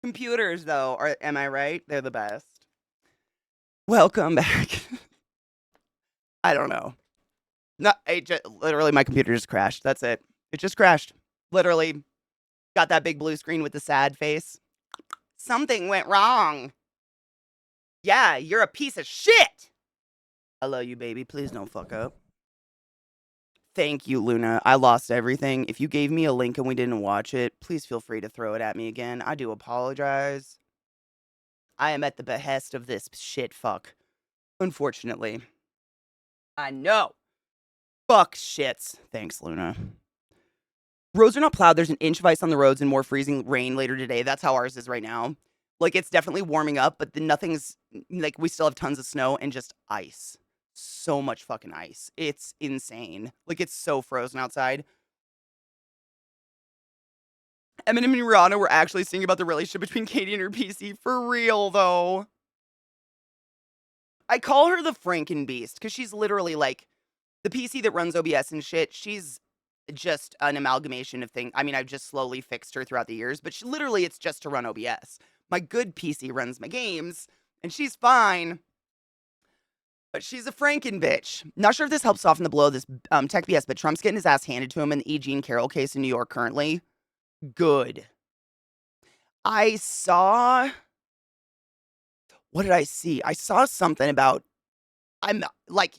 Computers, though, am I right? They're the best. Welcome back. I don't know. No, literally, my computer just crashed. That's it. It just crashed. Literally, got that big blue screen with the sad face. Something went wrong. Yeah, you're a piece of shit. I love you, baby. Please don't fuck up. Thank you, Luna. I lost everything. If you gave me a link and we didn't watch it, please feel free to throw it at me again. I do apologize. I am at the behest of this shit fuck. Unfortunately. I know. Fuck shits. Thanks, Luna. Roads are not plowed. There's an inch of ice on the roads and more freezing rain later today. That's how ours is right now. Like, it's definitely warming up, but nothing's, like, we still have tons of snow and just ice. So much fucking ice. It's insane. Like, it's so frozen outside. Eminem and Rihanna were actually singing about the relationship between Katie and her PC. For real, though. I call her the Frankenbeast because she's literally, like, the PC that runs OBS and shit. She's just an amalgamation of things. I mean, I've just slowly fixed her throughout the years, but literally it's just to run OBS. My good PC runs my games, and she's fine, but she's a Franken bitch. Not sure if this helps soften the blow of this tech BS, but Trump's getting his ass handed to him in the E. Jean Carroll case in New York currently. Good. I saw... What did I see? I saw something about... I'm like...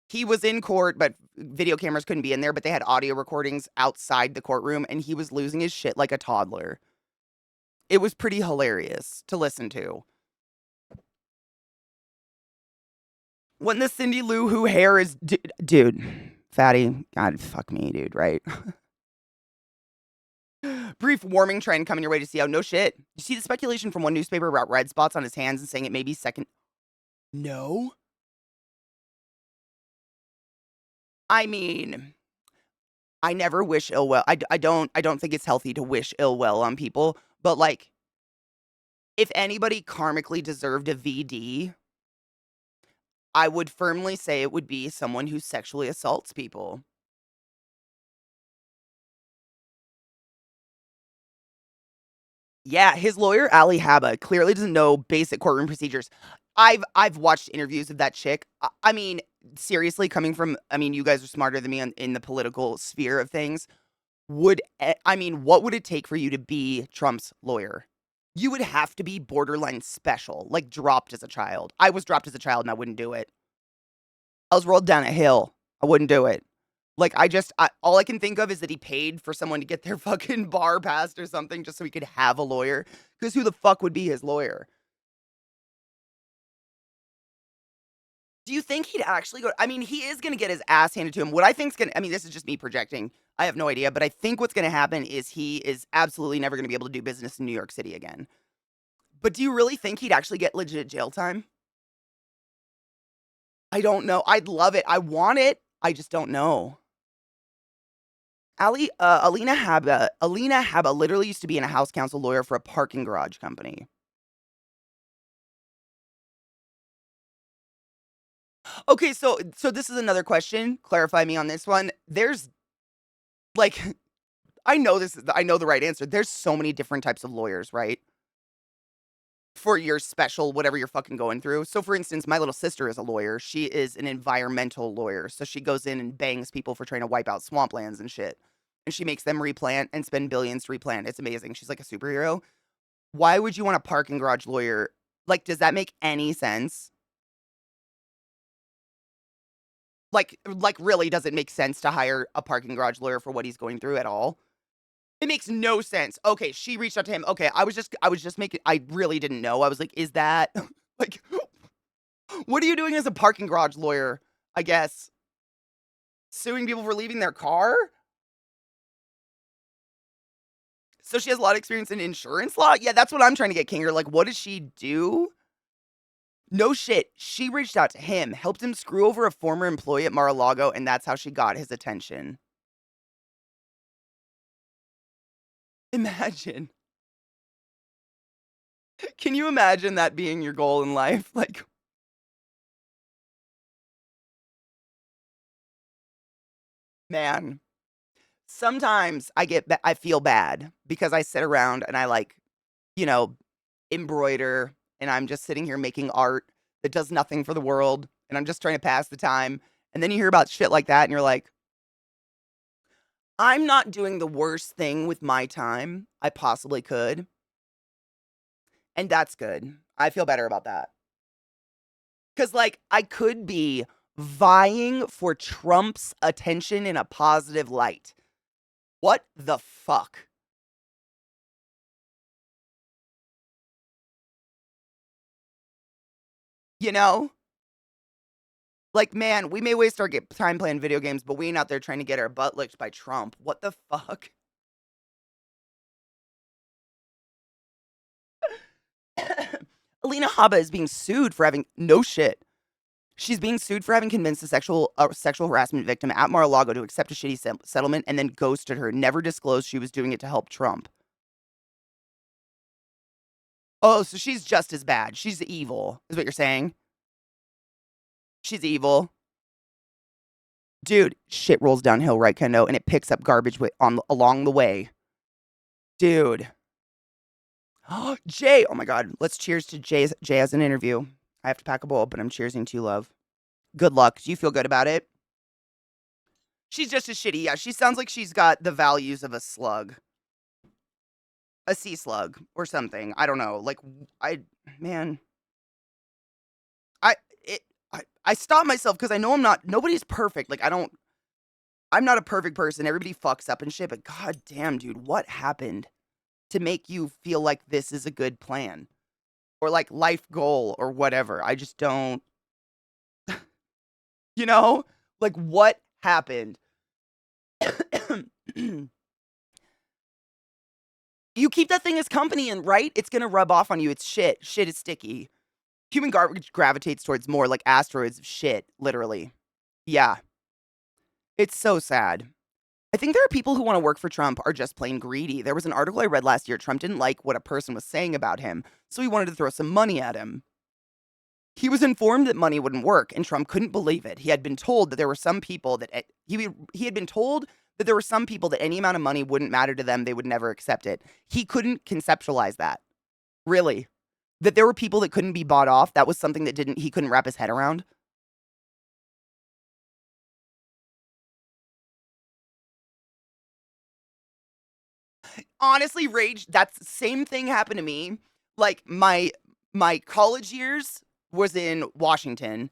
He was in court, but video cameras couldn't be in there, but they had audio recordings outside the courtroom, and he was losing his shit like a toddler. It was pretty hilarious to listen to. When the Cindy Lou Who hair is... Dude, fatty. God, fuck me, dude, right? Brief warming trend coming your way to see how... No shit. You see the speculation from one newspaper about red spots on his hands and saying it may be second... No? I mean... I never wish ill will. I don't think it's healthy to wish ill will on people, but like, if anybody karmically deserved a VD, I would firmly say it would be someone who sexually assaults people. Yeah, his lawyer, Ali Haba, clearly doesn't know basic courtroom procedures. I've watched interviews of that chick. I mean, seriously, coming from, I mean, you guys are smarter than me in the political sphere of things. I mean, what would it take for you to be Trump's lawyer? You would have to be borderline special, like dropped as a child. I was dropped as a child and I wouldn't do it. I was rolled down a hill. I wouldn't do it. Like, all I can think of is that he paid for someone to get their fucking bar passed or something just so he could have a lawyer. Because who the fuck would be his lawyer? Do you think he'd actually go? I mean, he is going to get his ass handed to him. What I think's going to, I mean, this is just me projecting. I have no idea, but I think what's going to happen is he is absolutely never going to be able to do business in New York City again. But do you really think he'd actually get legit jail time? I don't know. I'd love it. I want it. I just don't know. Alina Haba literally used to be in a house counsel lawyer for a parking garage company. Okay, so this is another question. Clarify me on this one. There's like I know the right answer. There's so many different types of lawyers, right? For your special whatever you're fucking going through. So for instance, my little sister is a lawyer. She is an environmental lawyer. So she goes in and bangs people for trying to wipe out swamplands and shit. And she makes them replant and spend billions to replant. It's amazing. She's like a superhero. Why would you want a parking garage lawyer? Like, does that make any sense? Like really, does it make sense to hire a parking garage lawyer for what he's going through at all? It makes no sense. Okay, she reached out to him. Okay, I was just making, I really didn't know. I was like, is that like, what are you doing as a parking garage lawyer? I guess suing people for leaving their car. So she has a lot of experience in insurance law. Yeah, that's what I'm trying to get, Kinger. Like, what does she do? No shit. She reached out to him, helped him screw over a former employee at Mar-a-Lago, and that's how she got his attention. Imagine. Can you imagine that being your goal in life? Like, man, sometimes I feel bad because I sit around and I like, you know, embroider, and I'm just sitting here making art that does nothing for the world, and I'm just trying to pass the time. And then you hear about shit like that, and you're like, I'm not doing the worst thing with my time I possibly could. And that's good. I feel better about that. Because, like, I could be vying for Trump's attention in a positive light. What the fuck? You know? Like, man, we may waste our time playing video games, but we ain't out there trying to get our butt licked by Trump. What the fuck? Alina Habba is being sued for having no shit. She's being sued for having convinced a sexual harassment victim at Mar-a-Lago to accept a shitty settlement and then ghosted her, never disclosed she was doing it to help Trump. Oh, so she's just as bad. She's evil, is what you're saying? She's evil. Dude, shit rolls downhill, right, Kendo? And it picks up garbage along the way. Dude. Jay, oh my God. Let's cheers to Jay as an interview. I have to pack a bowl, but I'm cheersing to you, love. Good luck. Do you feel good about it? She's just as shitty. Yeah, she sounds like she's got the values of a slug. A sea slug or something. I don't know. Like, man. I stop myself because I know nobody's perfect. Like, I'm not a perfect person. Everybody fucks up and shit, but god damn, dude, what happened to make you feel like this is a good plan? Or like life goal or whatever. I just don't, you know? Like, what happened? You keep that thing as company and, right? It's gonna rub off on you. It's shit. Shit is sticky. Human garbage gravitates towards more like asteroids of shit, literally. Yeah. It's so sad. I think there are people who want to work for Trump are just plain greedy. There was an article I read last year. Trump didn't like what a person was saying about him, so he wanted to throw some money at him. He was informed that money wouldn't work, and Trump couldn't believe it. He had been told that there were some people that he had been told that there were some people that any amount of money wouldn't matter to them. They would never accept it. He couldn't conceptualize that. Really. That there were people that couldn't be bought off. That was something that he couldn't wrap his head around. Honestly, rage, that's the same thing happened to me. Like my college years was in Washington,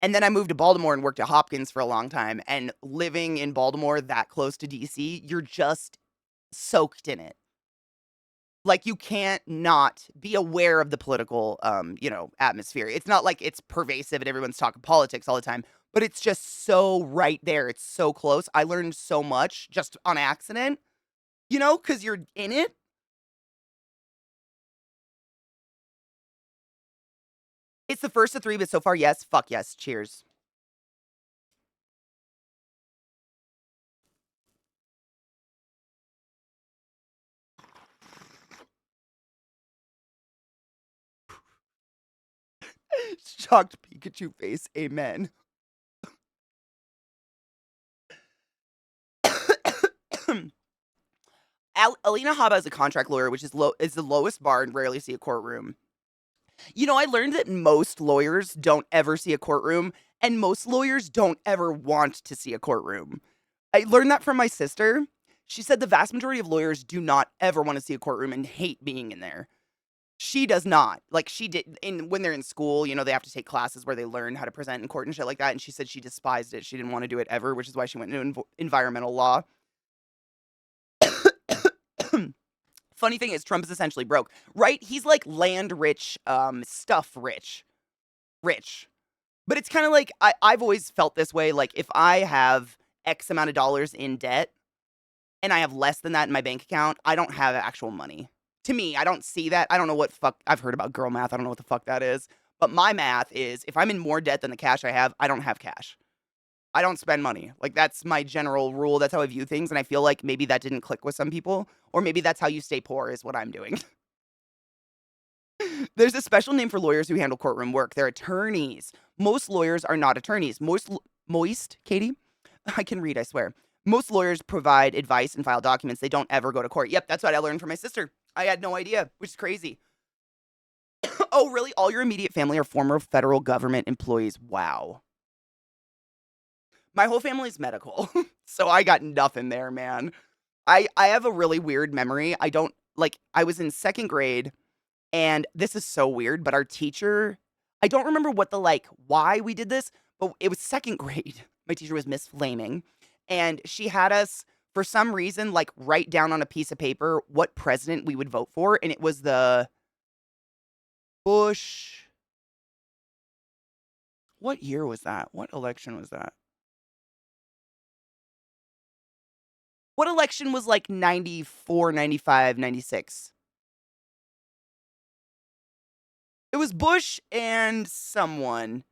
and then I moved to Baltimore and worked at Hopkins for a long time. And living in Baltimore that close to DC, you're just soaked in it. Like, you can't not be aware of the political atmosphere. It's not like it's pervasive and everyone's talking politics all the time, but it's just so right there. It's so close. I learned so much just on accident, because you're in it. It's the first of three, but so far, yes. Fuck yes. Cheers. Shocked Pikachu face. Amen. Alina Habba is a contract lawyer, which is the lowest bar and rarely see a courtroom. I learned that most lawyers don't ever see a courtroom, and most lawyers don't ever want to see a courtroom. I learned that from my sister. She said the vast majority of lawyers do not ever want to see a courtroom and hate being in there. She does not. Like, she did when they're in school, they have to take classes where they learn how to present in court and shit like that. And she said she despised it. She didn't want to do it ever, which is why she went into environmental law. Funny thing is, Trump is essentially broke, right? He's like land rich, stuff rich. But it's kind of like, I've always felt this way. Like, if I have X amount of dollars in debt and I have less than that in my bank account, I don't have actual money. To me, I don't see that. I don't know what fuck, I've heard about girl math. I don't know what the fuck that is. But my math is, if I'm in more debt than the cash I have, I don't have cash. I don't spend money. Like, that's my general rule. That's how I view things. And I feel like maybe that didn't click with some people. Or maybe that's how you stay poor is what I'm doing. There's a special name for lawyers who handle courtroom work. They're attorneys. Most lawyers are not attorneys. Moist, Katie? I can read, I swear. Most lawyers provide advice and file documents. They don't ever go to court. Yep, that's what I learned from my sister. I had no idea, which is crazy. Oh, really? All your immediate family are former federal government employees. Wow. My whole family's medical, so I got nothing there, man. I have a really weird memory. I don't like I was in 2nd grade and this is so weird, but our teacher, I don't remember what the like why we did this, but it was 2nd grade. My teacher was Miss Flaming, and she had us for some reason like write down on a piece of paper what president we would vote for, and it was the Bush. What year was that? What election was that? What election was like 94, 95, 96? It was Bush and someone.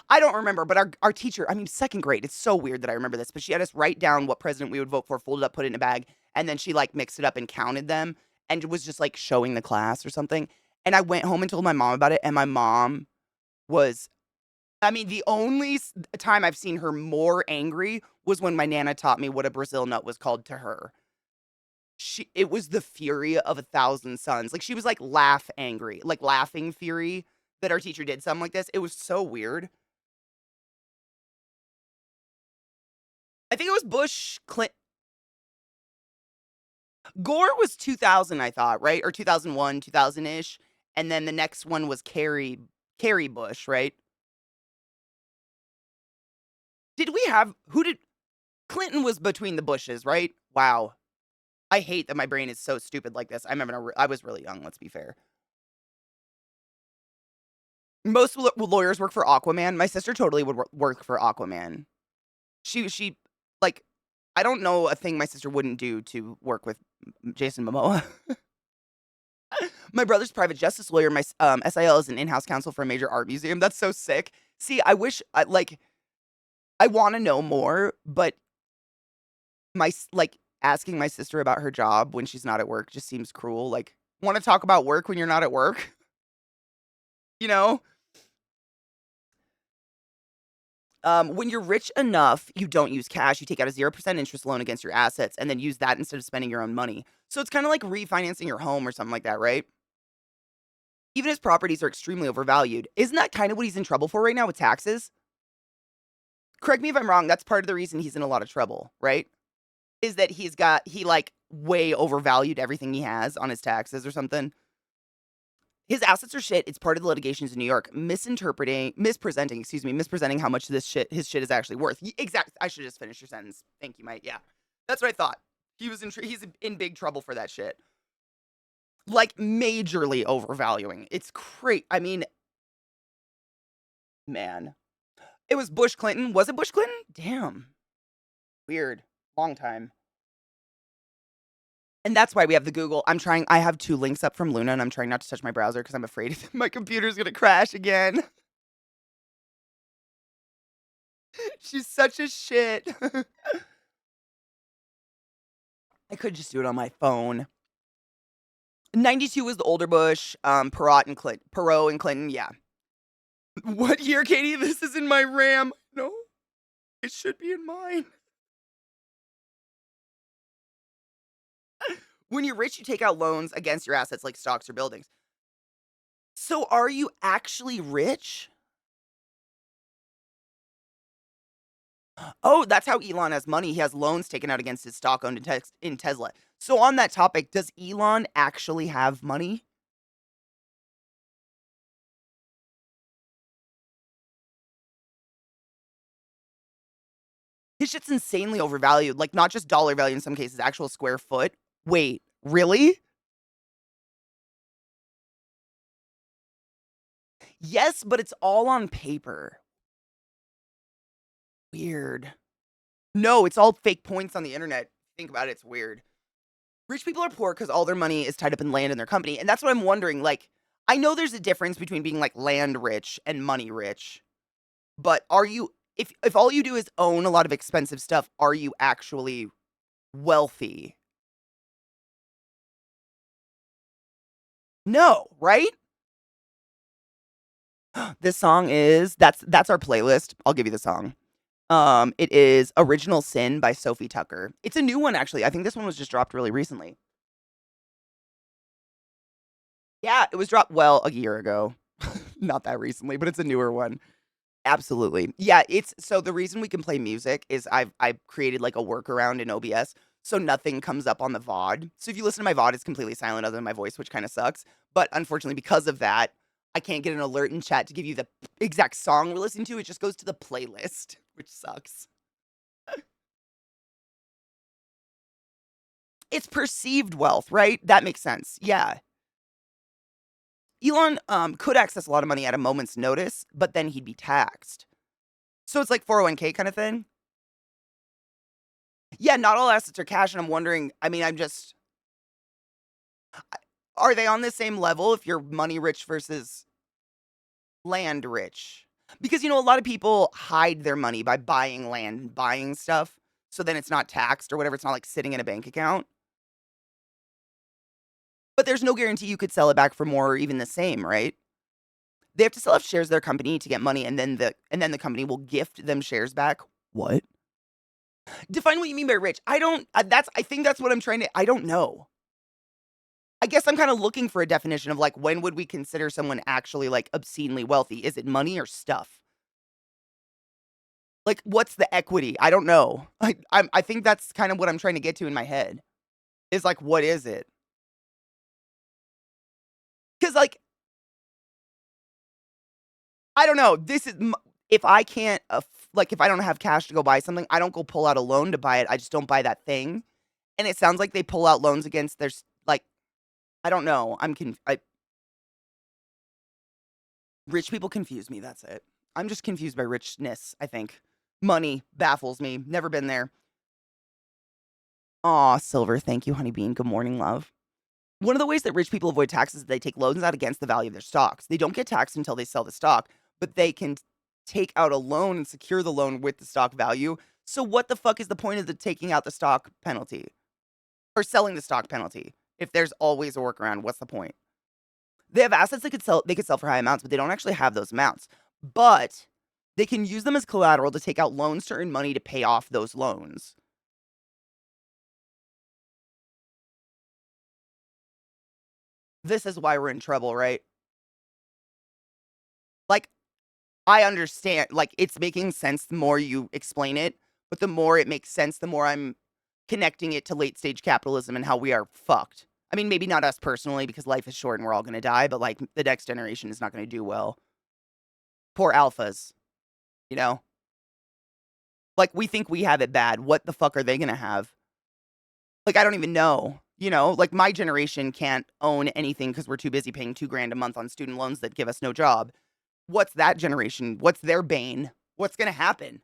I don't remember, but our teacher, I mean, 2nd grade, it's so weird that I remember this, but she had us write down what president we would vote for, fold it up, put it in a bag, and then she, like, mixed it up and counted them and was just, like, showing the class or something, and I went home and told my mom about it, and my mom was I mean, the only time I've seen her more angry was when my nana taught me what a Brazil nut was called to her. It was the fury of 1,000 suns. Like, she was, like, angry, like, laughing fury that our teacher did something like this. It was so weird. I think it was Bush, Gore was 2000, I thought, right? Or 2001, 2000-ish, and then the next one was Carrie Bush, right? Did we have who did Clinton was between the Bushes, right? Wow. I hate that my brain is so stupid like this. I was really young, let's be fair. Most lawyers work for Aquaman. My sister totally would work for Aquaman. She like I don't know a thing my sister wouldn't do to work with Jason Momoa. My brother's private justice lawyer. My SIL is an in-house counsel for a major art museum. That's so sick. See, I wish I want to know more, but asking my sister about her job when she's not at work just seems cruel. Like, want to talk about work when you're not at work? You know? When you're rich enough, you don't use cash. You take out a 0% interest loan against your assets and then use that instead of spending your own money. So it's kind of like refinancing your home or something like that, right? Even his properties are extremely overvalued. Isn't that kind of what he's in trouble for right now with taxes? Correct me if I'm wrong. That's part of the reason he's in a lot of trouble, right? Is that he like way overvalued everything he has on his taxes or something. His assets are shit. It's part of the litigations in New York. Mispresenting how much his shit is actually worth. Exactly. I should just finish your sentence. Thank you, Mike. Yeah, that's what I thought. He's in big trouble for that shit. Like majorly overvaluing. It's great. I mean, man, it was Bush Clinton. Was it Bush Clinton? Damn. Weird. Long time. And that's why we have the Google. I have 2 links up from Luna, and I'm trying not to touch my browser because I'm afraid my computer's gonna crash again. She's such a shit. I could just do it on my phone. 92 was the older Bush, Perot and Clinton, yeah. What year, Katie? This is in my RAM. No, it should be in mine. When you're rich, you take out loans against your assets like stocks or buildings. So are you actually rich? Oh, that's how Elon has money. He has loans taken out against his stock owned in Tesla. So on that topic, does Elon actually have money? His shit's insanely overvalued. Like, not just dollar value in some cases, actual square foot. Wait, really? Yes, but it's all on paper. Weird. No, it's all fake points on the internet. Think about it, it's weird. Rich people are poor because all their money is tied up in land in their company. And that's what I'm wondering. Like, I know there's a difference between being like land rich and money rich. But are you if all you do is own a lot of expensive stuff, are you actually wealthy? No, right? This song is that's our playlist. I'll give you the song. It is Original Sin by Sophie Tucker. It's a new one, actually. I think this one was just dropped really recently. Yeah, it was dropped, well, a year ago. Not that recently, but it's a newer one. Absolutely. Yeah, it's so the reason we can play music is I've created like a workaround in OBS so nothing comes up on the VOD. So if you listen to my VOD, it's completely silent other than my voice, which kind of sucks. But unfortunately, because of that, I can't get an alert in chat to give you the exact song we're listening to. It just goes to the playlist, which sucks. It's perceived wealth, right? That makes sense. Yeah. Elon could access a lot of money at a moment's notice, but then he'd be taxed. So it's like 401k kind of thing. Yeah, not all assets are cash, and I'm wondering, I mean, are they on the same level if you're money rich versus land rich? Because, a lot of people hide their money by buying land and buying stuff, so then it's not taxed or whatever, it's not like sitting in a bank account. But there's no guarantee you could sell it back for more or even the same, right? They have to sell off shares of their company to get money, and then the company will gift them shares back. What? Define what you mean by rich. I think that's what I'm trying to I don't know. I guess I'm kinda looking for a definition of, like, when would we consider someone actually, like, obscenely wealthy? Is it money or stuff? Like, what's the equity? I don't know. I think that's kind of what I'm trying to get to in my head, is, like, what is it? Because I don't know, this is m if I can't like, if I don't have cash to go buy something, I don't go pull out a loan to buy it, I just don't buy that thing, and it sounds like they pull out loans against like, I don't know, rich people confuse me, that's it. I'm just confused by richness, I think. Money baffles me, never been there. Aw, Silver, thank you, Honeybean, good morning, love. One of the ways that rich people avoid taxes is they take loans out against the value of their stocks. They don't get taxed until they sell the stock, but they can take out a loan and secure the loan with the stock value. So what the fuck is the point of the taking out the stock penalty? Or selling the stock penalty? If there's always a workaround, what's the point? They have assets they could sell for high amounts, but they don't actually have those amounts. But they can use them as collateral to take out loans to earn money to pay off those loans. This is why we're in trouble, right? Like, I understand, like, it's making sense the more you explain it, but the more it makes sense, the more I'm connecting it to late stage capitalism and how we are fucked. I mean, maybe not us personally because life is short and we're all gonna die, but like the next generation is not gonna do well. Poor alphas, you know? Like, we think we have it bad. What the fuck are they gonna have? Like, I don't even know. Like my generation can't own anything because we're too busy paying 2 grand a month on student loans that give us no job. What's that generation? What's their bane? What's gonna happen?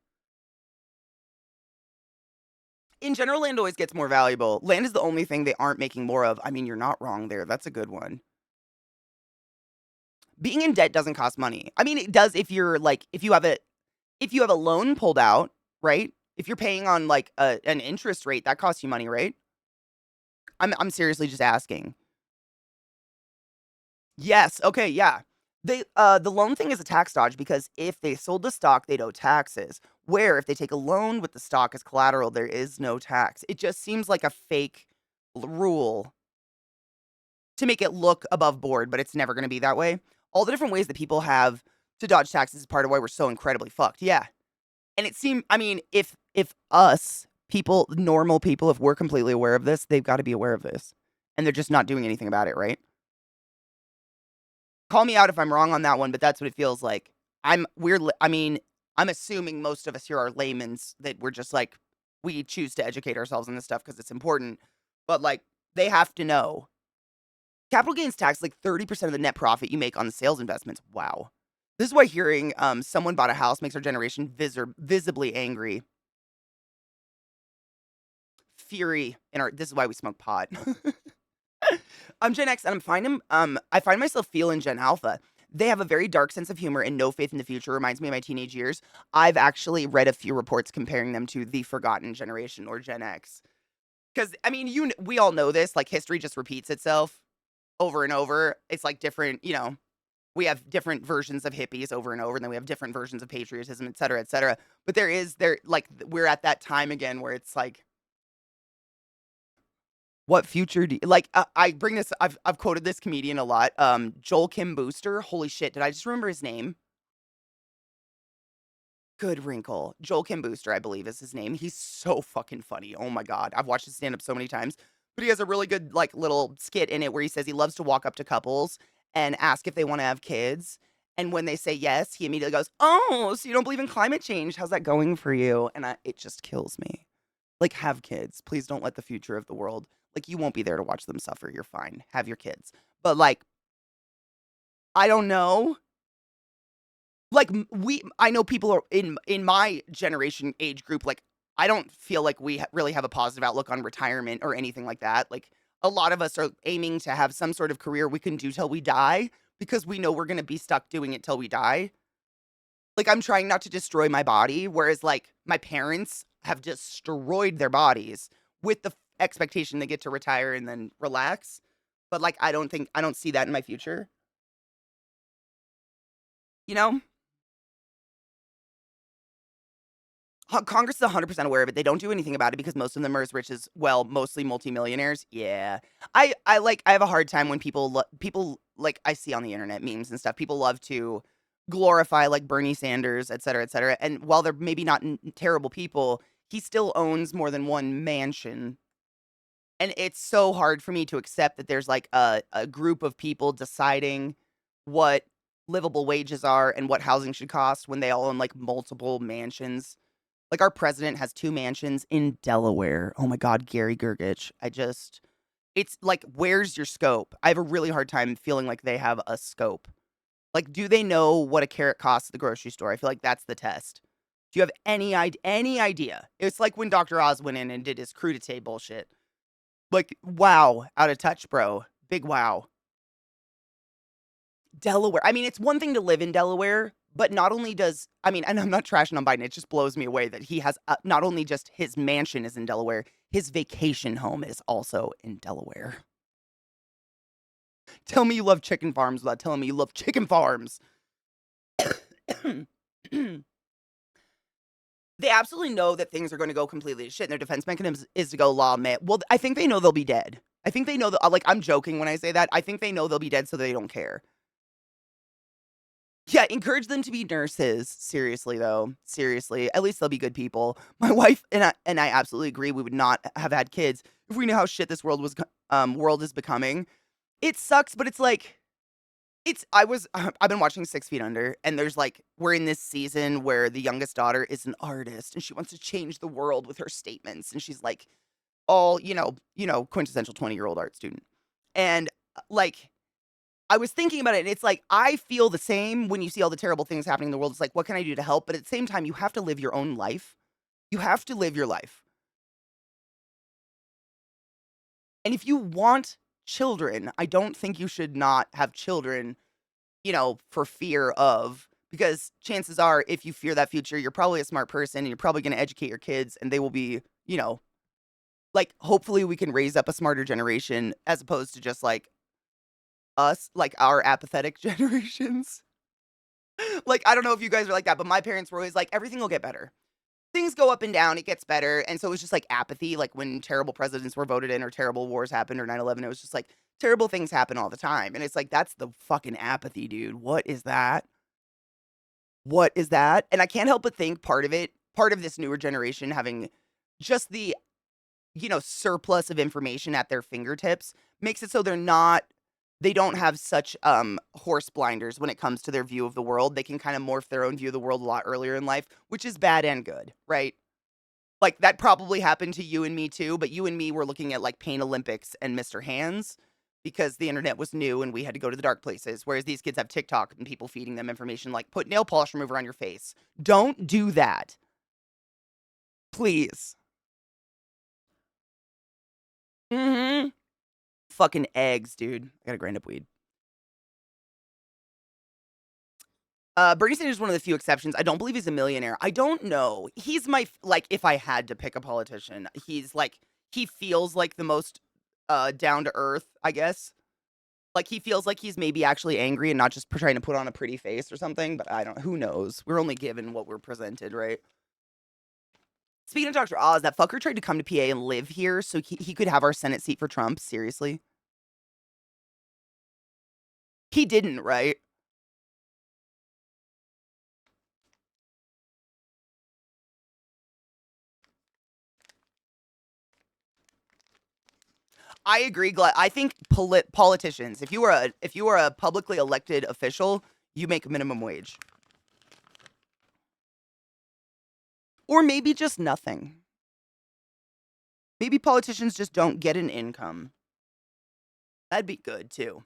In general, land always gets more valuable. Land is the only thing they aren't making more of. I mean, you're not wrong there. That's a good one. Being in debt doesn't cost money. I mean, it does if you're like if you have a loan pulled out, right? If you're paying on like an interest rate, that costs you money, right? I'm seriously just asking. Yes. Okay. Yeah. The loan thing is a tax dodge because if they sold the stock, they'd owe taxes. Where if they take a loan with the stock as collateral, there is no tax. It just seems like a fake rule to make it look above board, but it's never going to be that way. All the different ways that people have to dodge taxes is part of why we're so incredibly fucked. Yeah. And it seemed, I mean, if us people, normal people, if we're completely aware of this, they've got to be aware of this, and they're just not doing anything about it, right? Call me out if I'm wrong on that one, but that's what it feels like. I mean, I'm assuming most of us here are laymen's that we're just like, we choose to educate ourselves on this stuff because it's important, but like, they have to know. Capital gains tax like 30% of the net profit you make on the sales investments. Wow. This is why hearing someone bought a house makes our generation visibly angry. Fury in our. This is why we smoke pot. I'm Gen X, and I find myself feeling Gen Alpha. They have a very dark sense of humor and no faith in the future. Reminds me of my teenage years. I've actually read a few reports comparing them to the forgotten generation or Gen X. Because I mean, we all know this. Like history just repeats itself over and over. It's like different. we have different versions of hippies over and over, and then we have different versions of patriotism, et cetera, et cetera. But there like we're at that time again where it's like, what future do you like? I bring this. I've quoted this comedian a lot. Joel Kim Booster. Holy shit! Did I just remember his name? Good wrinkle. Joel Kim Booster, I believe, is his name. He's so fucking funny. Oh my god, I've watched his stand up so many times. But he has a really good like little skit in it where he says he loves to walk up to couples and ask if they want to have kids. And when they say yes, he immediately goes, "Oh, so you don't believe in climate change? How's that going for you?" And it just kills me. Like, have kids. Please don't let the future of the world. Like, you won't be there to watch them suffer. You're fine. Have your kids. But like, I don't know. Like, I know people are in my generation age group, like, I don't feel like we really have a positive outlook on retirement or anything like that. Like, a lot of us are aiming to have some sort of career we can do till we die because we know we're gonna be stuck doing it till we die. Like, I'm trying not to destroy my body, whereas, like, my parents have destroyed their bodies with the expectation they get to retire and then relax. But, like, I don't see that in my future, you know? Congress is 100% aware of it. They don't do anything about it because most of them are as rich as, well, mostly multimillionaires. Yeah. I have a hard time when people like I see on the internet memes and stuff. People love to glorify like Bernie Sanders, et cetera, et cetera. And while they're maybe not terrible people, he still owns more than one mansion. And it's so hard for me to accept that there's like a group of people deciding what livable wages are and what housing should cost when they all own like multiple mansions. Like, our president has 2 mansions in Delaware. Oh my god, Gary Gergich. It's like, where's your scope? I have a really hard time feeling like they have a scope. Like, do they know what a carrot costs at the grocery store? I feel like that's the test. Do you have any idea? It's like when Dr. Oz went in and did his crudité bullshit. Like, wow, out of touch, bro. Big wow. Delaware. I mean, it's one thing to live in Delaware, but not only does I mean, and I'm not trashing on Biden, it just blows me away that he has not only just his mansion is in Delaware, his vacation home is also in Delaware. Tell me you love chicken farms without telling me you love chicken farms. They absolutely know that things are going to go completely to shit, and their defense mechanism is to go law man. Well, I think they know they'll be dead. I think they know that. Like, I'm joking when I say that. I think they know they'll be dead, so they don't care. Yeah, encourage them to be nurses. Seriously, though. Seriously. At least they'll be good people. My wife and I absolutely agree we would not have had kids if we knew how shit this world is becoming. It sucks, but it's like I've been watching 6 Feet Under, and there's like we're in this season where the youngest daughter is an artist and she wants to change the world with her statements, and she's like all, quintessential 20-year-old art student. And like I was thinking about it, and it's like, I feel the same when you see all the terrible things happening in the world. It's like, what can I do to help? But at the same time, you have to live your own life. You have to live your life. And if you want children, I don't think you should not have children, for fear of, because chances are, if you fear that future, you're probably a smart person and you're probably going to educate your kids and they will be, like, hopefully we can raise up a smarter generation as opposed to just like us, like our apathetic generations. Like, I don't know if you guys are like that, but my parents were always like, everything will get better. Things go up and down, it gets better. And so it was just like apathy, like when terrible presidents were voted in or terrible wars happened or 9/11, it was just like terrible things happen all the time. And it's like, that's the fucking apathy, dude. What is that? What is that? And I can't help but think part of this newer generation having just the, surplus of information at their fingertips makes it so they don't have such horse blinders when it comes to their view of the world. They can kind of morph their own view of the world a lot earlier in life, which is bad and good, right? Like, that probably happened to you and me too, but you and me were looking at like Pain Olympics and Mr. Hands because the internet was new and we had to go to the dark places. Whereas these kids have TikTok and people feeding them information like, put nail polish remover on your face. Don't do that. Please. Mm-hmm. Fucking eggs, dude. I gotta grind up weed. Bernie Sanders is one of the few exceptions. I don't believe he's a millionaire. I don't know. He's like, if I had to pick a politician, he feels like the most, down to earth, I guess. Like, he feels like he's maybe actually angry and not just trying to put on a pretty face or something, but I don't who knows? We're only given what we're presented, right? Speaking of Dr. Oz, that fucker tried to come to PA and live here so he could have our Senate seat for Trump. Seriously? He didn't, right? I agree. I think politicians, if you are a publicly elected official, you make minimum wage, or maybe just nothing. Maybe politicians just don't get an income. That'd be good too.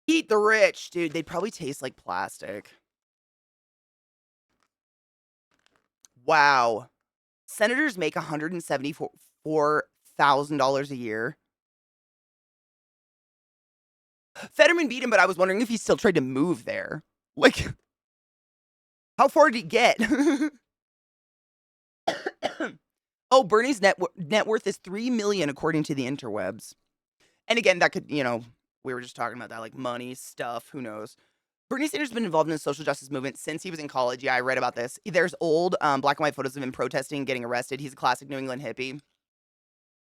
Eat the rich, dude. They'd probably taste like plastic. Wow. Senators make $174,000 a year. Fetterman beat him, but I was wondering if he still tried to move there. Like, how far did he get? Oh, Bernie's net worth is $3 million according to the interwebs. And again, that could, we were just talking about that, like money stuff. Who knows? Bernie Sanders has been involved in the social justice movement since he was in college. Yeah, I read about this. There's old black and white photos of him protesting, getting arrested. He's a classic New England hippie.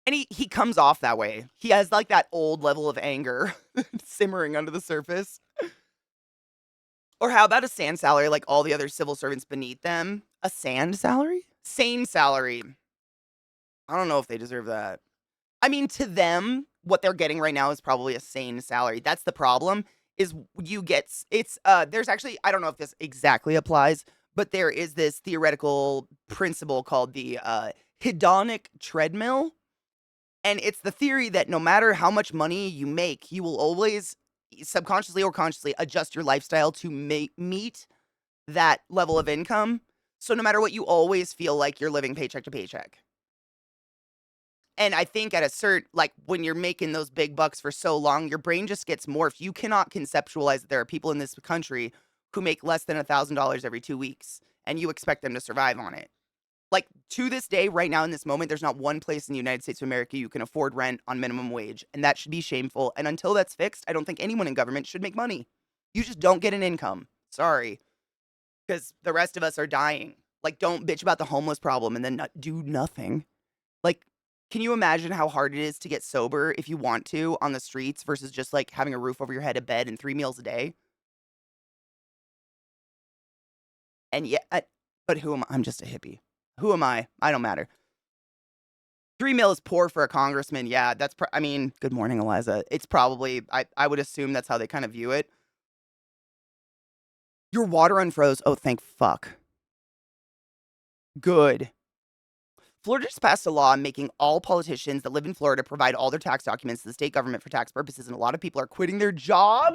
And he comes off that way. He has like that old level of anger simmering under the surface. Or how about a sand salary like all the other civil servants beneath them? A sand salary? Sane salary. I don't know if they deserve that. I mean, to them, what they're getting right now is probably a sane salary. That's the problem. Is you get there's actually I don't know if this exactly applies, but there is this theoretical principle called the hedonic treadmill, and it's the theory that no matter how much money you make, you will always subconsciously or consciously adjust your lifestyle to meet that level of income. So no matter what, you always feel like you're living paycheck to paycheck. And I think at a like when you're making those big bucks for so long, your brain just gets morphed. You cannot conceptualize that there are people in this country who make less than $1,000 every 2 weeks and you expect them to survive on it. Like to this day, right now in this moment, there's not one place in the United States of America you can afford rent on minimum wage. And that should be shameful. And until that's fixed, I don't think anyone in government should make money. You just don't get an income. Sorry. Because the rest of us are dying. Like, don't bitch about the homeless problem and then do nothing. Like, can you imagine how hard it is to get sober if you want to on the streets versus just like having a roof over your head, a bed, and 3 meals a day? And yet, but who am I? I'm just a hippie. Who am I? I don't matter. 3 meal is poor for a congressman. Yeah, that's. I mean, good morning, Eliza. It's probably. I would assume that's how they kind of view it. Your water unfroze. Oh, thank fuck. Good. Florida just passed a law making all politicians that live in Florida provide all their tax documents to the state government for tax purposes, and a lot of people are quitting their job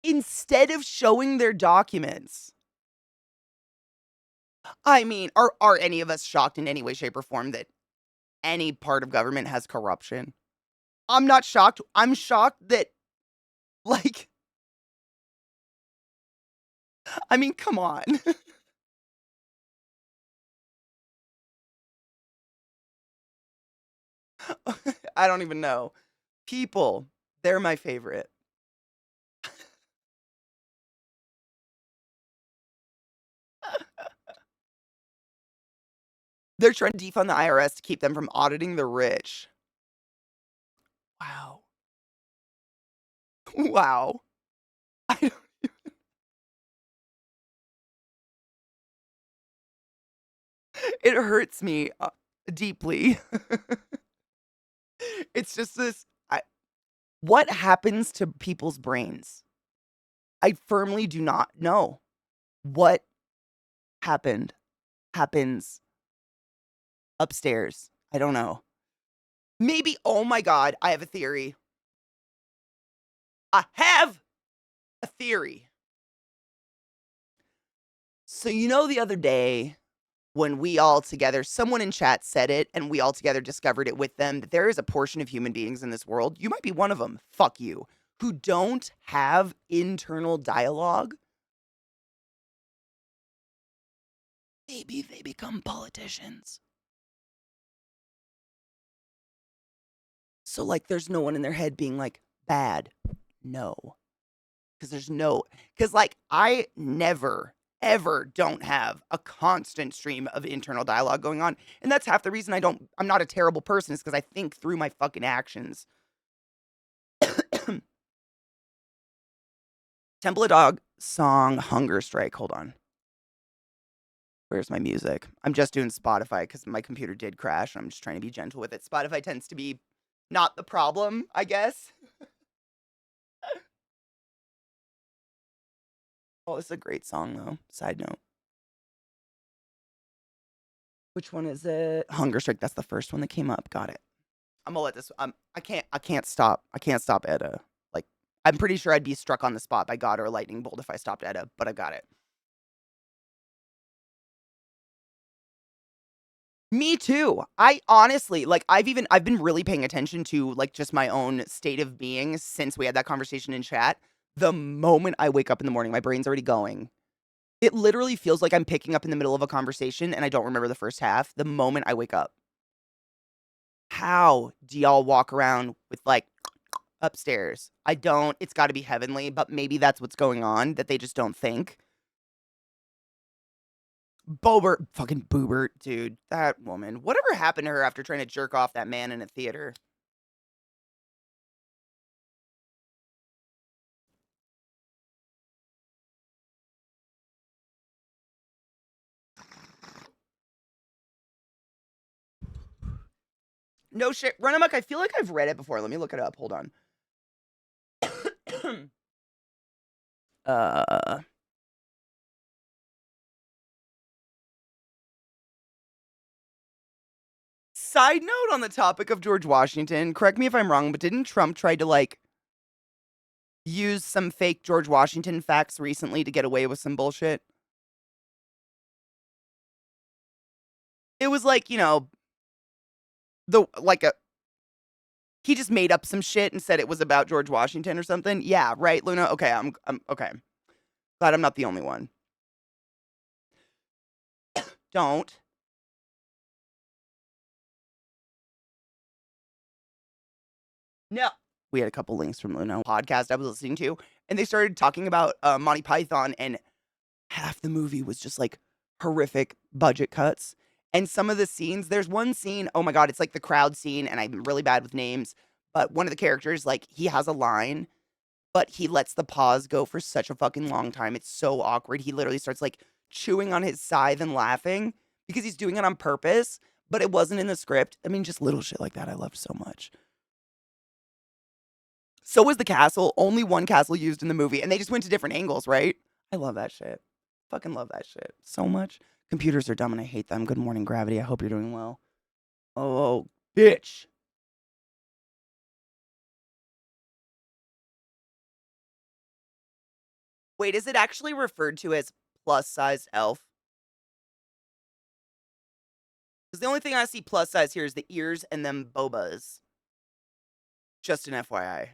instead of showing their documents. I mean, are any of us shocked in any way, shape, or form that any part of government has corruption? I'm not shocked. I'm shocked that, like, I mean, come on. I don't even know. People, they're my favorite. They're trying to defund the IRS to keep them from auditing the rich. Wow. Wow. I don't, it hurts me deeply. It's just this. What happens to people's brains? I firmly do not know. What happens upstairs. I don't know. Maybe, oh my God, I have a theory. I have a theory. So, the other day when we all together, someone in chat said it and we all together discovered it with them, that there is a portion of human beings in this world, you might be one of them, fuck you, who don't have internal dialogue. Maybe they become politicians. So, like, there's no one in their head being like, bad. No. Because, like, I never, ever don't have a constant stream of internal dialogue going on. And that's half the reason I'm not a terrible person, is because I think through my fucking actions. Temple of Dog song Hunger Strike. Hold on. Where's my music? I'm just doing Spotify because my computer did crash. I'm just trying to be gentle with it. Spotify tends to be not the problem, I guess. Oh, this is a great song, though. Side note. Which one is it? Hunger Strike. That's the first one that came up. Got it. I'm gonna let this. I can't stop. I can't stop Edda. Like, I'm pretty sure I'd be struck on the spot by God or a lightning bolt if I stopped Edda, but I got it. Me too. I honestly, like, I've been really paying attention to, like, just my own state of being since we had that conversation in chat. The moment I wake up in the morning, my brain's already going. It literally feels like I'm picking up in the middle of a conversation and I don't remember the first half the moment I wake up. How do y'all walk around with, like, upstairs? I don't. It's got to be heavenly, but maybe that's what's going on, that they just don't think. Bobert, fucking Boobert, dude. That woman. Whatever happened to her after trying to jerk off that man in a theater? No shit. Run amok. I feel like I've read it before. Let me look it up. Hold on. uh. Side note on the topic of George Washington. Correct me if I'm wrong, but didn't Trump try to, like, use some fake George Washington facts recently to get away with some bullshit? It was like, he just made up some shit and said it was about George Washington or something. Yeah, right, Luna. Okay, I'm okay. Glad I'm not the only one. Don't. No. We had a couple links from Luna podcast I was listening to, and they started talking about Monty Python, and half the movie was just like horrific budget cuts. And some of the scenes, there's one scene, oh my God, it's like the crowd scene, and I'm really bad with names, but one of the characters, like, he has a line, but he lets the pause go for such a fucking long time. It's so awkward. He literally starts, like, chewing on his scythe and laughing because he's doing it on purpose, but it wasn't in the script. I mean, just little shit like that I loved so much. So was the castle. Only one castle used in the movie, and they just went to different angles, right? I love that shit. Fucking love that shit so much. Computers are dumb and I hate them. Good morning, Gravity. I hope you're doing well. Oh, bitch. Wait, is it actually referred to as plus-sized elf? Because the only thing I see plus-size here is the ears and them bobas. Just an FYI.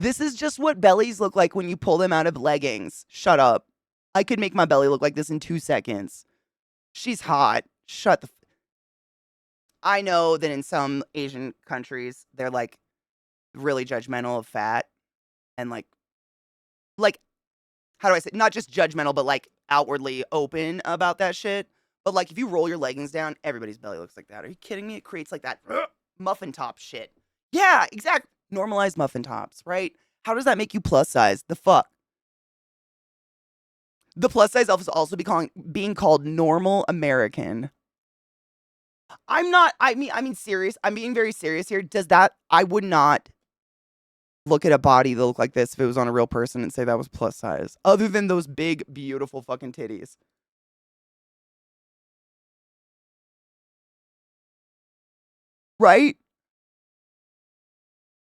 This is just what bellies look like when you pull them out of leggings. Shut up. I could make my belly look like this in 2 seconds. She's hot. Shut the I know that in some Asian countries, they're, like, really judgmental of fat and, like, how do I say, not just judgmental, but, like, outwardly open about that shit. But, like, if you roll your leggings down, everybody's belly looks like that. Are you kidding me? It creates, like, that muffin top shit. Yeah, exactly. Normalized muffin tops, right? How does that make you plus size? The fuck? The plus size elf is also being called normal American. I mean serious. I'm being very serious here. I would not look at a body that looked like this if it was on a real person and say that was plus size. Other than those big, beautiful fucking titties. Right?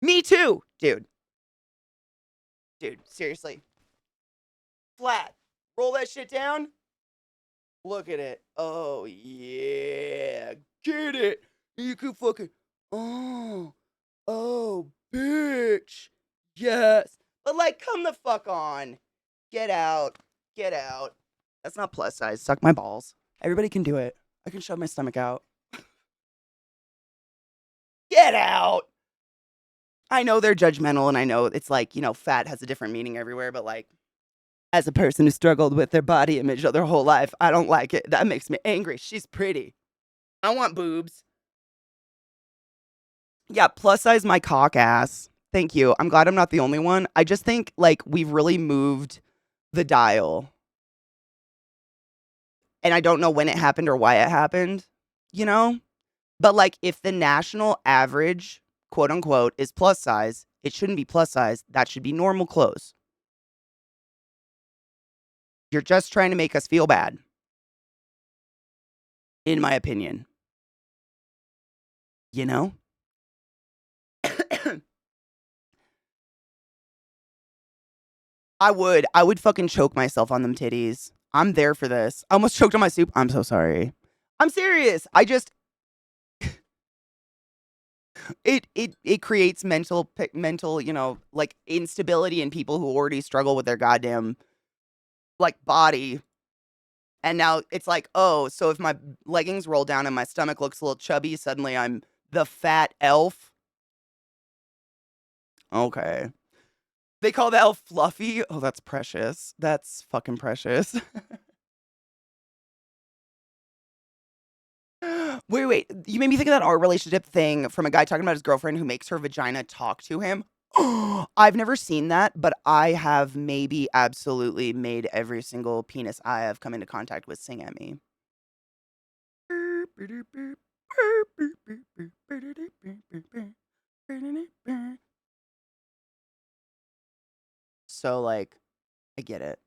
Me too, dude. Dude, seriously. Flat. Roll that shit down. Look at it. Oh, yeah. Get it. You can fucking. Oh. Oh, bitch. Yes. But, like, come the fuck on. Get out. Get out. That's not plus size. Suck my balls. Everybody can do it. I can shove my stomach out. Get out. I know they're judgmental and I know it's like, fat has a different meaning everywhere, but like, as a person who struggled with their body image their whole life, I don't like it. That makes me angry. She's pretty. I want boobs. Yeah, plus size my cock ass. Thank you. I'm glad I'm not the only one. I just think like we've really moved the dial. And I don't know when it happened or why it happened, you know? But like if the national average, quote unquote, is plus size, it shouldn't be plus size. That should be normal clothes. You're just trying to make us feel bad, in my opinion. You know? I would fucking choke myself on them titties. I'm there for this. I almost choked on my soup. I'm so sorry. I'm serious. It creates mental, like instability in people who already struggle with their goddamn like body. And now it's like, oh, so if my leggings roll down and my stomach looks a little chubby, suddenly I'm the fat elf. Okay. They call the elf fluffy. Oh, that's precious. That's fucking precious. Wait. You made me think of that art relationship thing from a guy talking about his girlfriend who makes her vagina talk to him. I've never seen that, but I have maybe absolutely made every single penis I have come into contact with sing at me. So, like, I get it.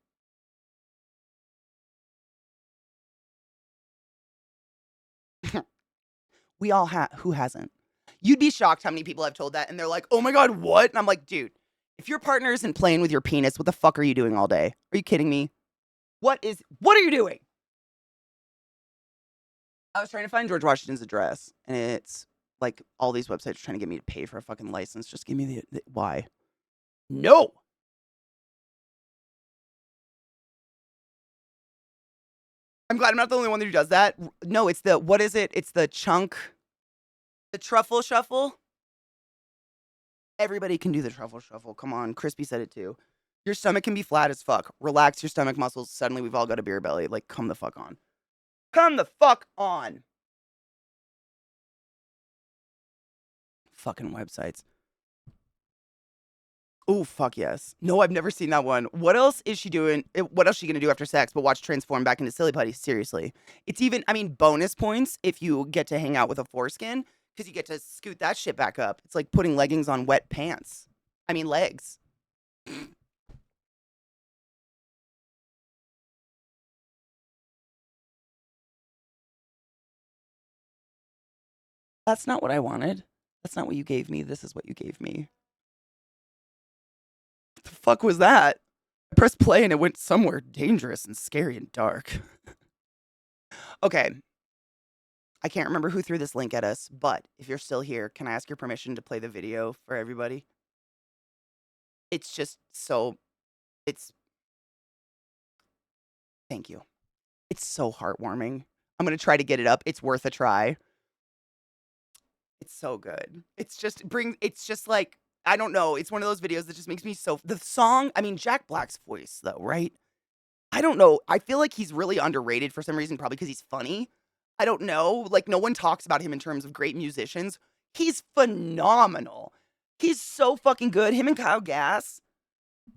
We all have. Who hasn't? You'd be shocked how many people I've told that, and they're like, "Oh my god, what?" And I'm like, "Dude, if your partner isn't playing with your penis, what the fuck are you doing all day? Are you kidding me? What are you doing?" I was trying to find George Washington's address, and it's like all these websites trying to get me to pay for a fucking license. Just give me the why? No. I'm glad I'm not the only one who does that. No, it's the what is it? It's the chunk, the truffle shuffle. Everybody can do the truffle shuffle. Come on, Crispy said it too. Your stomach can be flat as fuck. Relax your stomach muscles. Suddenly, we've all got a beer belly. Like, come the fuck on. Come the fuck on. Fucking websites. Oh, fuck yes. No, I've never seen that one. What else is she doing? What else is she gonna do after sex but watch transform back into silly putty? Seriously. It's even, I mean, bonus points if you get to hang out with a foreskin because you get to scoot that shit back up. It's like putting leggings on wet pants. I mean, legs. That's not what I wanted. That's not what you gave me. This is what you gave me. What the fuck was that? I pressed play and it went somewhere dangerous and scary and dark. Okay. I can't remember who threw this link at us, but if you're still here, can I ask your permission to play the video for everybody? It's just so, it's, thank you. It's so heartwarming. I'm going to try to get it up. It's worth a try. It's so good. It's just like, I don't know. It's one of those videos that just makes me so, the song, I mean, Jack Black's voice though, right? I don't know. I feel like he's really underrated for some reason, probably because he's funny. I don't know. Like, no one talks about him in terms of great musicians. He's phenomenal. He's so fucking good. Him and Kyle Gass.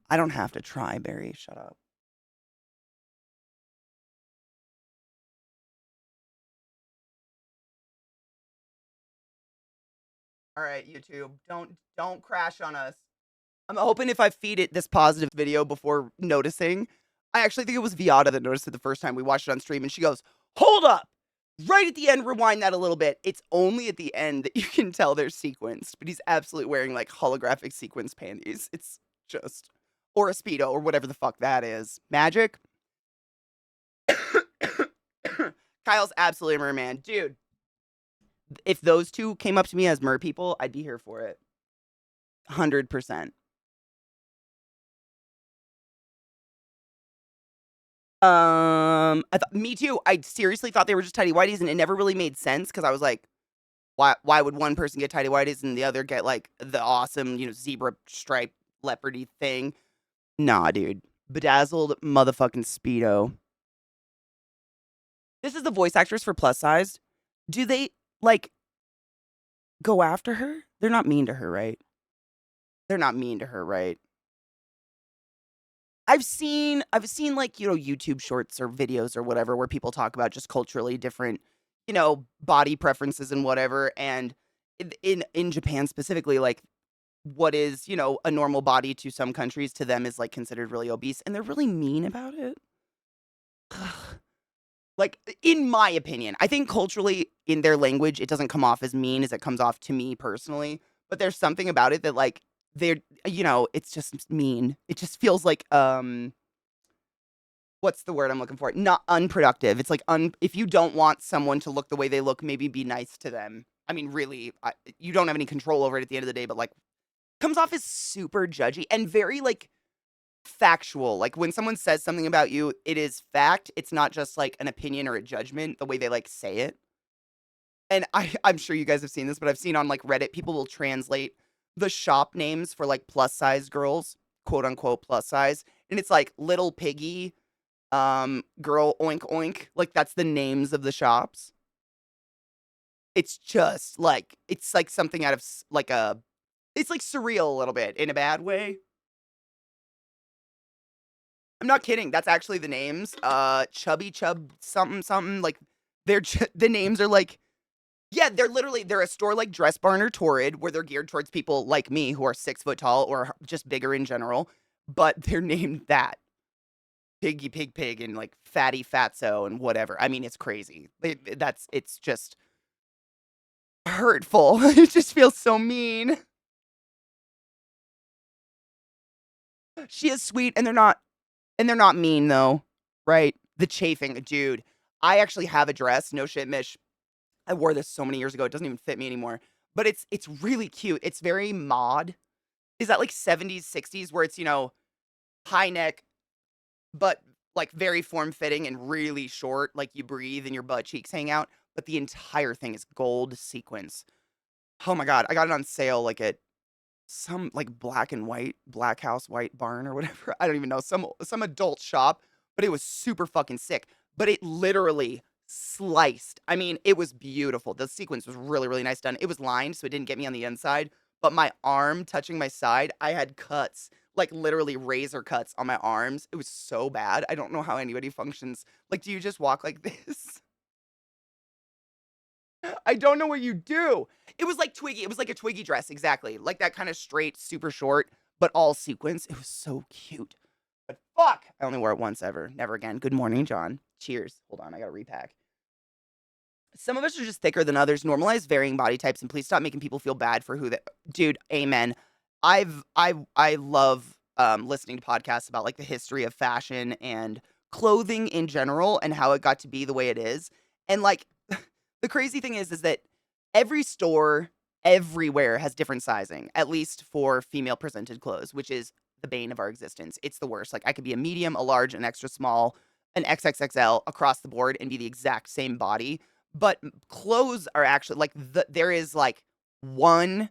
I don't have to try, Barry. Shut up. All right, YouTube. Don't crash on us. I'm hoping if I feed it this positive video before noticing. I actually think it was Viata that noticed it the first time we watched it on stream, and she goes, "Hold up! Right at the end, rewind that a little bit." It's only at the end that you can tell they're sequenced, but he's absolutely wearing like holographic sequence panties. It's just or a speedo or whatever the fuck that is. Magic. Kyle's absolutely a merman, dude. If those two came up to me as mer people, I'd be here for it. 100%. Me too. I seriously thought they were just tidy whities, and it never really made sense because I was like, why would one person get tidy whities and the other get like the awesome, zebra stripe leopardy thing? Nah, dude. Bedazzled motherfucking Speedo. This is the voice actress for Plus Sized. Do they like go after her? They're not mean to her, right? They're not mean to her, right? I've seen like, YouTube shorts or videos or whatever where people talk about just culturally different, body preferences and whatever. And in Japan specifically, like what is, a normal body to some countries to them is like considered really obese and they're really mean about it. Like in my opinion, I think culturally in their language it doesn't come off as mean as it comes off to me personally, but there's something about it that like they're it's just mean. It just feels like what's the word I'm looking for? Not unproductive. It's like if you don't want someone to look the way they look, maybe be nice to them. I mean, really, you don't have any control over it at the end of the day, but like comes off as super judgy and very like factual. Like when someone says something about you, it is fact. It's not just like an opinion or a judgment the way they like say it. And I'm sure you guys have seen this, but I've seen on like Reddit people will translate the shop names for like plus size girls, quote unquote plus size, and it's like little piggy, girl oink oink, like that's the names of the shops. It's just like it's like something out of like a it's like surreal a little bit in a bad way. I'm not kidding. That's actually the names. Chubby Chub something something like the names are like yeah, they're a store like Dress Barn or Torrid where they're geared towards people like me who are 6 foot tall or just bigger in general, but they're named that. Piggy Pig Pig and like Fatty Fatso and whatever. I mean, it's crazy. It's just hurtful. It just feels so mean. She is sweet and they're not mean though, right? The chafing, dude. I actually have a dress, no shit, Mish. I wore this so many years ago. It doesn't even fit me anymore. But it's really cute. It's very mod. Is that like 70s, 60s where it's, high neck, but like very form fitting and really short, like you breathe and your butt cheeks hang out. But the entire thing is gold sequins. Oh my god, I got it on sale like at some like black and white, black house, white barn or whatever. I don't even know. Some adult shop, but it was super fucking sick. But it literally sliced. I mean, it was beautiful. The sequence was really, really nice done. It was lined, so it didn't get me on the inside. But my arm touching my side, I had cuts, like literally razor cuts on my arms. It was so bad. I don't know how anybody functions. Like, do you just walk like this? I don't know what you do. It was like Twiggy. It was like a Twiggy dress, exactly. Like that kind of straight, super short, but all sequins. It was so cute. But fuck, I only wore it once ever. Never again. Good morning, John. Cheers. Hold on, I gotta repack. Some of us are just thicker than others. Normalize varying body types and please stop making people feel bad for who they dude, amen. I love listening to podcasts about like the history of fashion and clothing in general and how it got to be the way it is. And like the crazy thing is that every store everywhere has different sizing, at least for female presented clothes, which is the bane of our existence. It's the worst. Like I could be a medium, a large, an extra small, an XXXL across the board and be the exact same body. But clothes are actually like there is like one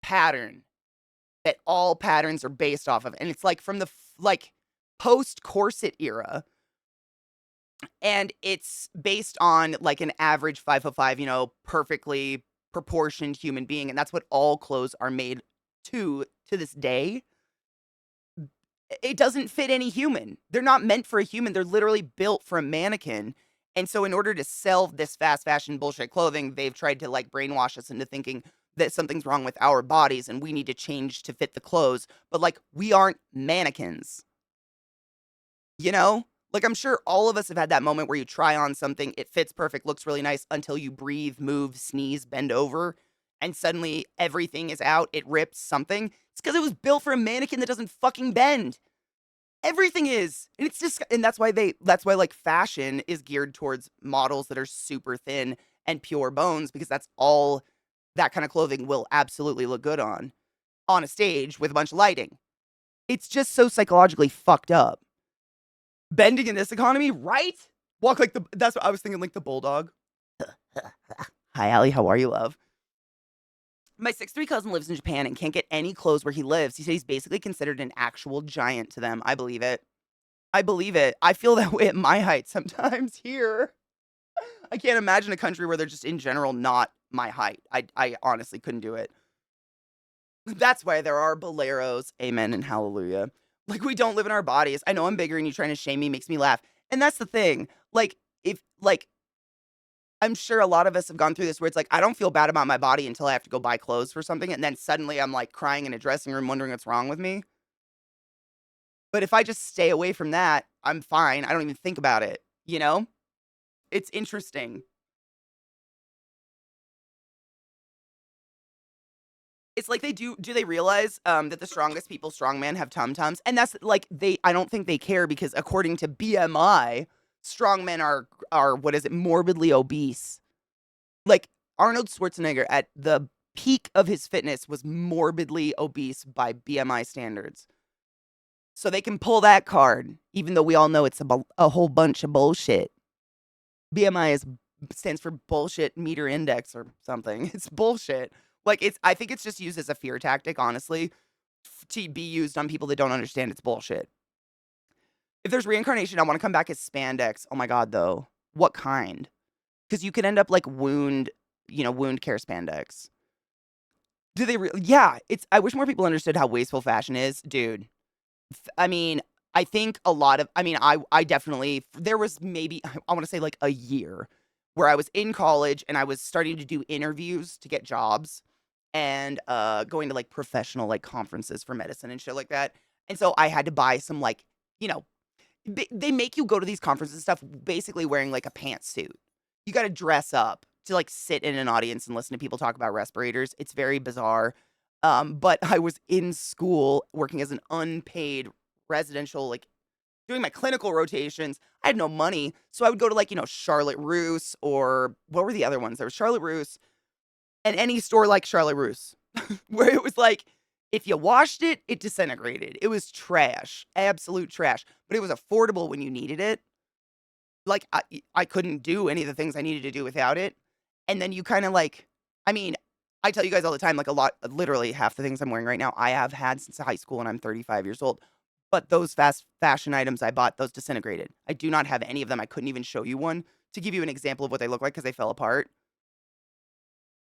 pattern that all patterns are based off of, and it's like from the like post corset era, and it's based on like an average 5'5", perfectly proportioned human being, and that's what all clothes are made to this day. It doesn't fit any human. They're not meant for a human. They're literally built for a mannequin. And so in order to sell this fast fashion bullshit clothing, they've tried to like brainwash us into thinking that something's wrong with our bodies and we need to change to fit the clothes. But like we aren't mannequins. You know? Like I'm sure all of us have had that moment where you try on something, it fits perfect, looks really nice until you breathe, move, sneeze, bend over, and suddenly everything is out, it rips something. It's because it was built for a mannequin that doesn't fucking bend. Everything is. And it's just and that's why like fashion is geared towards models that are super thin and pure bones because that's all that kind of clothing will absolutely look good on a stage with a bunch of lighting. It's just so psychologically fucked up. Bending in this economy, right? Walk like the, that's what I was thinking, like the bulldog. Hi, Allie. How are you, love? My 6'3" cousin lives in Japan and can't get any clothes where he lives. He said he's basically considered an actual giant to them. I believe it. I believe it. I feel that way at my height sometimes here. I can't imagine a country where they're just in general not my height. I honestly couldn't do it. That's why there are boleros. Amen and hallelujah. Like, we don't live in our bodies. I know I'm bigger and you trying to shame me makes me laugh. And that's the thing. Like, if, like, I'm sure a lot of us have gone through this where it's like, I don't feel bad about my body until I have to go buy clothes for something. And then suddenly I'm like crying in a dressing room wondering what's wrong with me. But if I just stay away from that, I'm fine. I don't even think about it. You know? It's interesting. It's like they do they realize, that the strongest people, strongman, have tum-tums? And that's, like, I don't think they care because according to BMI, strongmen are, what is it, morbidly obese. Like, Arnold Schwarzenegger at the peak of his fitness was morbidly obese by BMI standards. So they can pull that card, even though we all know it's a whole bunch of bullshit. BMI stands for bullshit meter index or something. It's bullshit. Like, I think it's just used as a fear tactic, honestly, to be used on people that don't understand it's bullshit. If there's reincarnation, I want to come back as spandex. Oh my god, though. What kind? Because you could end up like wound care spandex. Do they yeah, I wish more people understood how wasteful fashion is, dude. I mean, I think a lot of I definitely there was maybe I want to say like a year where I was in college and I was starting to do interviews to get jobs and going to like professional like conferences for medicine and shit like that. And so I had to buy some like, you know, they make you go to these conferences and stuff basically wearing like a pantsuit. You got to dress up to like sit in an audience and listen to people talk about respirators. It's very bizarre. But I was in school working as an unpaid residential, like doing my clinical rotations. I had no money. So I would go to like, Charlotte Russe or what were the other ones? There was Charlotte Russe and any store like Charlotte Russe where it was like, if you washed it, it disintegrated. It was trash, absolute trash, but it was affordable when you needed it. Like, I couldn't do any of the things I needed to do without it. And then you kind of like, I mean, I tell you guys all the time, like a lot, literally half the things I'm wearing right now, I have had since high school and I'm 35 years old. But those fast fashion items I bought, those disintegrated. I do not have any of them. I couldn't even show you one to give you an example of what they look like because they fell apart.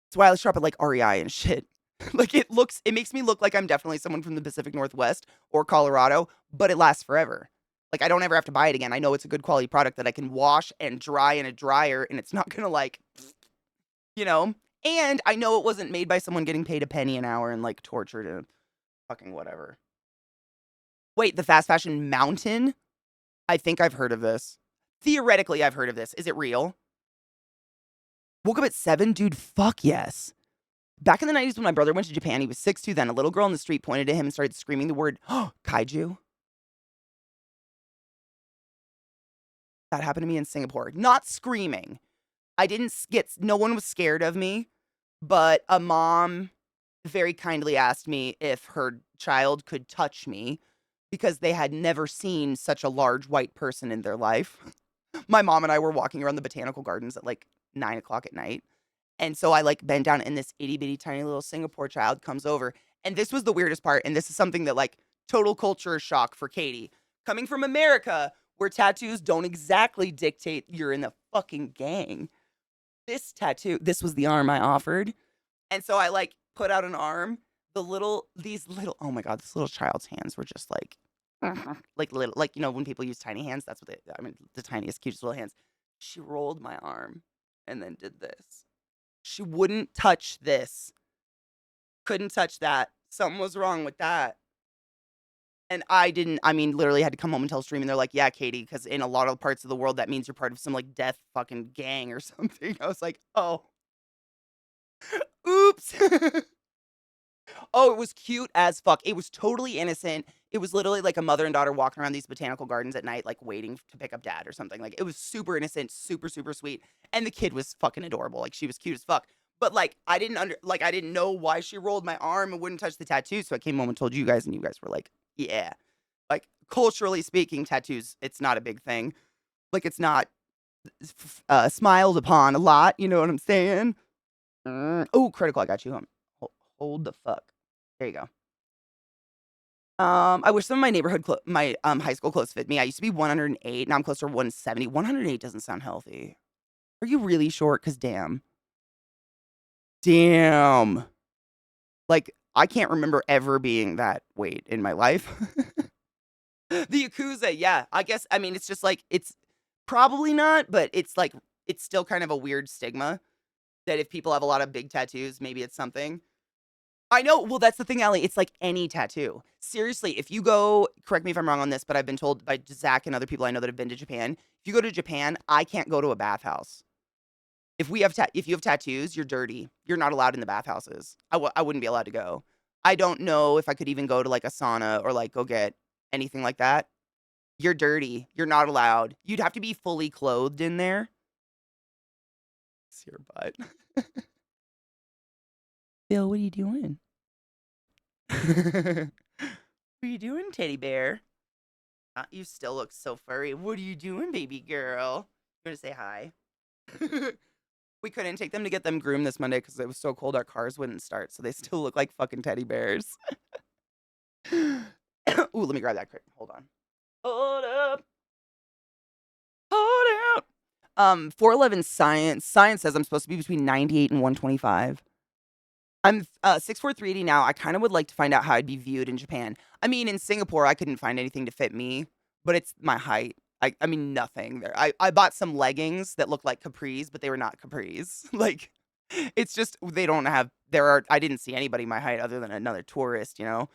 That's why I shop at like REI and shit. Like it makes me look like I'm definitely someone from the Pacific Northwest or Colorado, but it lasts forever. Like I don't ever have to buy it again. I know it's a good quality product that I can wash and dry in a dryer and it's not gonna like, you know? And I know it wasn't made by someone getting paid a penny an hour and like tortured and fucking whatever. Wait, the fast fashion mountain? I think I've heard of this. Theoretically, I've heard of this. Is it real? Woke up at 7? Dude, fuck yes. Back in the 90s when my brother went to Japan, he was 6'2" then. A little girl in the street pointed at him and started screaming the word, oh, kaiju. That happened to me in Singapore. Not screaming. No one was scared of me, but a mom very kindly asked me if her child could touch me because they had never seen such a large white person in their life. My mom and I were walking around the botanical gardens at like 9 o'clock at night. And so I like bend down and this itty bitty tiny little Singapore child comes over. And this was the weirdest part. And this is something that like total culture shock for Katie. Coming from America, where tattoos don't exactly dictate you're in the fucking gang. This was the arm I offered. And so I like put out an arm. Oh my God, this little child's hands were just like, like little, like, when people use tiny hands, that's what the tiniest, cutest little hands. She rolled my arm and then did this. She wouldn't touch this. Couldn't touch that. Something was wrong with that. And literally had to come home and tell Stream, and they're like, yeah, Katie, because in a lot of parts of the world, that means you're part of some, like, death fucking gang or something. I was like, oh. Oops. Oh, it was cute as fuck. It was totally innocent. It was literally like a mother and daughter walking around these botanical gardens at night, like, waiting to pick up dad or something. Like, it was super innocent, super, super sweet. And the kid was fucking adorable. Like, she was cute as fuck. But, like, I didn't know why she rolled my arm and wouldn't touch the tattoo, so I came home and told you guys, and you guys were like, yeah. Like, culturally speaking, tattoos, it's not a big thing. Like, it's not smiled upon a lot. You know what I'm saying? Oh, critical. I got you. Hold the fuck. There you go. I wish some of my my high school clothes fit me. I used to be 108. Now I'm closer to 170. 108 doesn't sound healthy. Are you really short? Cause damn. Like I can't remember ever being that weight in my life. The Yakuza, yeah. I guess I mean it's just like it's probably not, but it's like it's still kind of a weird stigma that if people have a lot of big tattoos, maybe it's something. I know. Well, that's the thing, Allie. It's like any tattoo. Seriously, if you go, correct me if I'm wrong on this, but I've been told by Zach and other people I know that have been to Japan. If you go to Japan, I can't go to a bathhouse. If you have tattoos, you're dirty. You're not allowed in the bathhouses. I wouldn't be allowed to go. I don't know if I could even go to like a sauna or like go get anything like that. You're dirty. You're not allowed. You'd have to be fully clothed in there. It's your butt. Bill, what are you doing? What are you doing, teddy bear? You still look so furry. What are you doing, baby girl? You want to say hi? We couldn't take them to get them groomed this Monday because it was so cold our cars wouldn't start, so they still look like fucking teddy bears. Ooh, let me grab that quick. Hold on. Hold up. Hold out. 411 science. Science says I'm supposed to be between 98 and 125. I'm 6'4", 380 now. I kind of would like to find out how I'd be viewed in Japan. I mean, in Singapore, I couldn't find anything to fit me, but it's my height. I mean, nothing there. I bought some leggings that looked like capris, but they were not capris. Like, it's just they don't have. I didn't see anybody my height other than another tourist. You know.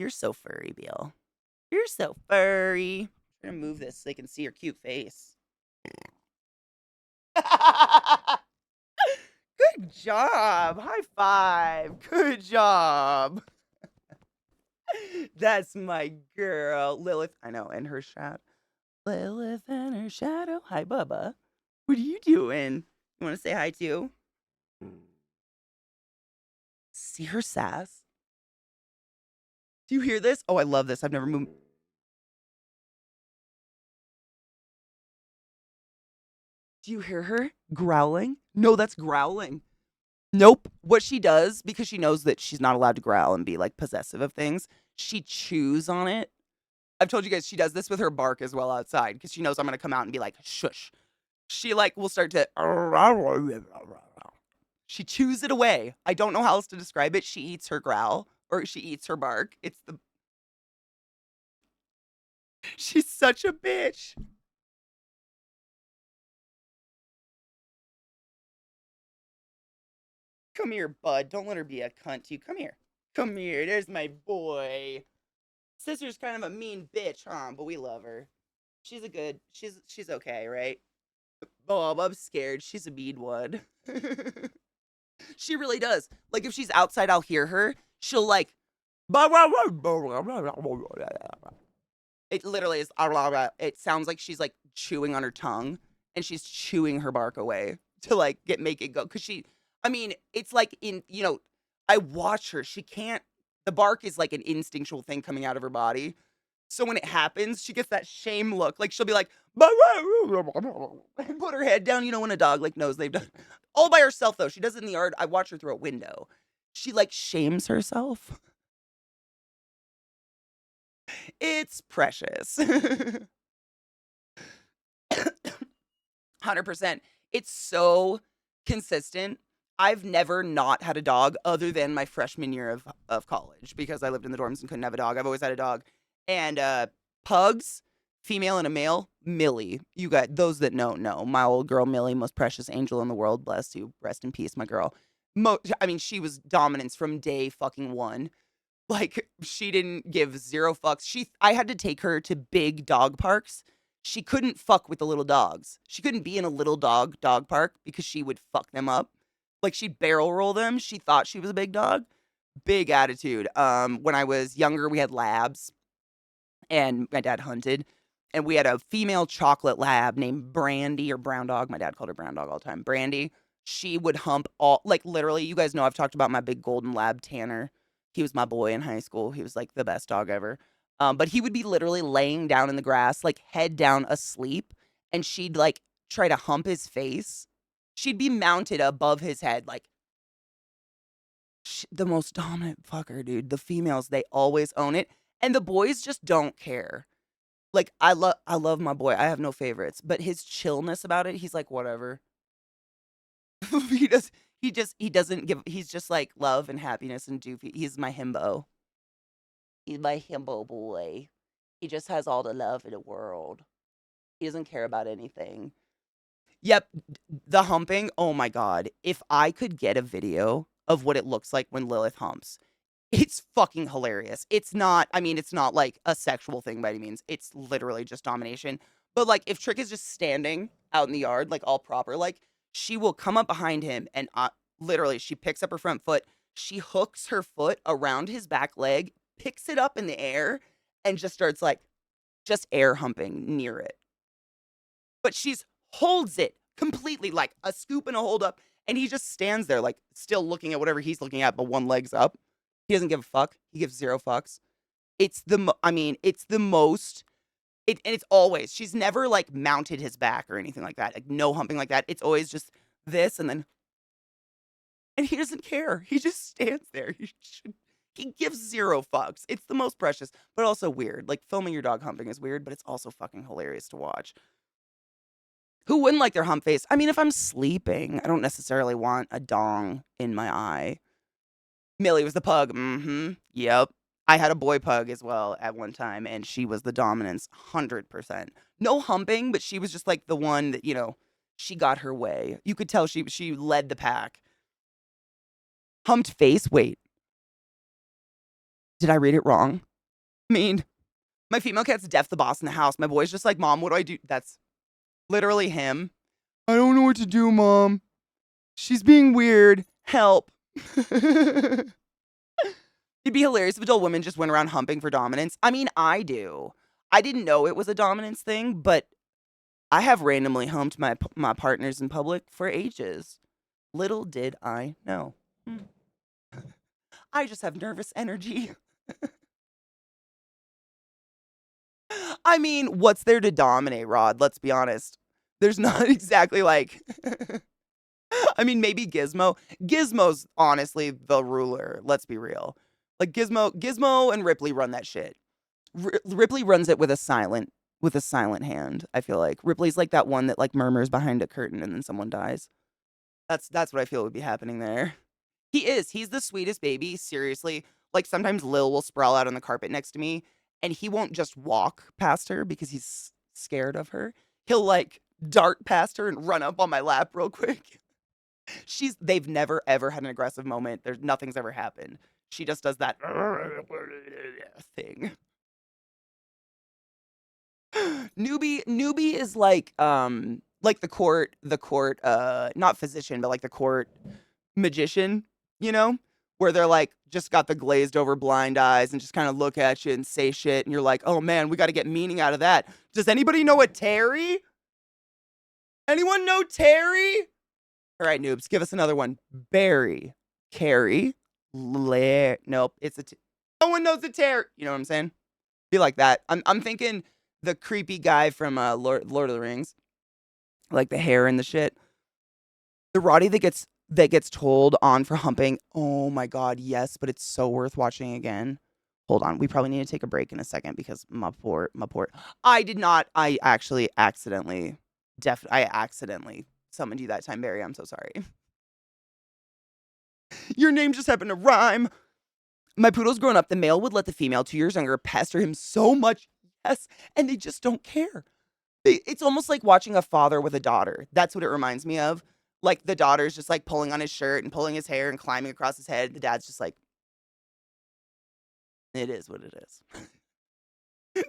You're so furry, Bill. You're so furry. I'm gonna move this so they can see your cute face. Good job. High five. Good job. That's my girl, Lilith. I know, and her shadow. Lilith and her shadow. Hi, Bubba. What are you doing? You want to say hi too? See her sass? Do you hear this? Oh, I love this. I've never moved. Do you hear her growling? No, that's growling. Nope. What she does, because she knows that she's not allowed to growl and be like possessive of things, she chews on it. I've told you guys she does this with her bark as well outside because she knows I'm going to come out and be like, shush. She like will start to. She chews it away. I don't know how else to describe it. She eats her growl or she eats her bark. It's the. She's such a bitch. Come here, bud. Don't let her be a cunt to you. Come here. Come here. There's my boy. Sister's kind of a mean bitch, huh? But we love her. She's okay, right? Bob, I'm scared. She's a mean one. She really does. Like if she's outside, I'll hear her. She'll like it literally is it sounds like she's like chewing on her tongue and she's chewing her bark away to like make it go. Cause I mean, it's like I watch her. She can't the bark is like an instinctual thing coming out of her body. So when it happens, she gets that shame look. Like she'll be like, and put her head down. You know, when a dog like knows they've done all by herself though. She does it in the yard. I watch her through a window. She like shames herself. It's precious. 100%. It's so consistent. I've never not had a dog other than my freshman year of college because I lived in the dorms and couldn't have a dog. I've always had a dog. And pugs, female and a male, Millie. You got those that know. My old girl Millie, most precious angel in the world. Bless you. Rest in peace, my girl. I mean, she was dominance from day fucking one. Like she didn't give zero fucks. I had to take her to big dog parks. She couldn't fuck with the little dogs. She couldn't be in a little dog park because she would fuck them up. Like she'd barrel roll them. She thought she was a big dog. Big attitude. When I was younger, we had labs and my dad hunted. And we had a female chocolate lab named Brandy or Brown Dog. My dad called her Brown Dog all the time. Brandy. She would hump like literally, you guys know I've talked about my big golden lab, Tanner. He was my boy in high school. He was like the best dog ever. But he would be literally laying down in the grass, like head down asleep, and she'd like try to hump his face. She'd be mounted above his head, like the most dominant fucker, dude. The females, they always own it, and the boys just don't care. Like I love my boy. I have no favorites, but his chillness about it, he's like whatever. he does he doesn't give he's just like love and happiness and doofy. He's my himbo. He's my himbo boy. He just has all the love in the world. He doesn't care about anything. Yep, the humping. Oh my god. If I could get a video of what it looks like when Lilith humps, it's fucking hilarious. It's not, I mean, it's not like a sexual thing by any means. It's literally just domination. But like if Trick is just standing out in the yard, like all proper, like she will come up behind him and literally she picks up her front foot. She hooks her foot around his back leg, picks it up in the air, and just starts like just air humping near it. But she's holds it completely like a scoop and a hold up. And he just stands there, like still looking at whatever he's looking at, but one leg's up. He doesn't give a fuck. He gives zero fucks. I mean, it's the most, and it's always, she's never like mounted his back or anything like that. Like no humping like that. It's always just this and he doesn't care. He just stands there. He gives zero fucks. It's the most precious, but also weird. Like filming your dog humping is weird, but it's also fucking hilarious to watch. Who wouldn't like their hump face? I mean, if I'm sleeping, I don't necessarily want a dong in my eye. Millie was the pug. Yep. I had a boy pug as well at one time, and she was the dominance 100%. No humping, but she was just like the one that, she got her way. You could tell she led the pack. Humped face? Wait. Did I read it wrong? I mean, my female cat's Def the boss in the house. My boy's just like, Mom, what do I do? That's literally him. I don't know what to do, Mom. She's being weird. Help. It'd be hilarious if adult women just went around humping for dominance. I mean, I do. I didn't know it was a dominance thing, but I have randomly humped my partners in public for ages. Little did I know. I just have nervous energy. I mean, what's there to dominate, Rod? Let's be honest. There's not exactly like I mean, maybe Gizmo. Gizmo's honestly the ruler. Let's be real. Like Gizmo and Ripley run that shit. Ripley runs it with a silent hand. I feel like Ripley's like that one that like murmurs behind a curtain and then someone dies. That's what I feel would be happening there. He is. He's the sweetest baby. Seriously. Like sometimes Lil will sprawl out on the carpet next to me and he won't just walk past her because he's scared of her. He'll like dart past her and run up on my lap real quick. They've never ever had an aggressive moment. Nothing's ever happened. She just does that thing. Newbie is like the court not physician, but like the court magician, where they're like just got the glazed over blind eyes and just kind of look at you and say shit and you're like, "Oh man, we got to get meaning out of that." Does anybody know a Terry? Anyone know Terry? All right, noobs, give us another one. Barry, Carrie, nope, no one knows a Terry. You know what I'm saying? Be like that. I'm thinking the creepy guy from Lord of the Rings, like the hair and the shit. The Roddy that gets told on for humping. Oh my god, yes, but it's so worth watching again. Hold on, we probably need to take a break in a second because my poor. I actually accidentally summoned you that time, Barry. I'm so sorry. Your name just happened to rhyme. My poodle's grown up. The male would let the female 2 years younger pester him so much. Yes, and they just don't care. It's almost like watching a father with a daughter. That's what it reminds me of. Like the daughter's just like pulling on his shirt and pulling his hair and climbing across his head. The dad's just like, it is what it is.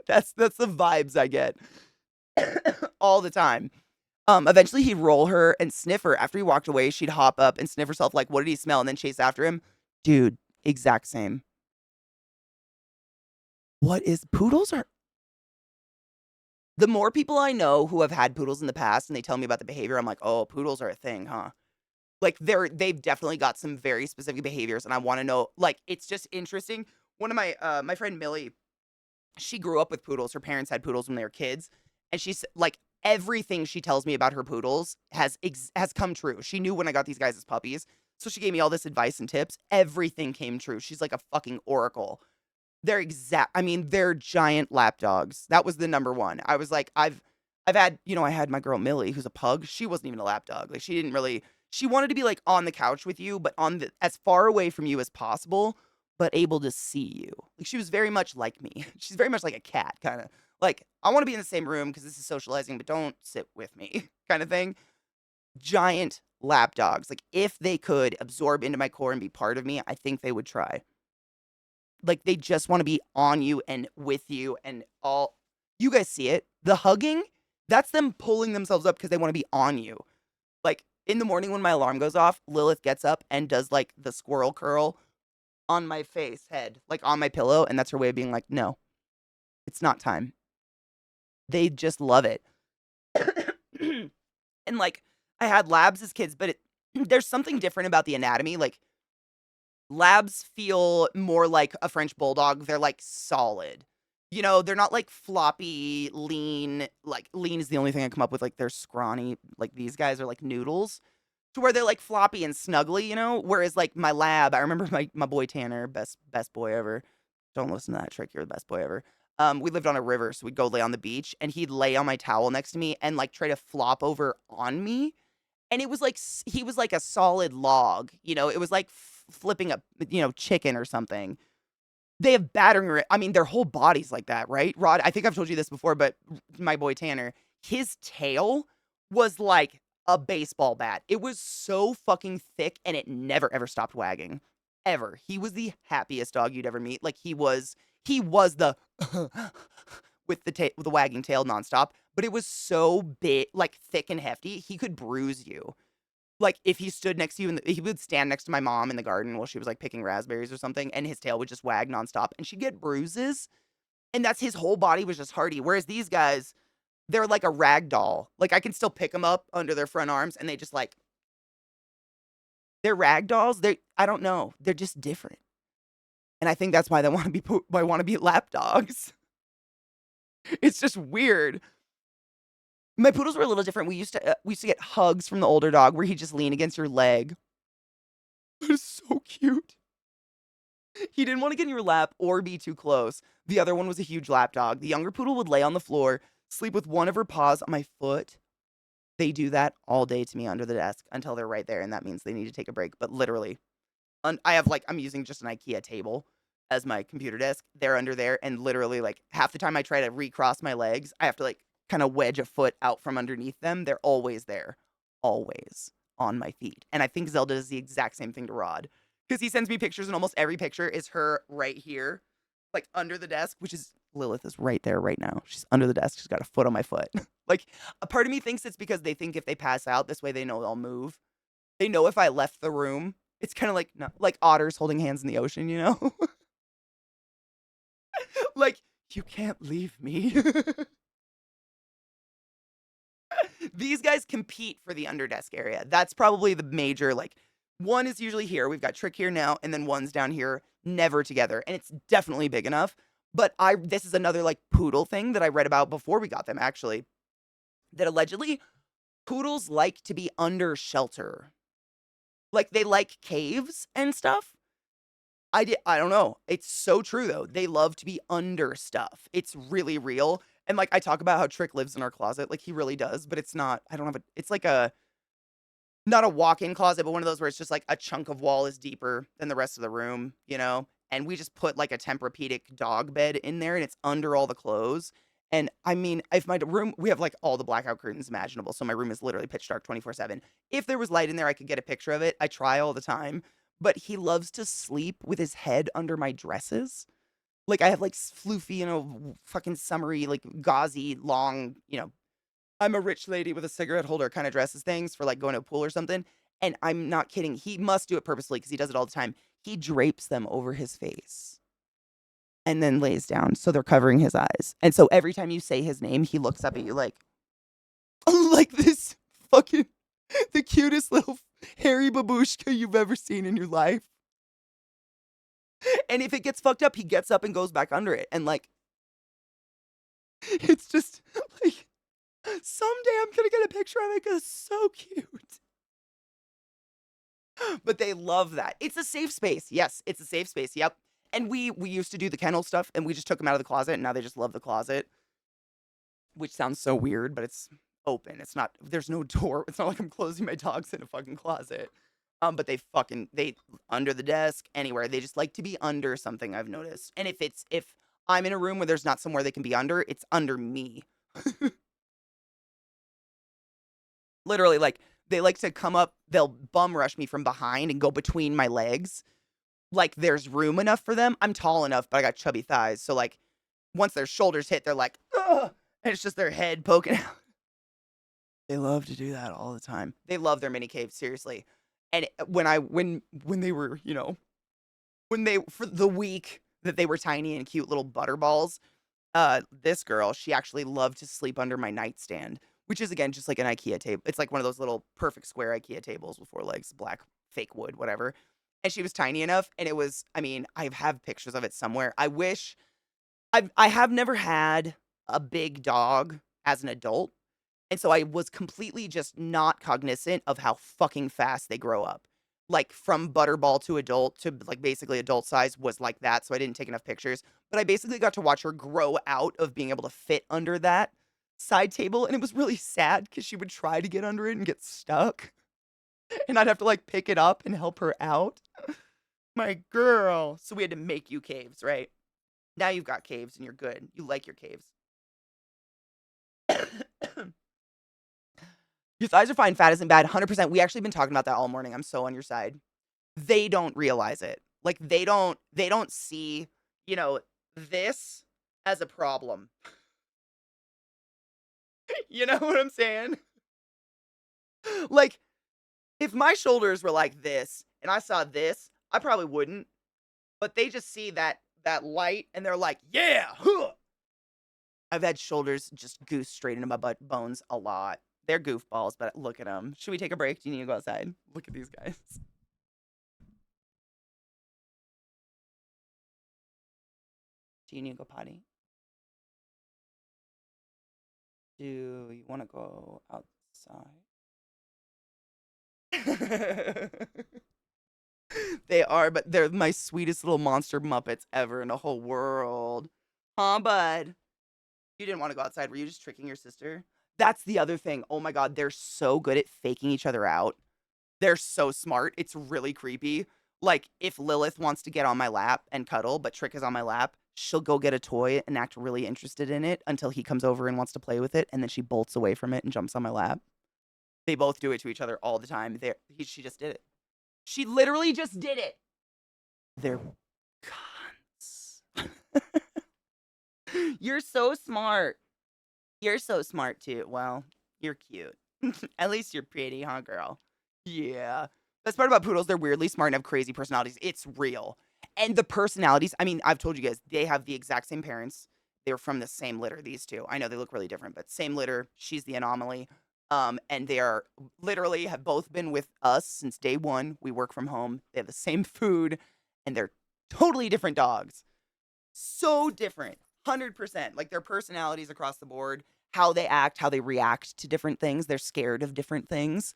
That's the vibes I get all the time. Eventually he'd roll her and sniff her. After he walked away, she'd hop up and sniff herself like, what did he smell? And then chase after him. Dude, exact same. Poodles are... The more people I know who have had poodles in the past and they tell me about the behavior, I'm like, oh, poodles are a thing, huh? Like they've definitely got some very specific behaviors and I want to know, like, it's just interesting. One of my friend Millie, she grew up with poodles. Her parents had poodles when they were kids, and she's like everything she tells me about her poodles has come true. She knew when I got these guys as puppies, so she gave me all this advice and tips. Everything came true. She's like a fucking oracle. I mean, they're giant lap dogs. That was the number one. I was like, I've had, I had my girl Millie, who's a pug. She wasn't even a lap dog. Like, she wanted to be like on the couch with you, but as far away from you as possible, but able to see you. Like, she was very much like me. She's very much like a cat, kind of like, I want to be in the same room because this is socializing, but don't sit with me, kind of thing. Giant lap dogs. Like, if they could absorb into my core and be part of me, I think they would try. Like, they just want to be on you and with you and all. You guys see it. The hugging, that's them pulling themselves up because they want to be on you. Like, in the morning when my alarm goes off, Lilith gets up and does, like, the squirrel curl on my head, like, on my pillow, and that's her way of being like, no, it's not time. They just love it. And, like, I had labs as kids, but there's something different about the anatomy. Like, labs feel more like a French bulldog. They're, like, solid. They're not, like, floppy, lean. Like, lean is the only thing I come up with. Like, they're scrawny. Like, these guys are, like, noodles. To where they're, like, floppy and snuggly. Whereas, like, my lab, I remember my boy Tanner, best boy ever. Don't listen to that trick. You're the best boy ever. We lived on a river, so we'd go lay on the beach, and he'd lay on my towel next to me and, like, try to flop over on me. And it was like he was like a solid log. It was like flipping a chicken or something. They have battering. I mean, their whole body's like that, right? Rod, I think I've told you this before, but my boy Tanner, his tail was like a baseball bat. It was so fucking thick, and it never ever stopped wagging, ever. He was the happiest dog you'd ever meet. Like, he was the with the wagging tail nonstop. But it was so big, like thick and hefty, he could bruise you. Like, if he stood next to you, he would stand next to my mom in the garden while she was, like, picking raspberries or something, and his tail would just wag nonstop, and she'd get bruises, and that's his whole body was just hardy. Whereas these guys, they're like a rag doll. Like, I can still pick them up under their front arms, and they just, like, they're rag dolls. I don't know. They're just different. And I think that's why they want to be lap dogs. It's just weird. My poodles were a little different. We used to get hugs from the older dog where he'd just lean against your leg. That is so cute. He didn't want to get in your lap or be too close. The other one was a huge lap dog. The younger poodle would lay on the floor, sleep with one of her paws on my foot. They do that all day to me under the desk until they're right there, and that means they need to take a break. But literally, I'm using just an IKEA table as my computer desk. They're under there, and literally, like, half the time I try to recross my legs, I have to, like, kind of wedge a foot out from underneath them. They're always there. Always on my feet. And I think Zelda does the exact same thing to Rod. Because he sends me pictures, and almost every picture is her right here, like, under the desk, which is Lilith is right there right now. She's under the desk. She's got a foot on my foot. Like, a part of me thinks it's because they think if they pass out, this way they know they'll move. They know if I left the room. It's kind of like, no, like otters holding hands in the ocean, Like, you can't leave me. These guys compete for the underdesk area. That's probably the major, like, one is usually here. We've got Trick here now, and then one's down here, never together. And it's definitely big enough. But this is another, like, poodle thing that I read about before we got them, actually. That allegedly, poodles like to be under shelter. Like, they like caves and stuff. I don't know. It's so true, though. They love to be under stuff. It's really real. And, like, I talk about how Trick lives in our closet. Like, he really does. But it's not, I don't have it's like not a walk-in closet, but one of those where it's just, like, a chunk of wall is deeper than the rest of the room, And we just put, like, a Tempur-Pedic dog bed in there, and it's under all the clothes. And, I mean, if my room, we have, like, all the blackout curtains imaginable, so my room is literally pitch dark 24/7. If there was light in there, I could get a picture of it. I try all the time. But he loves to sleep with his head under my dresses. Like, I have, like, floofy, fucking summery, like, gauzy, long, I'm a rich lady with a cigarette holder kind of dresses things for, like, going to a pool or something. And I'm not kidding. He must do it purposely because he does it all the time. He drapes them over his face and then lays down. So they're covering his eyes. And so every time you say his name, he looks up at you like, like this fucking, the cutest little hairy babushka you've ever seen in your life. And if it gets fucked up, he gets up and goes back under it. And, like, It's just like someday I'm gonna get a picture of it because it's so cute. But they love that. It's a safe space. Yes, it's a safe space. Yep. And we used to do the kennel stuff, and we just took them out of the closet, and now they just love the closet, which sounds so weird, but it's open. It's not. There's no door. It's not like I'm closing my dogs in a fucking closet. But they under the desk, anywhere. They just like to be under something. I've noticed. And if I'm in a room where there's not somewhere they can be under, it's under me. Literally, like they like to come up. They'll bum rush me from behind and go between my legs. Like there's room enough for them. I'm tall enough, but I got chubby thighs. So like once their shoulders hit, they're like, ugh, and it's just their head poking out. They love to do that all the time. They love their mini caves, seriously. And when they were, when they for the week that they were tiny and cute little butterballs, this girl, she actually loved to sleep under my nightstand, which is again just like an IKEA table. It's like one of those little perfect square IKEA tables with four legs, black fake wood, whatever. And she was tiny enough, and it was. I mean, I have pictures of it somewhere. I wish I have never had a big dog as an adult, and so I was completely just not cognizant of how fucking fast they grow up. Like from butterball to adult to like basically adult size was like that, so I didn't take enough pictures. But I basically got to watch her grow out of being able to fit under that side table, and it was really sad because she would try to get under it and get stuck, and I'd have to like pick it up and help her out. My girl. So we had to make you caves, right? Now you've got caves and you're good. You like your caves. Your thighs are fine. Fat isn't bad. 100%. We actually been talking about that all morning. I'm so on your side. They don't realize it. Like they don't see, you know, this as a problem. You know what I'm saying? Like if my shoulders were like this and I saw this, I probably wouldn't. But they just see that light and they're like, "Yeah." Huh. I've had shoulders just goose straight into my butt bones a lot. They're goofballs, but look at them. Should we take a break? Do you need to go outside? Look at these guys. Do you need to go potty? Do you want to go outside? They are, but they're my sweetest little monster muppets ever in the whole world. Huh, bud? You didn't want to go outside. Were you just tricking your sister? That's the other thing. Oh my God, they're so good at faking each other out. They're so smart. It's really creepy. Like, if Lilith wants to get on my lap and cuddle, but Trick is on my lap, she'll go get a toy and act really interested in it until he comes over and wants to play with it, and then she bolts away from it and jumps on my lap. They both do it to each other all the time. She just did it. She literally just did it. They're cons. You're so smart. You're so smart too. Well, you're cute. At least you're pretty, huh, girl? Yeah. Best part about poodles, they're weirdly smart and have crazy personalities. It's real. And the personalities, I mean, I've told you guys, they have the exact same parents. They're from the same litter, these two. I know they look really different, but same litter. She's the anomaly. And they are literally have both been with us since day one. We work from home. They have the same food, and they're totally different dogs. So different. 100%. Like their personalities across the board, how they act, how they react to different things. They're scared of different things.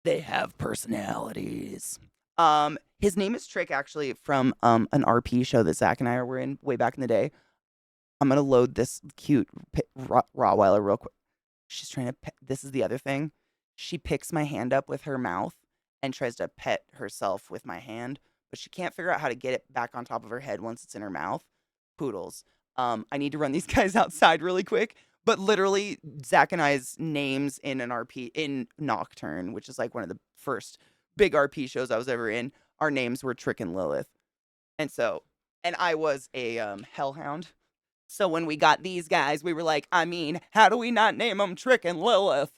They have personalities. His name is Trick, actually, from an RP show that Zach and I were in way back in the day. I'm gonna load this cute Rottweiler real quick. She's trying to pet. This is the other thing. She picks my hand up with her mouth and tries to pet herself with my hand, but she can't figure out how to get it back on top of her head once it's in her mouth. Poodles. I need to run these guys outside really quick. But literally, Zach and I's names in an RP in Nocturne, which is like one of the first big RP shows I was ever in, our names were Trick and Lilith. And so, and I was a hellhound. So when we got these guys, we were like, I mean, how do we not name them Trick and Lilith?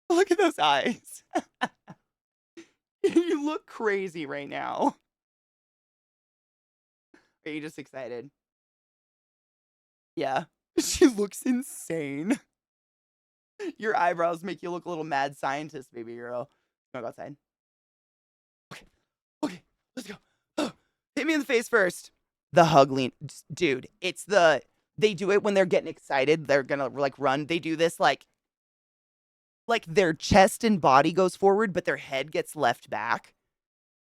Look at those eyes. You look crazy right now. Are you just excited? Yeah. She looks insane. Your eyebrows make you look a little mad scientist, baby girl. Go outside. Okay. Okay. Let's go. Oh, hit me in the face first. The hug lean. Dude, it's the they do it when they're getting excited. They're gonna like run. They do this like their chest and body goes forward, but their head gets left back.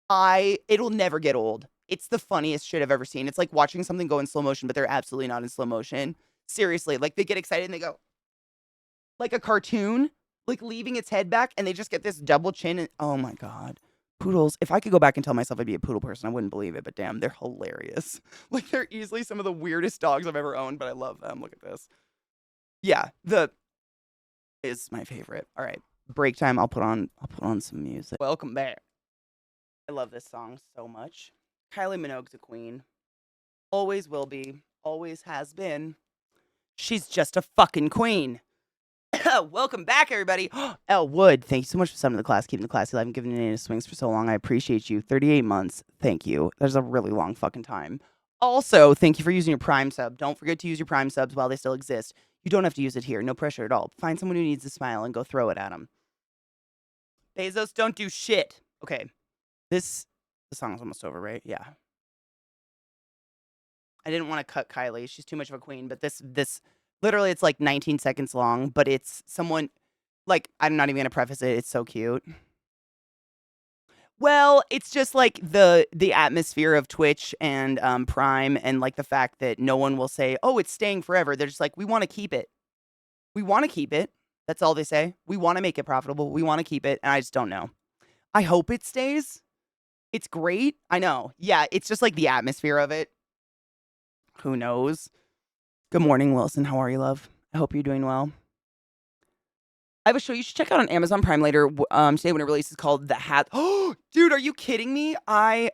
It'll never get old. It's the funniest shit I've ever seen. It's like watching something go in slow motion, but they're absolutely not in slow motion. Seriously, like they get excited and they go like a cartoon, like leaving its head back, and they just get this double chin. And, oh my god, poodles! If I could go back and tell myself I'd be a poodle person, I wouldn't believe it. But damn, they're hilarious. Like they're easily some of the weirdest dogs I've ever owned, but I love them. Look at this. Yeah, the is my favorite. All right, break time. I'll put on some music. Welcome back. I love this song so much. Kylie Minogue's a queen. Always will be. Always has been. She's just a fucking queen. Welcome back, everybody. Elle Wood, thank you so much for subbing to the class, keeping the class alive and giving it in swings for so long. I appreciate you. 38 months. Thank you. That's a really long fucking time. Also, thank you for using your Prime sub. Don't forget to use your Prime subs while they still exist. You don't have to use it here. No pressure at all. Find someone who needs a smile and go throw it at them. Bezos, don't do shit. Okay. The song's almost over, right? Yeah. I didn't want to cut Kylie. She's too much of a queen. But this literally, it's like 19 seconds long. But it's someone, like, I'm not even going to preface it. It's so cute. Well, it's just like the atmosphere of Twitch and Prime, and like the fact that no one will say, "Oh, it's staying forever." They're just like, "We want to keep it. We want to keep it." That's all they say. We want to make it profitable. We want to keep it, and I just don't know. I hope it stays. It's great. I know. Yeah, it's just like the atmosphere of it. Who knows? Good morning, Wilson. How are you, love? I hope you're doing well. I have a show you should check out on Amazon Prime later today when it releases called The Hat. Oh, dude, are you kidding me? I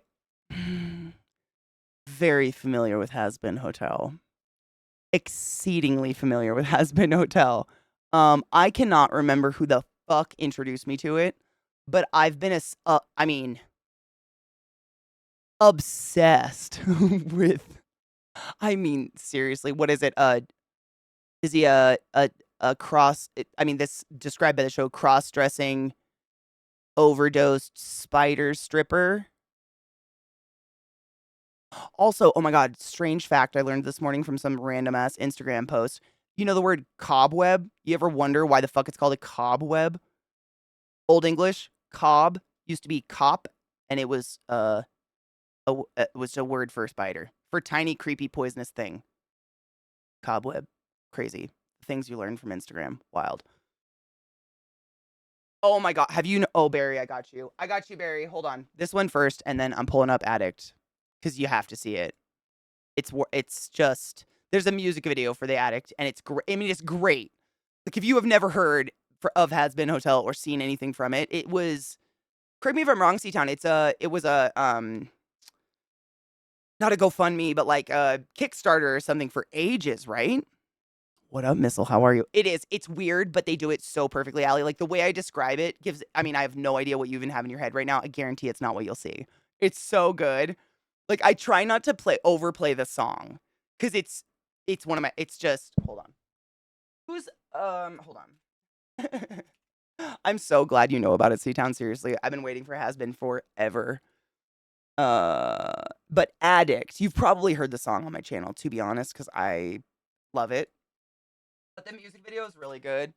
very familiar with Has Been Hotel. Exceedingly familiar with Has Been Hotel. I cannot remember who the fuck introduced me to it, but I've been obsessed with. I mean, seriously, what is it? Is he a cross? This described by the show cross-dressing, overdosed spider stripper. Also, oh my god, strange fact I learned this morning from some random ass Instagram post. You know the word cobweb? You ever wonder why the fuck it's called a cobweb? Old English, cob used to be cop, and it was it was a word for a spider, for tiny, creepy, poisonous thing. Cobweb. Crazy. Things you learn from Instagram. Wild. Oh my god. Oh, Barry, I got you. I got you, Barry. Hold on. This one first, and then I'm pulling up Addict. Because you have to see it. It's just, there's a music video for The Addict, and it's great. I mean, it's great. Like, if you have never heard of Has Been Hotel or seen anything from it, it was, correct me if I'm wrong, C-Town, it was a, not a GoFundMe, but like a Kickstarter or something for ages, right? What up, Missile? How are you? It is. It's weird, but they do it so perfectly, Allie. Like, the way I describe it I have no idea what you even have in your head right now. I guarantee it's not what you'll see. It's so good. Like, I try not to overplay the song, because it's one of my, it's just, hold on. Hold on. I'm so glad you know about it, C-Town. Seriously, I've been waiting for Has Been forever. But Addict, you've probably heard the song on my channel, to be honest, because I love it. But the music video is really good.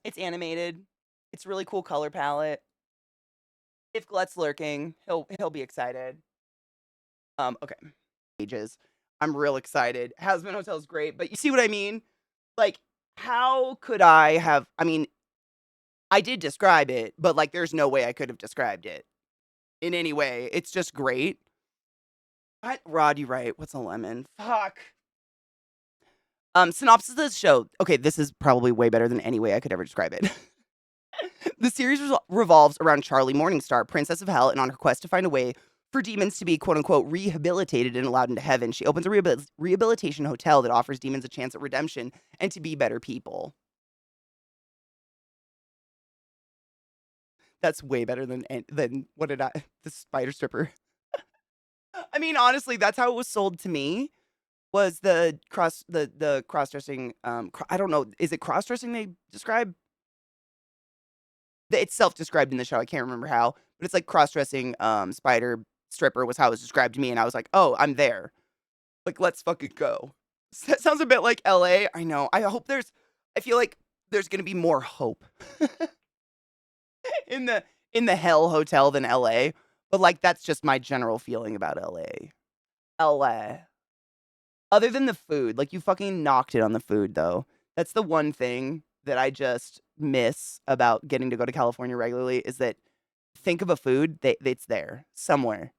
It's animated. It's really cool color palette. If Glutt's lurking, he'll be excited. Okay. Ages. I'm real excited. Has Been Hotel is great, but you see what I mean? Like, how could I have, I did describe it, but like there's no way I could have described it in any way. It's just great. What? Rod, you right. What's a lemon? Fuck. Synopsis of the show. Okay, this is probably way better than any way I could ever describe it. The series revolves around Charlie Morningstar, Princess of Hell, and on her quest to find a way for demons to be quote-unquote rehabilitated and allowed into heaven. She opens a rehabilitation hotel that offers demons a chance at redemption and to be better people. That's way better than what did the spider stripper. I mean, honestly, that's how it was sold to me. Was the cross-dressing, I don't know, is it cross-dressing they describe? It's self-described in the show, I can't remember how, but it's like cross-dressing, spider stripper was how it was described to me, and I was like, "Oh, I'm there." Like, let's fucking go. That sounds a bit like LA. I know. I feel like there's gonna be more hope in the Hell Hotel than LA. But like that's just my general feeling about LA. LA. Other than the food, like you fucking knocked it on the food though. That's the one thing that I just miss about getting to go to California regularly is that think of a food, it's there somewhere.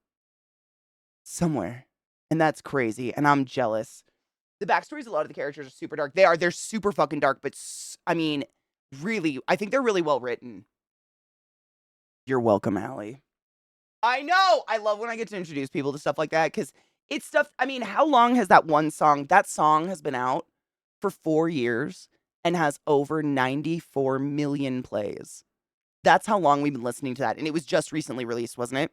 Somewhere. And that's crazy. And I'm jealous. The backstories, a lot of the characters are super dark. They're super fucking dark, but I mean, really, I think they're really well written. You're welcome, Allie. I know. I love when I get to introduce people to stuff like that because it's stuff. I mean, how long has that one song? That song has been out for 4 years and has over 94 million plays. That's how long we've been listening to that. And it was just recently released, wasn't it?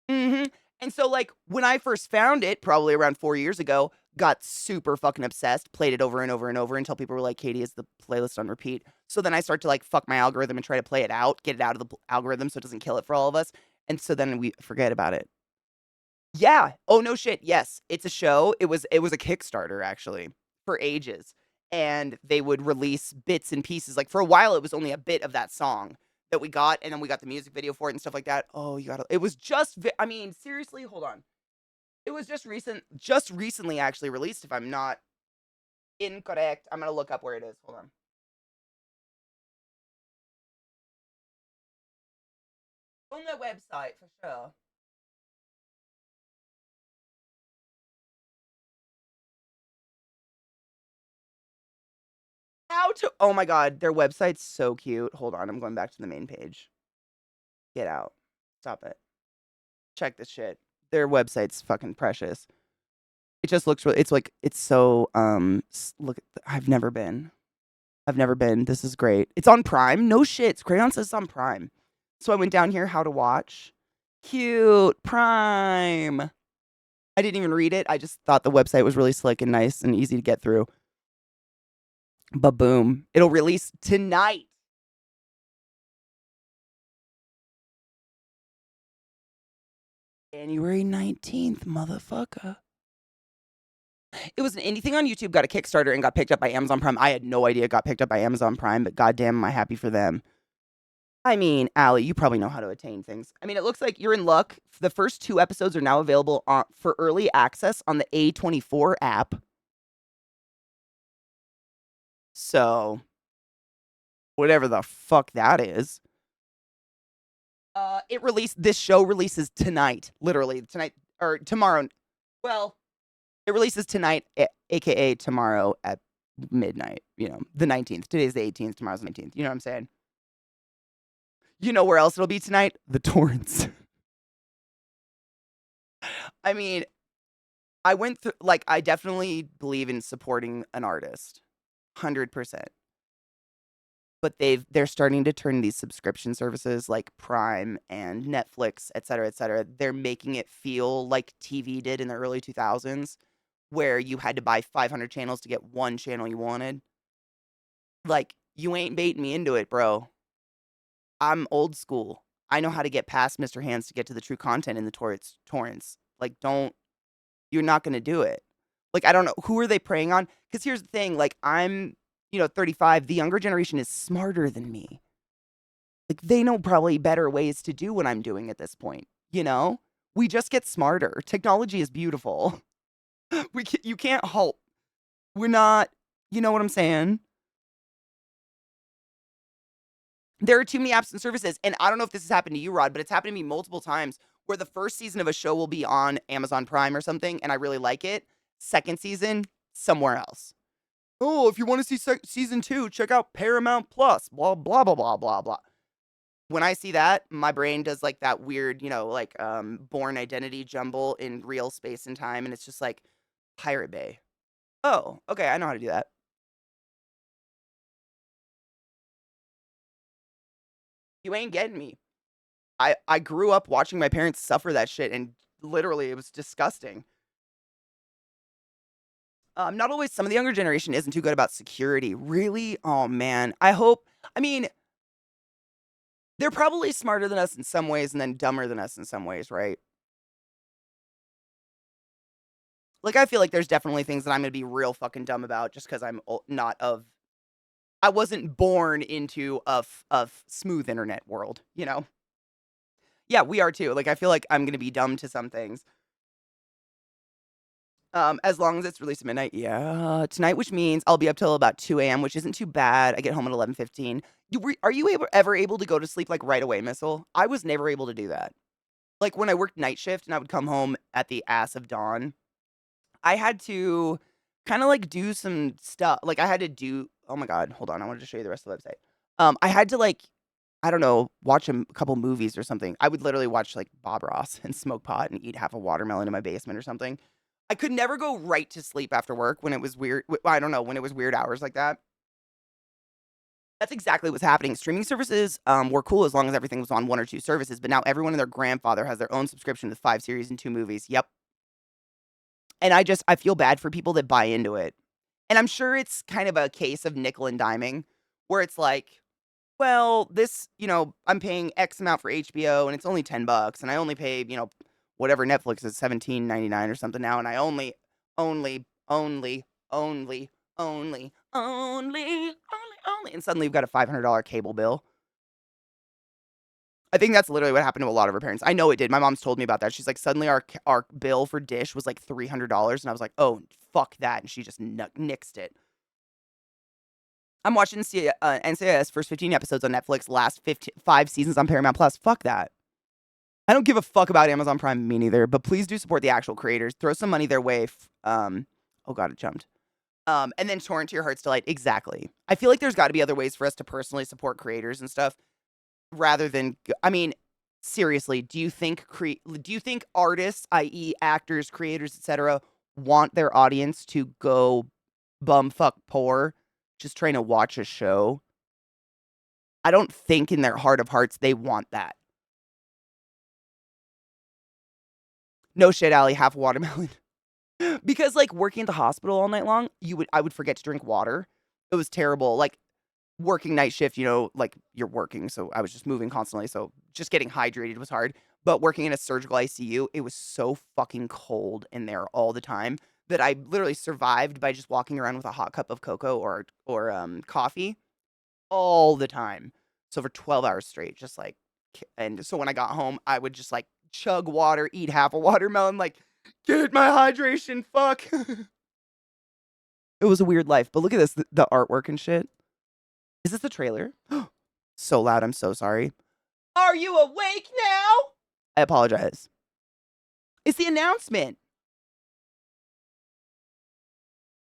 Mhm. And so, like, when I first found it, probably around 4 years ago, got super fucking obsessed, played it over and over and over until people were like, "Katie, is the playlist on repeat?" So then I start to, like, fuck my algorithm and try to play it out, get it out of the algorithm so it doesn't kill it for all of us, and so then we forget about it. Yeah. Oh, no shit. Yes. It's a show. It was a Kickstarter, actually, for ages, and they would release bits and pieces. Like, for a while, it was only a bit of that song that we got, and then we got the music video for it and stuff like that. Oh, you gotta it was just I mean, seriously, hold on. It was just recently actually released, if I'm not incorrect. I'm gonna look up where it is. Hold on. On their website, for sure. How to Oh my god, their website's so cute. Hold on, I'm going back to the main page. Get out. Stop it. Check this shit. Their website's fucking precious. It just looks really it's like it's so look at I've never been. I've never been. This is great. It's on Prime. No shit. Crayon says it's on Prime. So I went down here how to watch. Cute Prime. I didn't even read it. I just thought the website was really slick and nice and easy to get through. But boom, it'll release tonight. January 19th, motherfucker. It was anything on YouTube got a Kickstarter and got picked up by Amazon Prime. I had no idea it got picked up by Amazon Prime, but goddamn, am I happy for them. I mean, Allie, you probably know how to attain things. I mean, it looks like you're in luck. The first 2 episodes are now available for early access on the A24 app. So, whatever the fuck that is. This show releases tonight, literally tonight or tomorrow. Well, it releases tonight, aka tomorrow at midnight. The 19th. Today's the 18th. Tomorrow's the 19th. You know what I'm saying? You know where else it'll be tonight? The torrents. I mean, I went through I definitely believe in supporting an artist, 100%. But they're starting to turn these subscription services like Prime and Netflix, et cetera, they're making it feel like TV did in the early 2000s, where you had to buy 500 channels to get one channel you wanted. Like, you ain't baiting me into it, bro. I'm old school. I know how to get past Mr. Hands to get to the true content in the torrents. Like, you're not gonna do it. Like, I don't know, who are they preying on? Because here's the thing, like, I'm, 35. The younger generation is smarter than me. Like, they know probably better ways to do what I'm doing at this point, you know? We just get smarter. Technology is beautiful. You can't help. We're not, you know what I'm saying? There are too many apps and services, and I don't know if this has happened to you, Rod, but it's happened to me multiple times where the first season of a show will be on Amazon Prime or something, and I really like it. Second season, somewhere else. Oh, if you want to see season 2, check out Paramount Plus. Blah blah blah blah blah blah. When I see that, my brain does like that weird, born identity jumble in real space and time, and it's just like Pirate Bay. Oh, okay, I know how to do that. You ain't getting me. I grew up watching my parents suffer that shit, and literally, it was disgusting. Not always. Some of the younger generation isn't too good about security. Really? Oh man. I mean, they're probably smarter than us in some ways, and then dumber than us in some ways, right? Like, I feel like there's definitely things that I'm gonna be real fucking dumb about just because not of. I wasn't born into a smooth internet world, you know? Yeah, we are too. Like, I feel like I'm gonna be dumb to some things. As long as it's released at midnight, yeah, tonight, which means I'll be up till about 2 a.m., which isn't too bad. I get home at 11:15. Are you ever able to go to sleep, like, right away, Missile? I was never able to do that. Like, when I worked night shift and I would come home at the ass of dawn, I had to kinda, like, do some stuff. Like, I had to do oh my god, hold on, I wanted to show you the rest of the website. I had to, like, I don't know, watch a couple movies or something. I would literally watch, like, Bob Ross and smoke pot and eat half a watermelon in my basement or something. I could never go right to sleep after work when it was weird I don't know, when it was weird hours like that. That's exactly what's happening. Streaming services, were cool as long as everything was on 1 or 2 services, but now everyone and their grandfather has their own subscription with 5 series and 2 movies. Yep. And I feel bad for people that buy into it. And I'm sure it's kind of a case of nickel and diming where it's like, well, I'm paying X amount for HBO and it's only $10 and I only pay, whatever Netflix is 17.99 or something now and I only and suddenly you've got a $500 cable bill. I think that's literally what happened to a lot of her parents. I know it did. My mom's told me about that. She's like, suddenly our bill for Dish was like $300, and I was like, oh fuck that, and she just nixed it. I'm watching NCIS first 15 episodes on Netflix, last 5 seasons on Paramount Plus. Fuck that. I don't give a fuck about Amazon Prime, me neither. But please do support the actual creators. Throw some money their way. Oh god, it jumped. And then torrent to your heart's delight. Exactly. I feel like there's got to be other ways for us to personally support creators and stuff. Rather than, I mean, seriously, do you think artists, i.e., actors, creators, etc., want their audience to go bumfuck poor just trying to watch a show? I don't think in their heart of hearts they want that. No shit, Allie, half watermelon. Because like working at the hospital all night long, I would forget to drink water. It was terrible. Like working night shift, like you're working, so I was just moving constantly, so just getting hydrated was hard. But working in a surgical ICU, it was so fucking cold in there all the time that I literally survived by just walking around with a hot cup of cocoa or coffee all the time. So for 12 hours straight, just like, and so when I got home, I would just like chug water, eat half a watermelon, like, get my hydration, fuck. It was a weird life, but look at this, the artwork and shit. Is this the trailer? So loud, I'm so sorry. Are you awake now? I apologize. It's the announcement.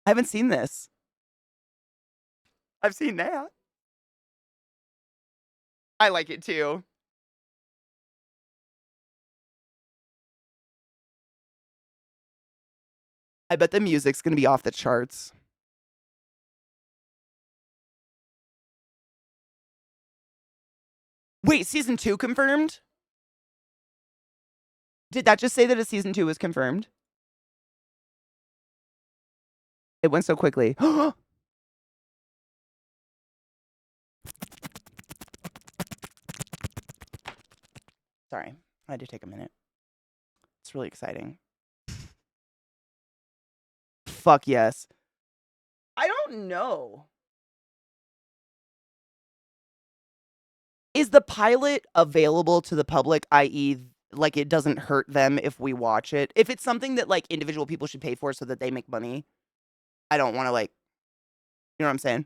I haven't seen this. I've seen that. I like it too. I bet the music's gonna be off the charts. Wait, season 2 confirmed? Did that just say that a season 2 was confirmed? It went so quickly. Sorry, I had to take a minute. It's really exciting. Fuck yes. I don't know. Is the pilot available to the public, i.e., like it doesn't hurt them if we watch it? If it's something that like individual people should pay for so that they make money, I don't want to like, you know what I'm saying?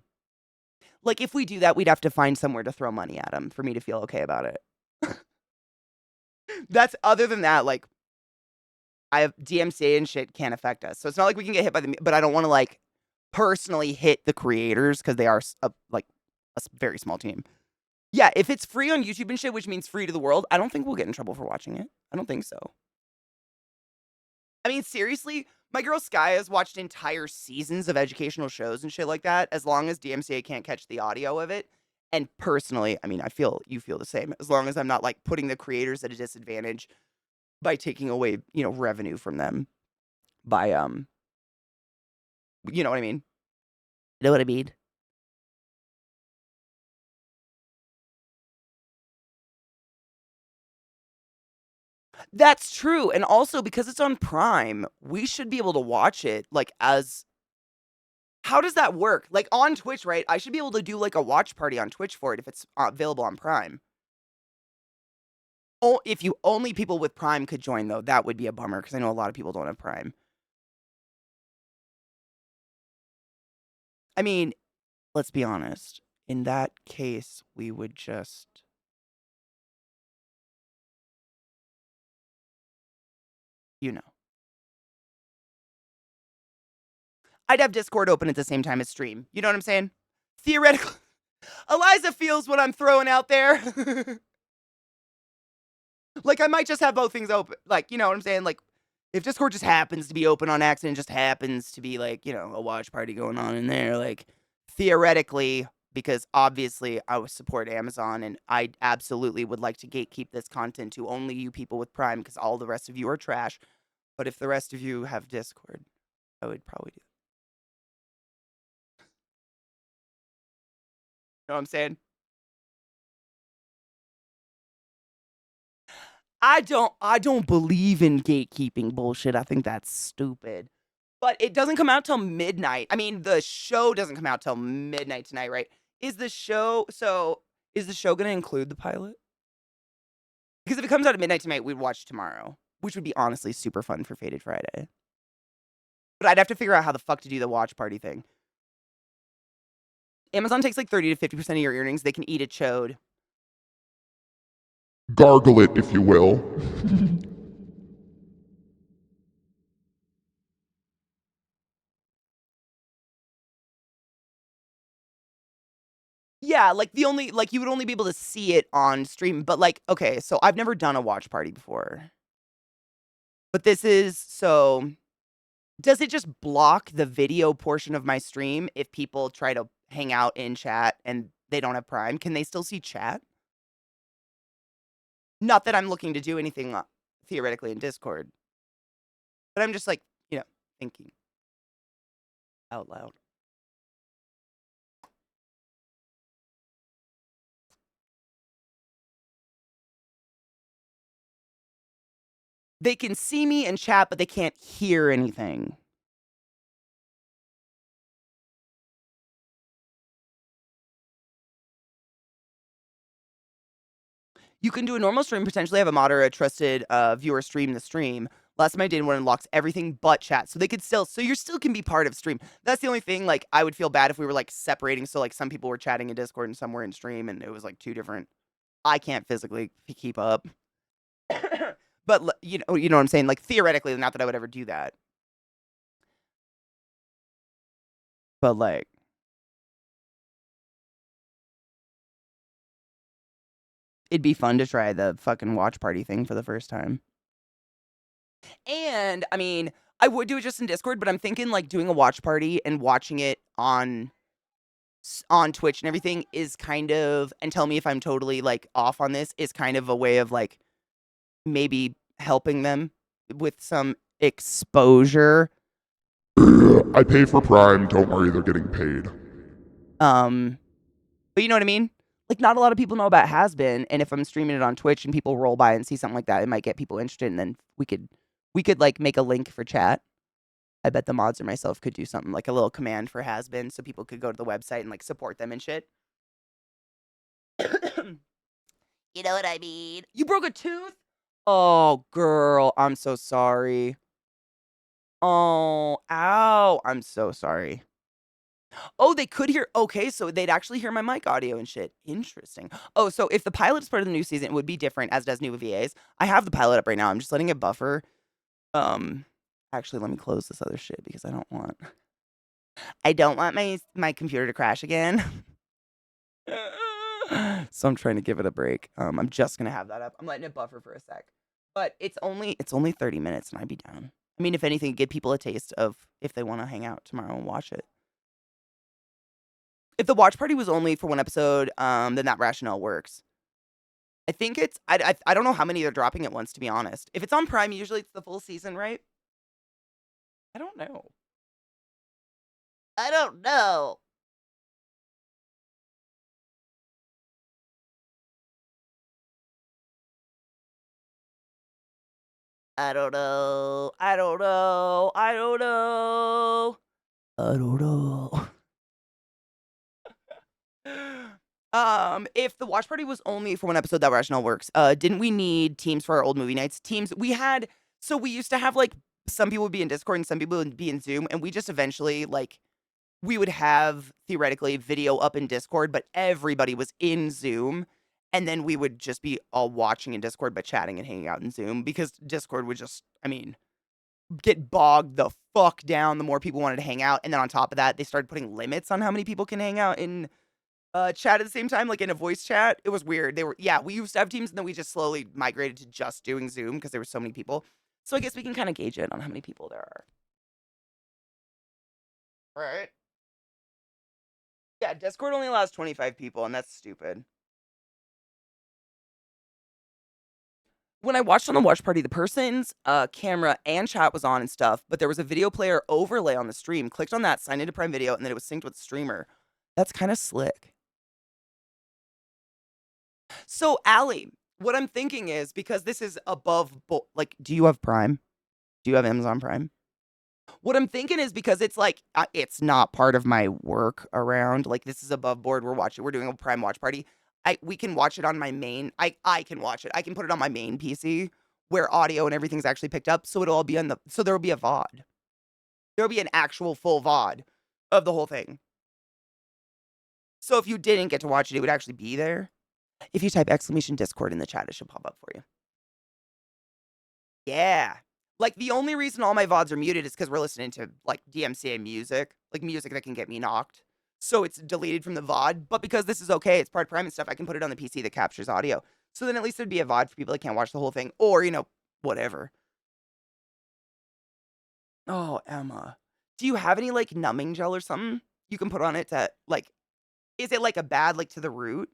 Like if we do that, we'd have to find somewhere to throw money at them for me to feel okay about it. That's other than that, like I have DMCA and shit can't affect us. So it's not like we can get hit by but I don't want to like personally hit the creators because they are like a very small team. Yeah, if it's free on YouTube and shit, which means free to the world, I don't think we'll get in trouble for watching it. I don't think so. I mean, seriously, my girl Sky has watched entire seasons of educational shows and shit like that, as long as DMCA can't catch the audio of it. And personally, I mean, I feel you feel the same. As long as I'm not like putting the creators at a disadvantage by taking away, revenue from them by you know what I mean? You know what I mean? That's true, and also because it's on Prime, we should be able to watch it, like, as how does that work? Like, on Twitch, right? I should be able to do, like, a watch party on Twitch for it if it's, available on Prime. Oh, if you only people with Prime could join, though, that would be a bummer because I know a lot of people don't have Prime. I mean, let's be honest. In that case, we would just you know. I'd have Discord open at the same time as stream. You know what I'm saying? Theoretically, Eliza feels what I'm throwing out there. Like, I might just have both things open. Like, you know what I'm saying? Like, if Discord just happens to be open on accident, just happens to be like, you know, a watch party going on in there, like, theoretically, because obviously I would support Amazon and I absolutely would like to gatekeep this content to only you people with Prime because all the rest of you are trash. But if the rest of you have Discord, I would probably do. You know what I'm saying? I don't believe in gatekeeping bullshit. I think that's stupid. But it doesn't come out till midnight. I mean, the show doesn't come out till midnight tonight, right? Is the show gonna include the pilot? Because if it comes out at midnight tonight, we'd watch tomorrow, which would be honestly super fun for Faded Friday. But I'd have to figure out how the fuck to do the watch party thing. Amazon takes like 30 to 50% of your earnings. They can eat a chode. Gargle it, if you will. Yeah, like you would only be able to see it on stream. But like, okay, so I've never done a watch party before. But does it just block the video portion of my stream if people try to hang out in chat and they don't have Prime? Can they still see chat? Not that I'm looking to do anything theoretically in Discord, but I'm just like, you know, thinking out loud. They can see me in chat, but they can't hear anything. You can do a normal stream, potentially have a mod or a trusted viewer stream the stream. Last time I did one unlocks everything but chat. So they could still, so you still can be part of stream. That's the only thing, like, I would feel bad if we were, like, separating. So, like, some people were chatting in Discord and some were in stream and it was, like, two different. I can't physically keep up. But, you know what I'm saying? Like, theoretically, not that I would ever do that. But, like, it'd be fun to try the fucking watch party thing for the first time. And, I mean, I would do it just in Discord, but I'm thinking, like, doing a watch party and watching it on Twitch and everything is kind of, and tell me if I'm totally, like, off on this, is kind of a way of, like, maybe helping them with some exposure. I pay for Prime, don't worry, they're getting paid. But you know what I mean? Like, not a lot of people know about Has Been, and if I'm streaming it on Twitch and people roll by and see something like that, it might get people interested, and then we could like make a link for chat. I bet the mods or myself could do something like a little command for Has Been, so people could go to the website and like support them and shit. You know what I mean? You broke a tooth? Oh, girl, I'm so sorry. Oh, ow, I'm so sorry. Oh, they could hear. Okay, so they'd actually hear my mic audio and shit. Interesting. Oh, so if the pilot is part of the new season, it would be different, as does new VAs. I have the pilot up right now. I'm just letting it buffer. Actually, let me close this other shit because I don't want my computer to crash again. So I'm trying to give it a break. I'm just gonna have that up. I'm letting it buffer for a sec. But it's only 30 minutes and I'd be down. I mean, if anything, give people a taste of if they want to hang out tomorrow and watch it. If the watch party was only for one episode, then that rationale works. I think it's I don't know how many they're dropping at once, to be honest. If it's on Prime, usually it's the full season, right? I don't know. I don't know. I don't know. I don't know. I don't know. I don't know. If the watch party was only for one episode, that rationale works. Didn't we need teams for our old movie nights? Teams we had, so we used to have like some people would be in Discord and some people would be in Zoom, and we just eventually like we would have theoretically video up in Discord, but everybody was in Zoom, and then we would just be all watching in Discord but chatting and hanging out in Zoom because Discord would just, I mean, get bogged the fuck down the more people wanted to hang out, and then on top of that, they started putting limits on how many people can hang out in chat at the same time, like in a voice chat. It was weird. We used to have teams and then we just slowly migrated to just doing Zoom because there were so many people. So I guess we can kind of gauge it on how many people there are. Right. Yeah, Discord only allows 25 people, and that's stupid. When I watched on the watch party, the person's camera and chat was on and stuff, but there was a video player overlay on the stream. Clicked on that, signed into Prime Video, and then it was synced with the streamer. That's kind of slick. So, Allie, what I'm thinking is because this is above, like, do you have Prime? Do you have Amazon Prime? What I'm thinking is because it's like it's not part of my work around. Like this is above board. We're doing a Prime watch party. We can watch it on my main. I can watch it. I can put it on my main PC where audio and everything's actually picked up. So it'll all be on the. So there will be a VOD. There will be an actual full VOD of the whole thing. So if you didn't get to watch it, it would actually be there. If you type !Discord in the chat, it should pop up for you. Yeah. Like, the only reason all my VODs are muted is because we're listening to, like, DMCA music. Like, music that can get me knocked. So it's deleted from the VOD. But because this is okay, it's part Prime and stuff, I can put it on the PC that captures audio. So then at least it'd be a VOD for people that can't watch the whole thing. Or, whatever. Oh, Emma. Do you have any, like, numbing gel or something you can put on it to, like... Is it, like, a bad, like, to the root?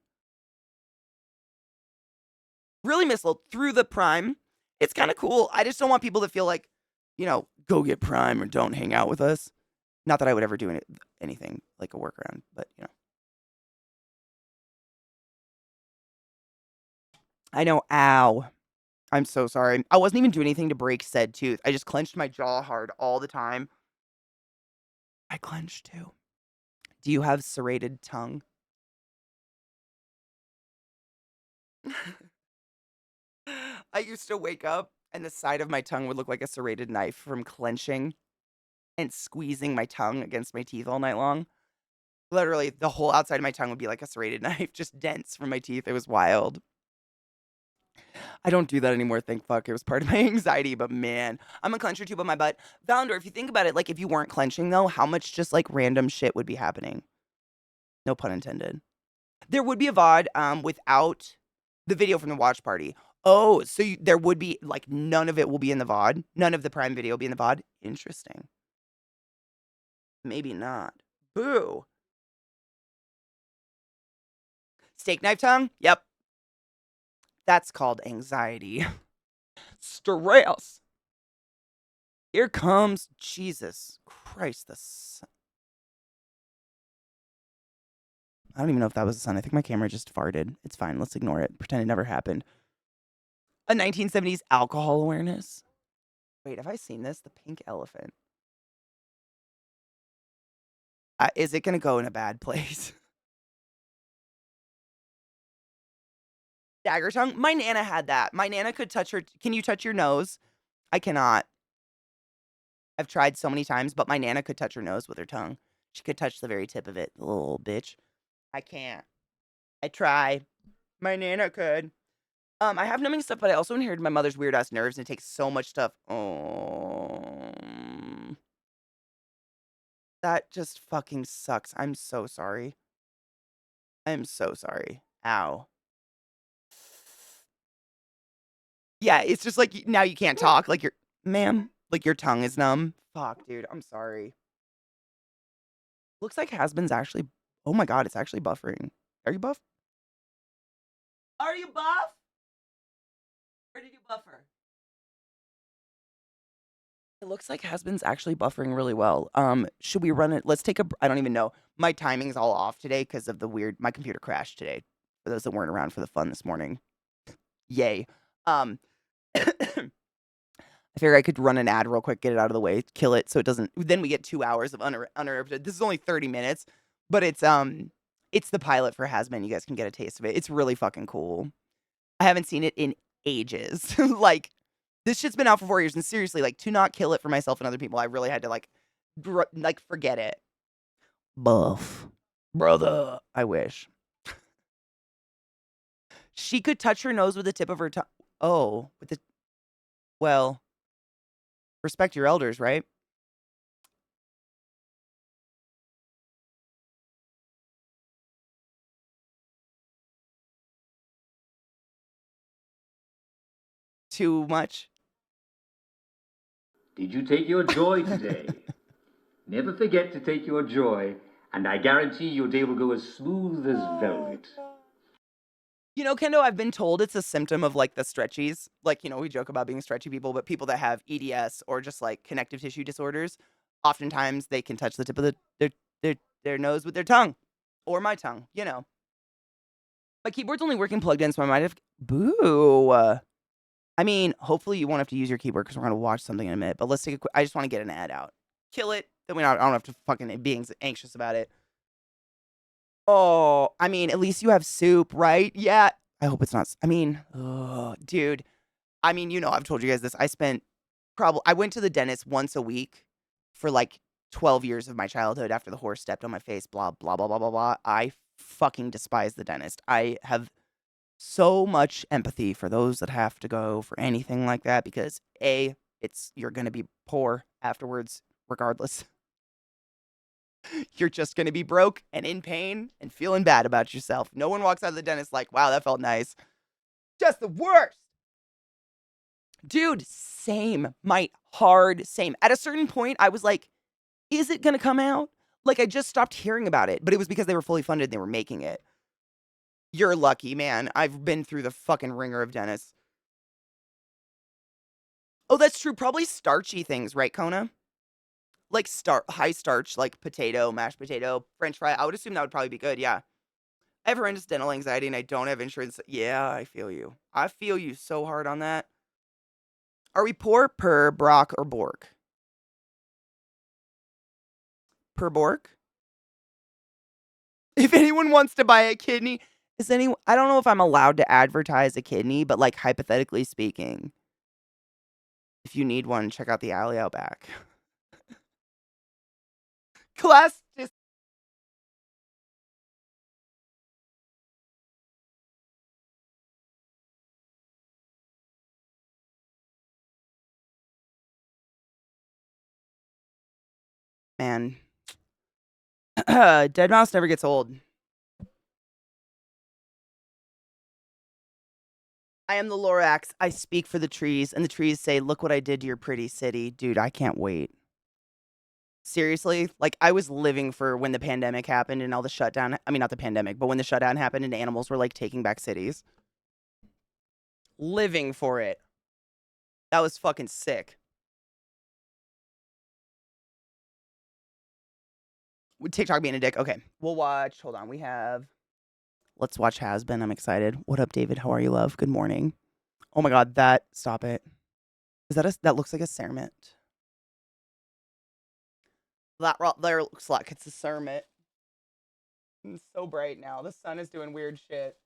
Really, Missile, through the Prime, it's kind of cool. I just don't want people to feel like, go get Prime or don't hang out with us. Not that I would ever do anything like a workaround, but I know. Ow. I'm so sorry. I wasn't even doing anything to break said tooth. I just clenched my jaw hard all the time. I clenched too. Do you have serrated tongue? I used to wake up and the side of my tongue would look like a serrated knife from clenching and squeezing my tongue against my teeth all night long. Literally, the whole outside of my tongue would be like a serrated knife, just dents from my teeth. It was wild. I don't do that anymore, thank fuck. It was part of my anxiety, but man, I'm a clencher too, but my butt. Valendor, if you think about it, like if you weren't clenching though, how much just like random shit would be happening? No pun intended. There would be a VOD without the video from the watch party. Oh, so there would be like none of it will be in the VOD. None of the Prime video will be in the VOD. Interesting. Maybe not. Boo. Steak knife tongue? Yep. That's called anxiety. Stress. Here comes Jesus Christ. I don't even know if that was the sun. I think my camera just farted. It's fine. Let's ignore it. Pretend it never happened. A 1970s alcohol awareness. Wait, have I seen this? The pink elephant. Is it going to go in a bad place? Dagger tongue? My Nana had that. My Nana could touch her... Can you touch your nose? I cannot. I've tried so many times, but my Nana could touch her nose with her tongue. She could touch the very tip of it, the little bitch. I can't. I try. My Nana could. I have numbing stuff, but I also inherited my mother's weird-ass nerves, and it takes so much stuff. Oh... That just fucking sucks. I'm so sorry. I'm so sorry. Ow. Yeah, it's just like now you can't talk. Like ma'am, like your tongue is numb. Fuck, dude. I'm sorry. Looks like Hasbin's actually. Oh my god, it's actually buffering. Are you buff? Are you buff? Or did you buffer? It looks like Hasbin's actually buffering really well. Should we run it? Let's take a. I don't even know. My timing's all off today because of the weird. My computer crashed today. For those that weren't around for the fun this morning. Yay. I figure I could run an ad real quick, get it out of the way, kill it so it doesn't. Then we get 2 hours of uninterrupted. This is only 30 minutes, but it's the pilot for Has-Been. You guys can get a taste of it. It's really fucking cool. I haven't seen it in ages. Like, this shit's been out for 4 years, and seriously, like, to not kill it for myself and other people, I really had to like forget it. Buff, brother. I wish she could touch her nose with the tip of her tongue. Oh, with the well, respect your elders, right? Too much. Did you take your joy today? Never forget to take your joy, and I guarantee your day will go as smooth as velvet. You know, Kendo, I've been told it's a symptom of like the stretchies. Like, you know, we joke about being stretchy people, but people that have EDS or just like connective tissue disorders, oftentimes they can touch the tip of their nose with their tongue or my tongue, you know. My keyboard's only working plugged in, so I might have. Boo. I mean, hopefully you won't have to use your keyboard because we're going to watch something in a minute, but let's take a quick. I just want to get an ad out. Kill it. Then I don't have to fucking be anxious about it. Oh, I mean, at least you have soup, right? Yeah. I hope it's not. I mean, oh, dude. I mean, you know, I've told you guys this. I went to the dentist once a week for like 12 years of my childhood after the horse stepped on my face, blah, blah, blah, blah, blah, blah. I fucking despise the dentist. I have so much empathy for those that have to go for anything like that because you're going to be poor afterwards, regardless. You're just going to be broke and in pain and feeling bad about yourself. No one walks out of the dentist like, wow, that felt nice. Just the worst. Dude, same. Same. At a certain point, I was like, is it going to come out? Like, I just stopped hearing about it, but it was because they were fully funded and they were making it. You're lucky, man. I've been through the fucking ringer of dentists. Oh, that's true. Probably starchy things, right, Kona? Like high starch, like potato, mashed potato, french fry. I would assume that would probably be good, yeah. I have horrendous dental anxiety and I don't have insurance. Yeah, I feel you. I feel you so hard on that. Are we poor per Brock or Bork? Per Bork? If anyone wants to buy a kidney, I don't know if I'm allowed to advertise a kidney, but like hypothetically speaking, if you need one, check out the alley out back. Class just man. Dead mouse never gets old. I am the Lorax. I speak for the trees, and the trees say, look what I did to your pretty city. Dude, I can't wait. Seriously, like I was living for when the pandemic happened and all the shutdown. I mean, not the pandemic, but when the shutdown happened and animals were like taking back cities. Living for it. That was fucking sick. With TikTok being a dick. Okay, we'll watch. Hold on. Let's watch Has-Been. I'm excited. What up, David? How are you, love? Good morning. Oh my God, stop it. That looks like a cermet. That there looks like it's a cermet. It's so bright now. The sun is doing weird shit.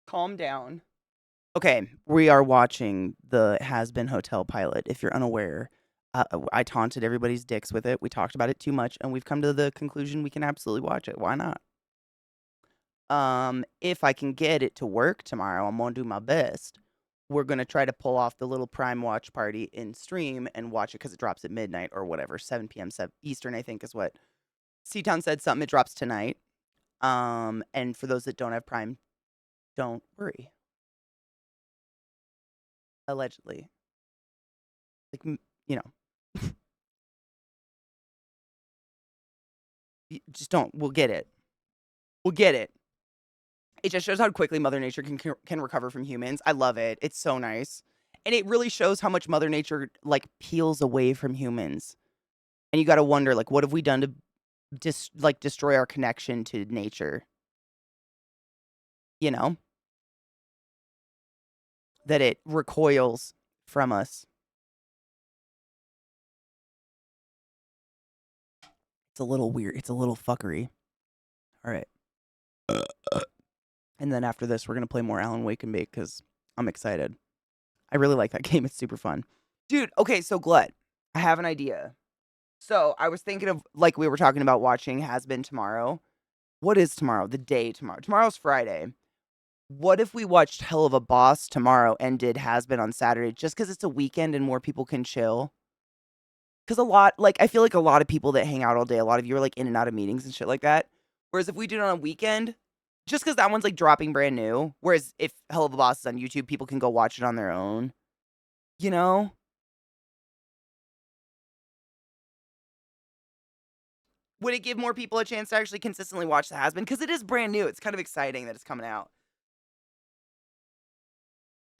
Calm down. Okay, we are watching the Has-Been Hotel pilot. If you're unaware, I taunted everybody's dicks with it. We talked about it too much, and we've come to the conclusion we can absolutely watch it. Why not? If I can get it to work tomorrow, I'm gonna do my best. We're gonna try to pull off the little Prime watch party in stream and watch it because it drops at midnight or whatever, 7 p.m. Eastern, I think is what C-Town said. Something, it drops tonight. And for those that don't have Prime, don't worry. Allegedly, like you know, just don't. We'll get it. We'll get it. It just shows how quickly Mother Nature can recover from humans. I love it. It's so nice. And it really shows how much Mother Nature like peels away from humans. And you got to wonder like what have we done to destroy our connection to nature? You know? That it recoils from us. It's a little weird. It's a little fuckery. All right. And then after this, we're going to play more Alan Wake and Bake because I'm excited. I really like that game. It's super fun. Dude, okay, so Glut, I have an idea. So I was thinking of, like we were talking about watching Has Been tomorrow. What is tomorrow? The day tomorrow. Tomorrow's Friday. What if we watched Hell of a Boss tomorrow and did Has Been on Saturday just because it's a weekend and more people can chill? Because I feel like a lot of people that hang out all day, a lot of you are like in and out of meetings and shit like that. Whereas if we did it on a weekend, just because that one's like dropping brand new. Whereas if Hell of a Boss is on YouTube, people can go watch it on their own. You know? Would it give more people a chance to actually consistently watch The Has Been? Because it is brand new. It's kind of exciting that it's coming out.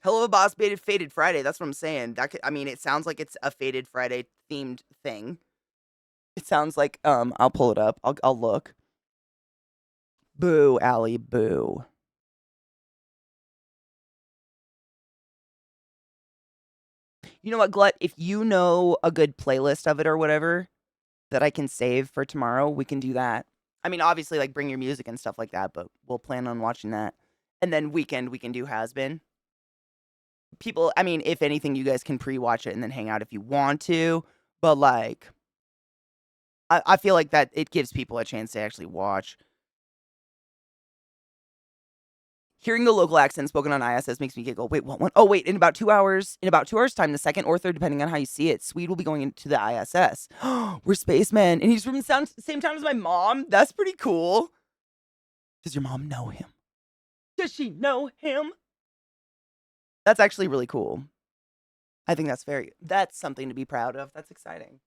Hell of a Boss baited Faded Friday. That's what I'm saying. It sounds like it's a Faded Friday themed thing. It sounds like I'll pull it up. I'll look. Boo, Allie, boo. You know what, Glut? If you know a good playlist of it or whatever that I can save for tomorrow, we can do that. I mean, obviously, like bring your music and stuff like that, but we'll plan on watching that. And then weekend we can do Has Been. People, I mean, if anything, you guys can pre-watch it and then hang out if you want to. But like, I feel like that it gives people a chance to actually watch. Hearing the local accent spoken on ISS makes me giggle. Wait, what? Oh, wait, in about 2 hours, time, the second or third, depending on how you see it, Swede will be going into the ISS. We're spacemen, and he's from the same town as my mom. That's pretty cool. Does your mom know him? Does she know him? That's actually really cool. I think that's something to be proud of. That's exciting.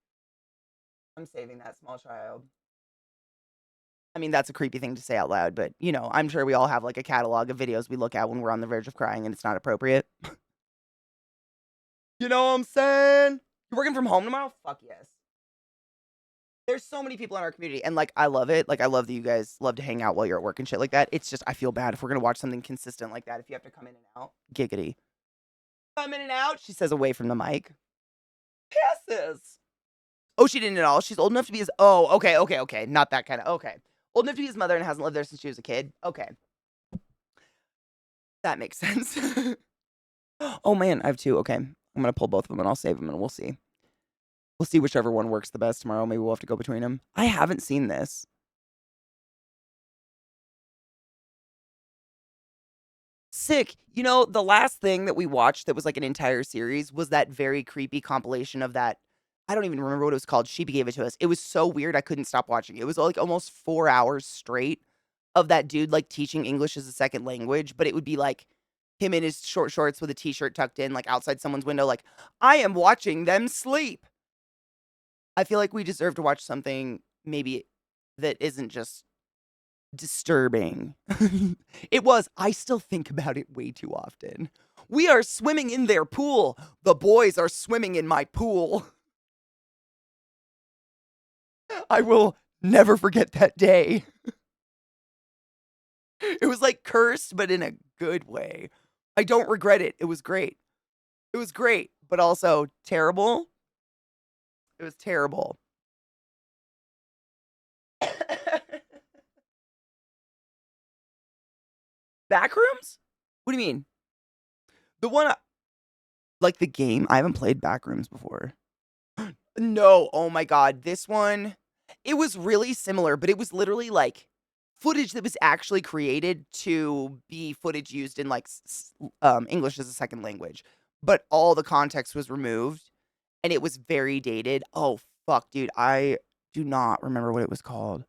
I'm saving that small child. I mean, that's a creepy thing to say out loud, but, you know, I'm sure we all have, like, a catalog of videos we look at when we're on the verge of crying and it's not appropriate. You know what I'm saying? You're working from home tomorrow? Fuck yes. There's so many people in our community, and, like, I love it. Like, I love that you guys love to hang out while you're at work and shit like that. It's just, I feel bad if we're gonna watch something consistent like that, if you have to come in and out. Giggity. Come in and out, she says away from the mic. Passes. Oh, she didn't at all. She's old enough to be his. Oh, okay. Not that kind of. Okay. Old enough to be his mother and hasn't lived there since she was a kid. Okay. That makes sense. Oh, man. I have two. Okay. I'm going to pull both of them and I'll save them and we'll see. We'll see whichever one works the best tomorrow. Maybe we'll have to go between them. I haven't seen this. Sick. You know, the last thing that we watched that was like an entire series was that very creepy compilation of that. I don't even remember what it was called. She gave it to us. It was so weird. I couldn't stop watching it. It was like almost 4 hours straight of that dude like teaching English as a second language, but it would be like him in his short shorts with a t-shirt tucked in, like outside someone's window, like, I am watching them sleep. I feel like we deserve to watch something maybe that isn't just disturbing. It was. I still think about it way too often. We are swimming in their pool. The boys are swimming in my pool. I will never forget that day. It was like cursed, but in a good way. I don't regret it. It was great. It was great, but also terrible. It was terrible. Backrooms? What do you mean? The one, like the game? I haven't played Backrooms before. No, oh my god, this one, it was really similar, but it was literally like footage that was actually created to be footage used in like English as a second language, but all the context was removed and it was very dated. Oh fuck, dude, I do not remember what it was called.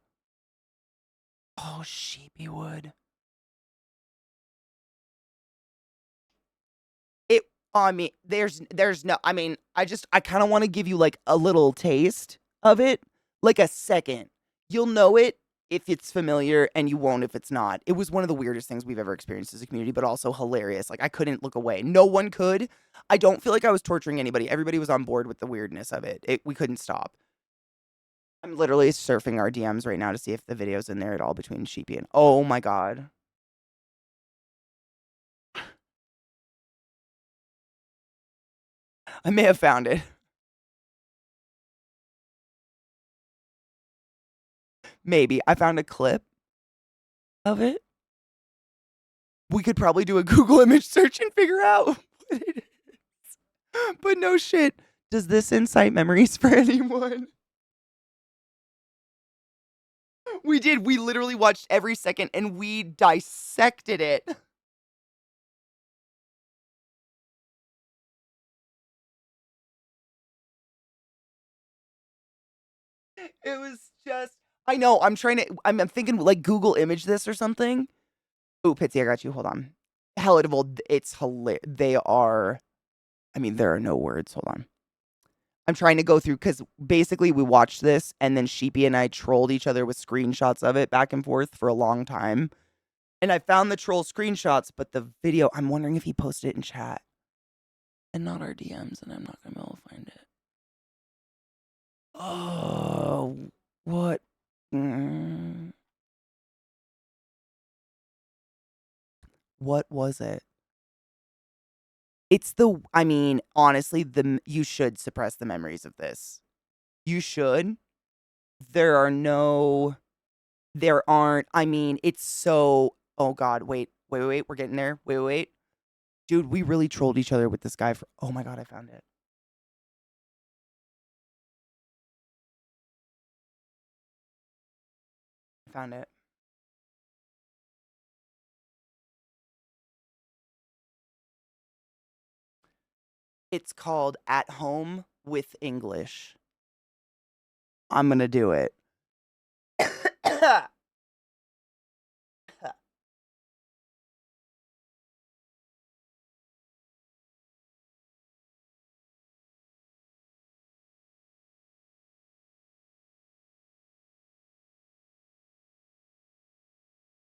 Oh, Sheepywood. It, I mean, there's no, I mean, I kind of want to give you like a little taste of it, like a second. You'll know it if it's familiar and you won't if it's not. It was one of the weirdest things we've ever experienced as a community, but also hilarious. Like, I couldn't look away. No one could. I don't feel like I was torturing anybody. Everybody was on board with the weirdness of it. We couldn't stop. I'm literally surfing our DMs right now to see if the video's in there at all between Sheepy and, oh my god. I may have found it. Maybe. I found a clip of it. We could probably do a Google image search and figure out what it is. But no shit. Does this incite memories for anyone? We did. We literally watched every second and we dissected it. It was just, I know. I'm thinking like Google image this or something. Ooh, Pitsy, I got you. Hold on. Hell, it's hilarious. There are no words. Hold on. I'm trying to go through because basically we watched this and then Sheepy and I trolled each other with screenshots of it back and forth for a long time. And I found the troll screenshots, but the video, I'm wondering if he posted it in chat and not our DMs, and I'm not going to be able to find it. Oh, what? What was it? Honestly, you should suppress the memories of this. You should. There aren't, it's so, oh God, wait, we're getting there. Wait. Dude, we really trolled each other with this guy oh my God, I found it. I found it. It's called At Home with English. I'm gonna do it.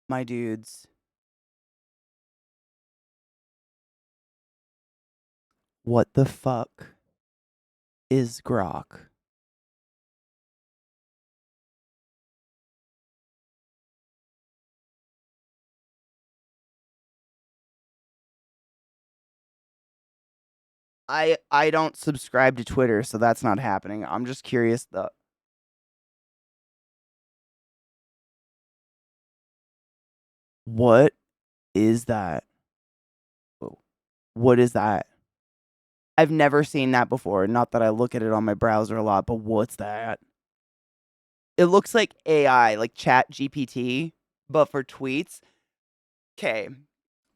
My dudes. What the fuck is grok? I don't subscribe to Twitter, so that's not happening. I'm just curious though. What is that? What is that? I've never seen that before. Not that I look at it on my browser a lot, but what's that? It looks like AI, like Chat GPT, but for tweets. Okay,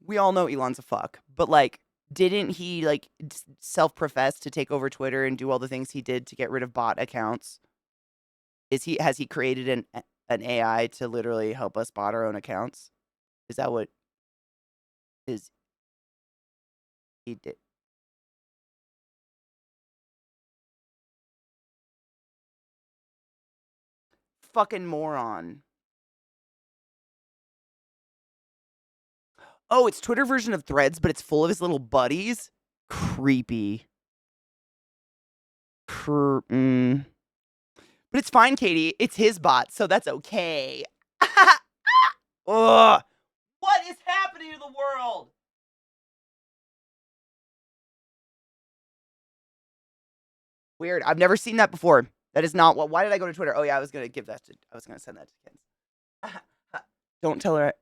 we all know Elon's a fuck, but like, didn't he like self-profess to take over Twitter and do all the things he did to get rid of bot accounts? Has he created an AI to literally help us bot our own accounts? Is that what is he did? Fucking moron. Oh, it's Twitter version of Threads, but it's full of his little buddies. Creepy. But it's fine, Katie. It's his bot, so that's okay. Ugh. What is happening to the world? Weird. I've never seen that before. That is not what. Why did I go to Twitter? Oh yeah, I was gonna send that to Ken. Don't tell her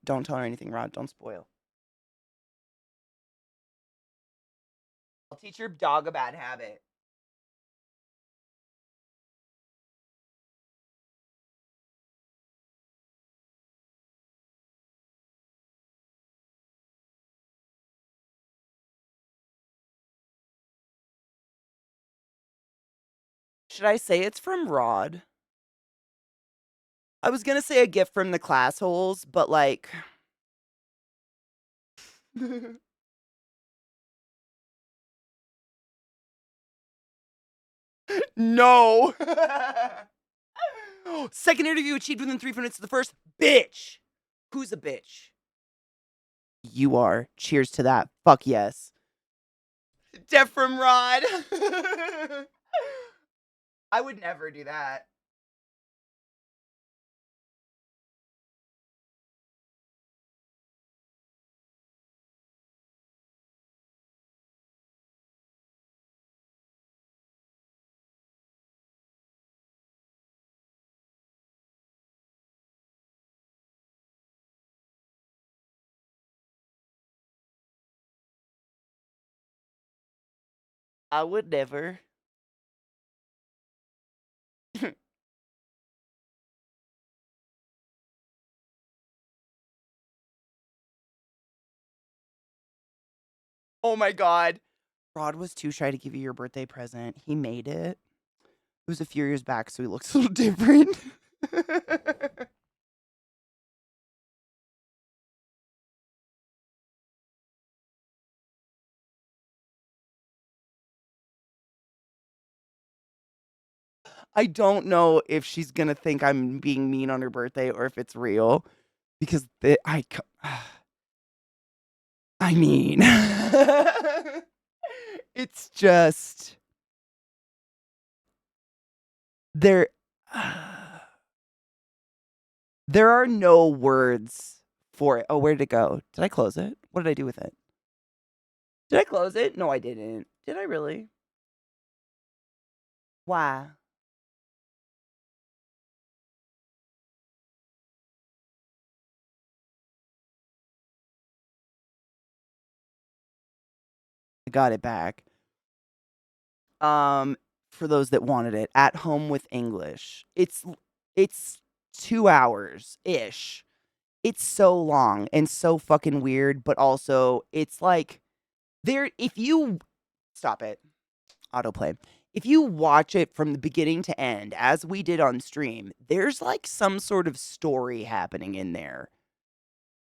anything, Rod. Don't spoil. I'll teach your dog a bad habit. Should I say it's from Rod? I was gonna say a gift from the class holes, but like no. Second interview achieved within 3 minutes of the first. Bitch. Who's a bitch? You are. Cheers to that. Fuck yes. Def from Rod. I would never do that. I would never. Oh my god. Rod was too shy to give you your birthday present. He made it. It was a few years back, so he looks a little different. I don't know if she's gonna think I'm being mean on her birthday or if it's real because I mean, it's just there. There are no words for it. Oh, where did it go? Did I close it? What did I do with it? Did I close it? No, I didn't. Did I really? Why? I got it back. Um, for those that wanted it, At Home with English. It's 2 hours ish. It's so long and so fucking weird, but also it's like there if you stop it. Autoplay. If you watch it from the beginning to end, as we did on stream, there's like some sort of story happening in there,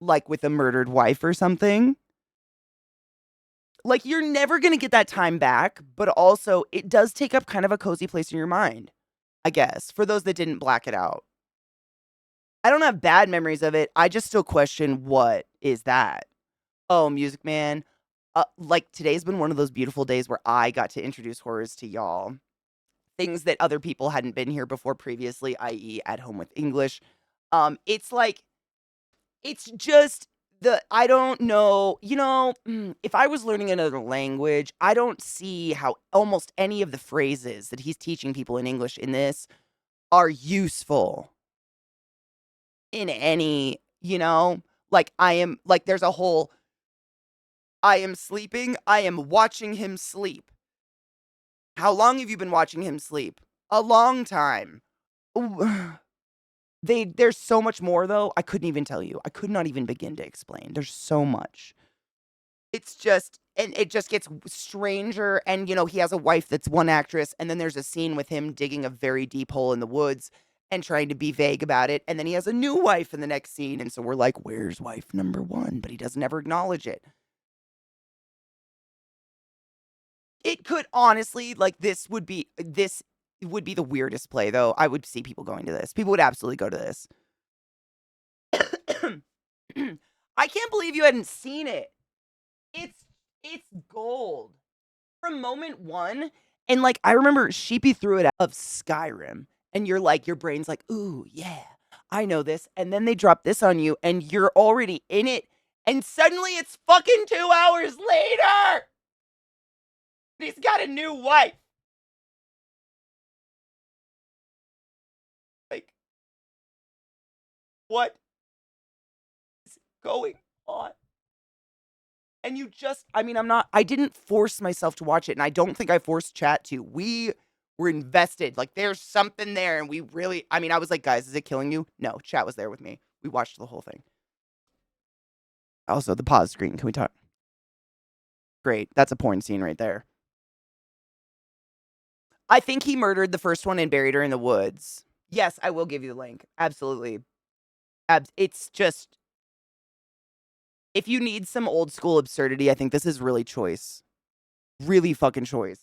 like with a murdered wife or something. Like, you're never gonna get that time back, but also it does take up kind of a cozy place in your mind, I guess, for those that didn't black it out. I don't have bad memories of it. I just still question what is that? Oh, Music Man. Like today's been one of those beautiful days where I got to introduce horrors to y'all. Things that other people hadn't been here before previously, i.e., At Home with English. It's like it's just I don't know, if I was learning another language, I don't see how almost any of the phrases that he's teaching people in English in this are useful in any, like there's a whole I am sleeping, I am watching him sleep. How long have you been watching him sleep? A long time. There's so much more though. I couldn't even tell you. I could not even begin to explain. There's so much. It's just and it just gets stranger and he has a wife that's one actress and then there's a scene with him digging a very deep hole in the woods and trying to be vague about it and then he has a new wife in the next scene and so we're like, "Where's wife number 1?" But he doesn't ever acknowledge it. It could honestly this would be the weirdest play though. I would see people going to this. People would absolutely go to this. I can't believe you hadn't seen it. It's gold. From moment 1, and, like, I remember Sheepy threw it out of Skyrim, and you're like your brain's like, "Ooh, yeah, I know this," and then they drop this on you, and you're already in it, and suddenly it's fucking 2 hours later! He's got a new wife! Like, what is going on? And you just I didn't force myself to watch it, and I don't think I forced chat to. We were invested. Like, there's something there, and we really I was like, "Guys, is it killing you?" No, chat was there with me. We watched the whole thing. Also, the pause screen. Can we talk? Great. That's a porn scene right there. I think he murdered the first one and buried her in the woods. Yes, I will give you the link. Absolutely. It's just if you need some old school absurdity, I think this is really choice. Really fucking choice.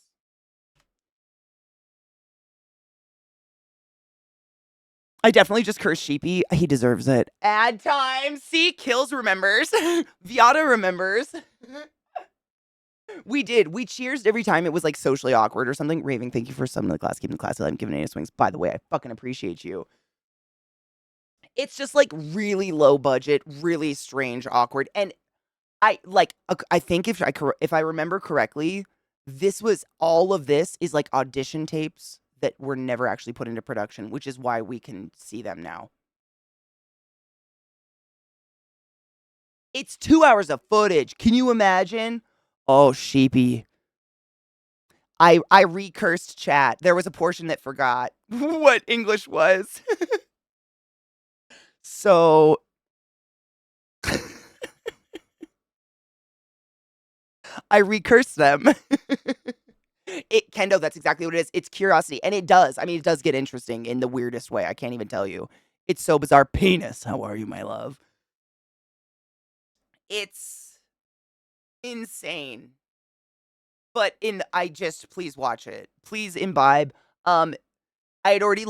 I definitely just cursed Sheepy. He deserves it. Ad time. See, Kills remembers. Viata remembers. We did. We cheersed every time it was like socially awkward or something. Raving, thank you for summoning the class, keeping the class alive, and giving any swings. By the way, I fucking appreciate you. It's just like really low budget, really strange, awkward, and I think if I remember correctly, all of this is like audition tapes that were never actually put into production, which is why we can see them now. It's 2 hours of footage. Can you imagine? Oh, Sheepy. I recursed chat. There was a portion that forgot what English was. So I recursed them. Kendo, that's exactly what it is. It's curiosity. And it does. I mean, it does get interesting in the weirdest way. I can't even tell you. It's so bizarre. Penis, how are you, my love? It's insane. But please watch it. Please imbibe. I had already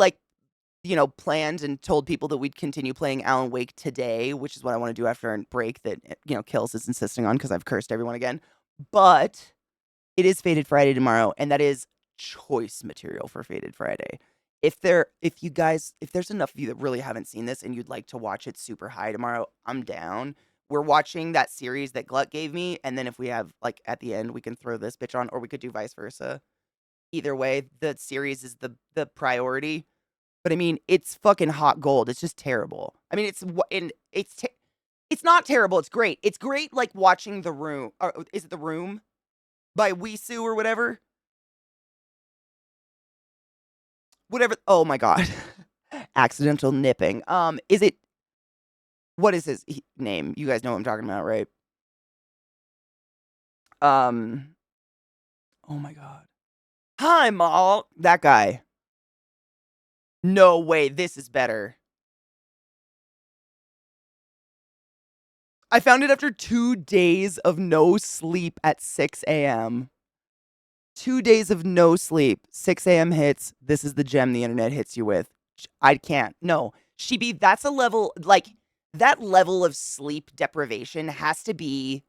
planned and told people that we'd continue playing Alan Wake today, which is what I want to do after a break that Kills is insisting on because I've cursed everyone again. But it is Fated Friday tomorrow, and that is choice material for Fated Friday. If there's enough of you that really haven't seen this and you'd like to watch it super high tomorrow, I'm down. We're watching that series that Glut gave me, and then if we have at the end, we can throw this bitch on, or we could do vice versa. Either way, the series is the priority. But I mean, it's fucking hot gold. It's just terrible. I mean, it's not terrible. It's great. It's great like watching The Room. Or is it The Room by Wisu or whatever? Whatever. Oh my god. Accidental nipping. Is it what is his name? You guys know what I'm talking about, right? Oh my god. Hi, Maul. That guy. No way, this is better. I found it after 2 days of no sleep at 6 a.m. 2 days of no sleep. 6 a.m. hits. This is the gem the internet hits you with. I can't. No. Shibi, that's a level, that level of sleep deprivation has to be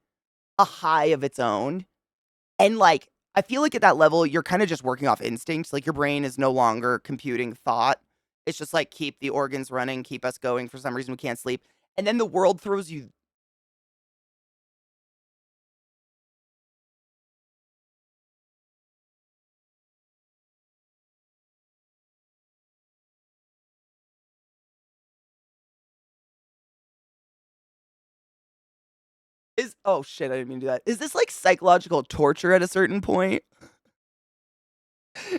a high of its own. And, I feel like at that level, you're kind of just working off instincts. Like, your brain is no longer computing thought. It's just keep the organs running, keep us going. For some reason, we can't sleep. And then the world throws you. Oh shit, I didn't mean to do that. Is this psychological torture at a certain point?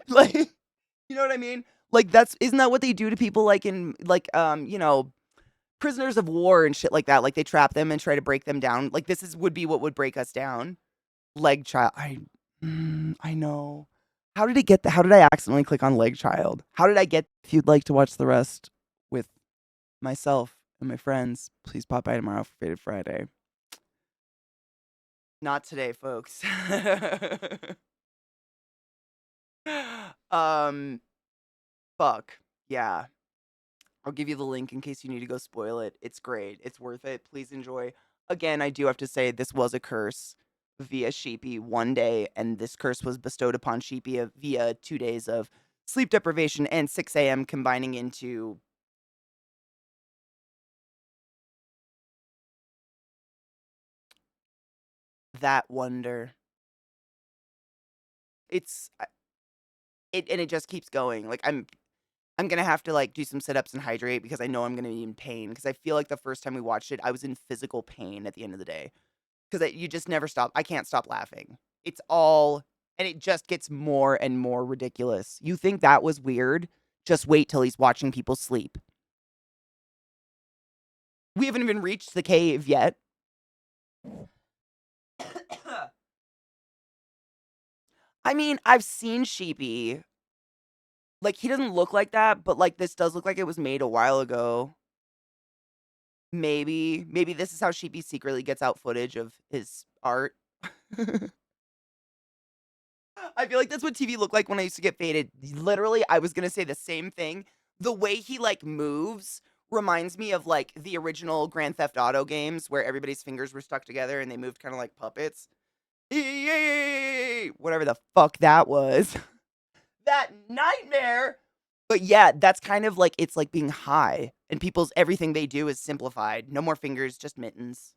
Like, you know what I mean? Isn't that what they do to people in prisoners of war and shit like that? Like they trap them and try to break them down. Like would be what would break us down. Leg child. I know. How did it get how did I accidentally click on leg child? How did I get if you'd like to watch the rest with myself and my friends, please pop by tomorrow for Fated Friday. Not today, folks. Fuck. Yeah. I'll give you the link in case you need to go spoil it. It's great. It's worth it. Please enjoy. Again, I do have to say this was a curse via Sheepy one day, and this curse was bestowed upon Sheepy via 2 days of sleep deprivation and 6 a.m. combining into that wonder. And it just keeps going. I'm gonna have to do some sit-ups and hydrate because I know I'm gonna be in pain because I feel like the first time we watched it, I was in physical pain at the end of the day because you just never stop. I can't stop laughing. It's all, and it just gets more and more ridiculous. You think that was weird? Just wait till he's watching people sleep. We haven't even reached the cave yet. I mean, I've seen Sheepy. He doesn't look like that, but this does look like it was made a while ago. Maybe this is how Sheepy secretly gets out footage of his art. I feel like that's what TV looked like when I used to get faded. Literally, I was gonna say the same thing. The way he moves reminds me of the original Grand Theft Auto games where everybody's fingers were stuck together and they moved kind of like puppets. Whatever the fuck that was. That nightmare. But yeah, that's kind of it's like being high and people's everything they do is simplified. No more fingers, just mittens.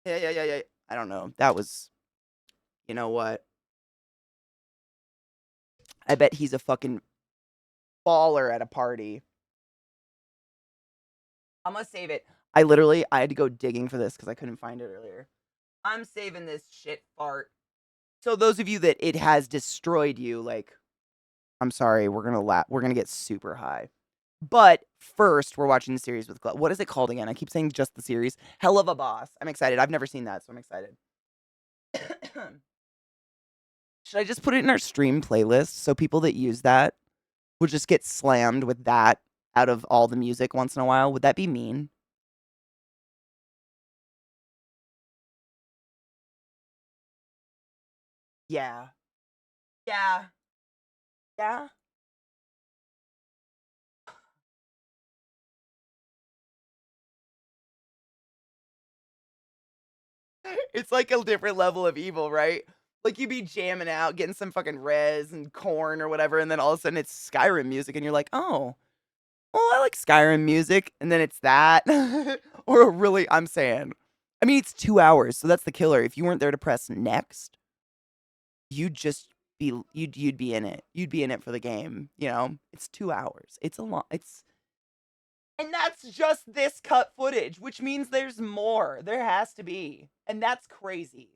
Yeah. I don't know. That was, you know what? I bet he's a fucking baller at a party. I'm gonna save it. I had to go digging for this because I couldn't find it earlier. I'm saving this shit fart So those of you that it has destroyed you, like, I'm sorry, we're gonna get super high. But first, we're watching the series with what is it called again? I keep saying just the series. Hell of a Boss. I'm excited. I've never seen that, so I'm excited. Should I just put it in our stream playlist so people that use that will just get slammed with that out of all the music once in a while? Would that be mean? Yeah. Yeah. Yeah. It's like a different level of evil, right? Like you be jamming out, getting some fucking res and corn or whatever, and then all of a sudden it's Skyrim music, and you're like, oh, well, I like Skyrim music, and then it's that. Or really, I'm saying, I mean, it's 2 hours, so that's the killer. If you weren't there to press next, you'd just you'd be in it. You'd be in it for the game. You know, it's 2 hours. It's a lot. And that's just this cut footage, which means there's more. There has to be, and that's crazy.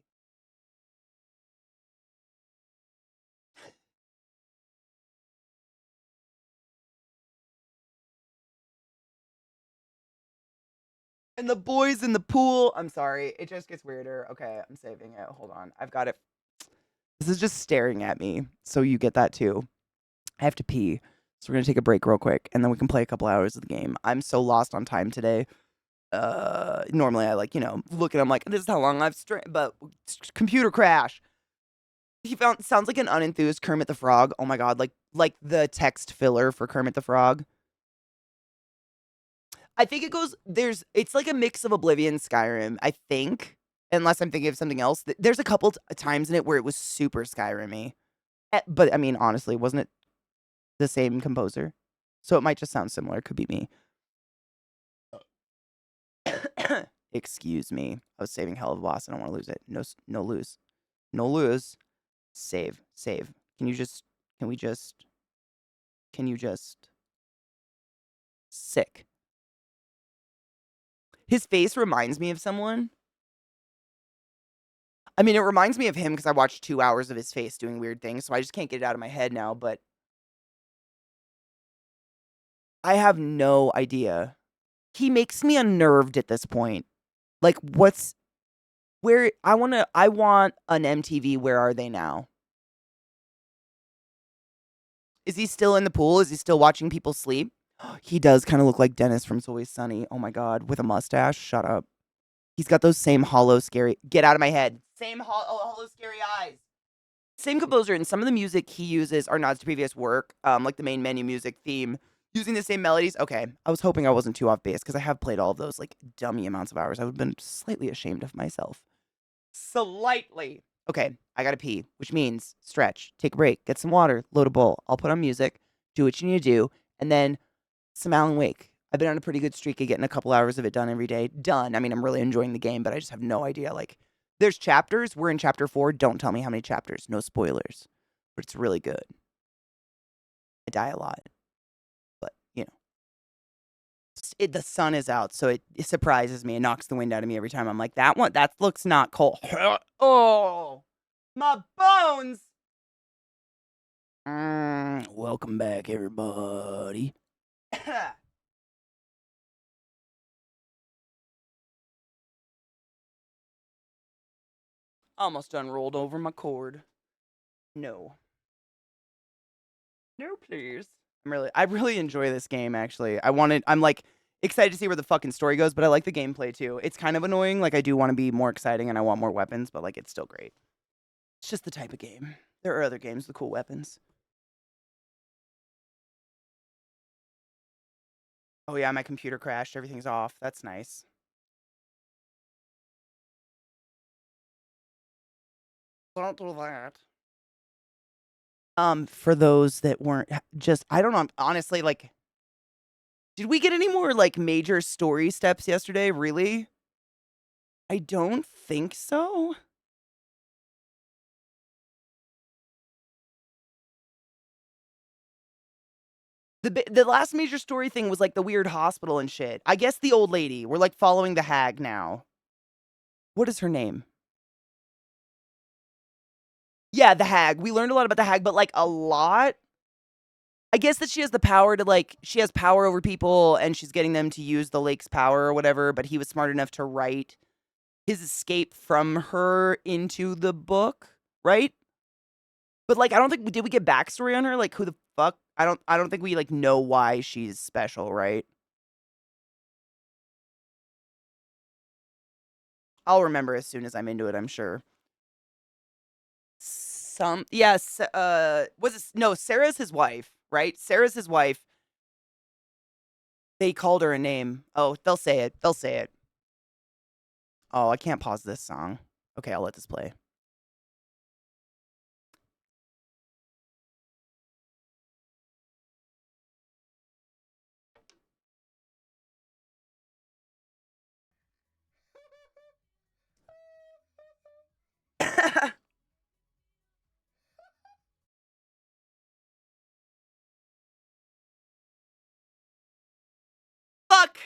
And the boys in the pool. I'm sorry. It just gets weirder. Okay, I'm saving it. Hold on. I've got it. This is just staring at me. So you get that too. I have to pee. So we're going to take a break real quick and then we can play a couple hours of the game. I'm so lost on time today. Normally I like, look at I'm like, this is how long I've but computer crash. He sounds like an unenthused Kermit the Frog. Oh my god, like the text filler for Kermit the Frog. I think it's like a mix of Oblivion, Skyrim, I think. Unless I'm thinking of something else. There's a couple times in it where it was super Skyrim-y. But I mean, honestly, wasn't it the same composer? So it might just sound similar. Could be me. Excuse me. I was saving Hell of a Boss. I don't want to lose it. No lose. No lose. Save. Can you just sick. His face reminds me of someone. I mean, it reminds me of him because I watched 2 hours of his face doing weird things, so I just can't get it out of my head now, but I have no idea. He makes me unnerved at this point. Like, I want an MTV Where Are They Now? Is he still in the pool? Is he still watching people sleep? He does kind of look like Dennis from It's Always Sunny. Oh my god, with a mustache. Shut up. He's got those same hollow, scary. Get out of my head. Same hollow, scary eyes. Same composer, and some of the music he uses are nods to previous work, like the main menu music theme, using the same melodies. Okay, I was hoping I wasn't too off base because I have played all of those like dummy amounts of hours. I would have been slightly ashamed of myself. Slightly. Okay, I gotta pee, which means stretch, take a break, get some water, load a bowl. I'll put on music, do what you need to do, and then some Alan Wake. I've been on a pretty good streak of getting a couple hours of it done every day. Done. I mean, I'm really enjoying the game, but I just have no idea. Like, there's chapters. We're in chapter 4. Don't tell me how many chapters. No spoilers. But it's really good. I die a lot. But, the sun is out, so it surprises me. It knocks the wind out of me every time. I'm like, that looks not cold. Oh, my bones. Welcome back, everybody. Almost unrolled over my cord. No. No, please. I really enjoy this game, actually. I'm like excited to see where the fucking story goes, but I like the gameplay too. It's kind of annoying. Like, I do want to be more exciting and I want more weapons, but like, it's still great. It's just the type of game. There are other games with cool weapons. Oh yeah, my computer crashed. Everything's off. That's nice. Don't do that. For those that weren't I don't know, honestly, like, did we get any more like major story steps yesterday? Really? I don't think so. The last major story thing was like the weird hospital and shit. I guess the old lady. We're like following the hag now. What is her name? Yeah, the hag. We learned a lot about the hag, but like a lot. I guess that she has the power to like she has power over people and she's getting them to use the lake's power or whatever, but he was smart enough to write his escape from her into the book, right? But like I don't think did we get backstory on her? Like who the fuck? I don't think we like know why she's special, right? I'll remember as soon as I'm into it, I'm sure. Yes, was it no, Sarah's his wife, right? Sarah's his wife. They called her a name. Oh, they'll say it. They'll say it. Oh, I can't pause this song. Okay, I'll let this play. Fuck.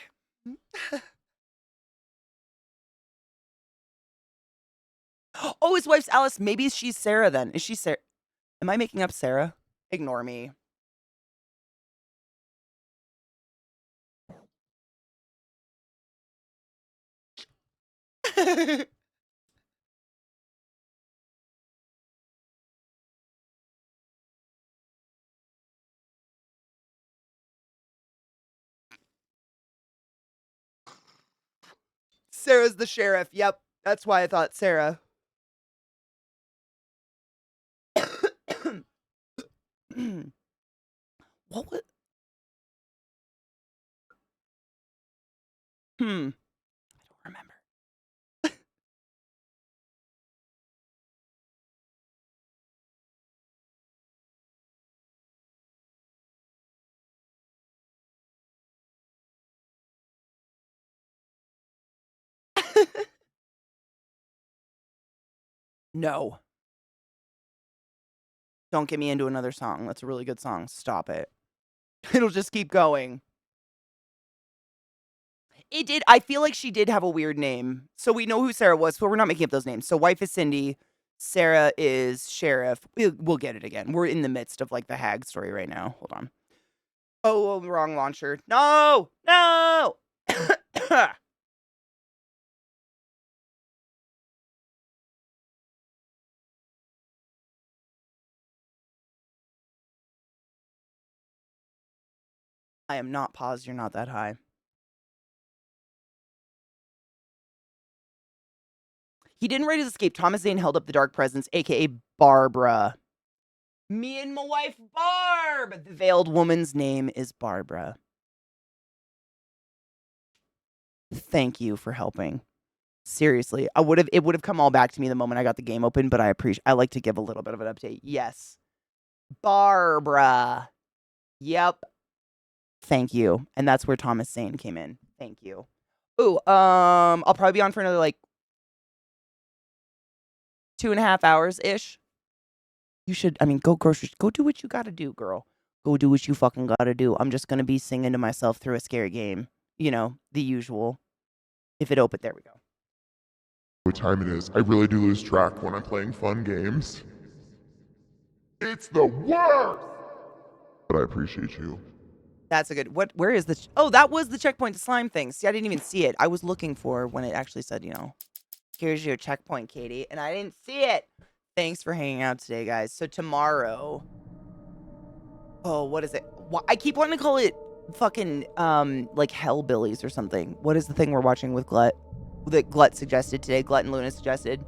Oh, his wife's Alice. Maybe she's Sarah then. Is she Sarah? Am I making up Sarah? Ignore me. Sarah's the sheriff. Yep. That's why I thought Sarah. What was. I don't remember. No. Don't get me into another song. That's a really good song. Stop it. It'll just keep going. It did. I feel like she did have a weird name. So we know who Sarah was, but we're not making up those names. So wife is Cindy. Sarah is sheriff. We'll get it again. We're in the midst of like the hag story right now. Hold on. Oh, wrong launcher. No! No! I am not paused. You're not that high. He didn't write his escape. Thomas Zane held up the dark presence, aka Barbara. Me and my wife, Barb. The veiled woman's name is Barbara. Thank you for helping. Seriously, it would have come all back to me the moment I got the game open, but I like to give a little bit of an update. Yes. Barbara. Yep. Thank you. And that's where Thomas Zane came in. Thank you. Ooh, I'll probably be on for another like 2.5 hours ish. You should, I mean, go do what you gotta do, girl. Go do what you fucking gotta do. I'm just gonna be singing to myself through a scary game. You know, the usual. If it opened, there we go. What time it is? I really do lose track when I'm playing fun games. It's the worst! But I appreciate you. That's a good, where is the, oh, that was the checkpoint to slime thing. See, I didn't even see it. I was looking for when it actually said, you know, here's your checkpoint, Katie. And I didn't see it. Thanks for hanging out today, guys. So tomorrow, oh, what is it? I keep wanting to call it fucking, like Hellbillies or something. What is the thing we're watching with Glut? That Glut suggested today. Glut and Luna suggested.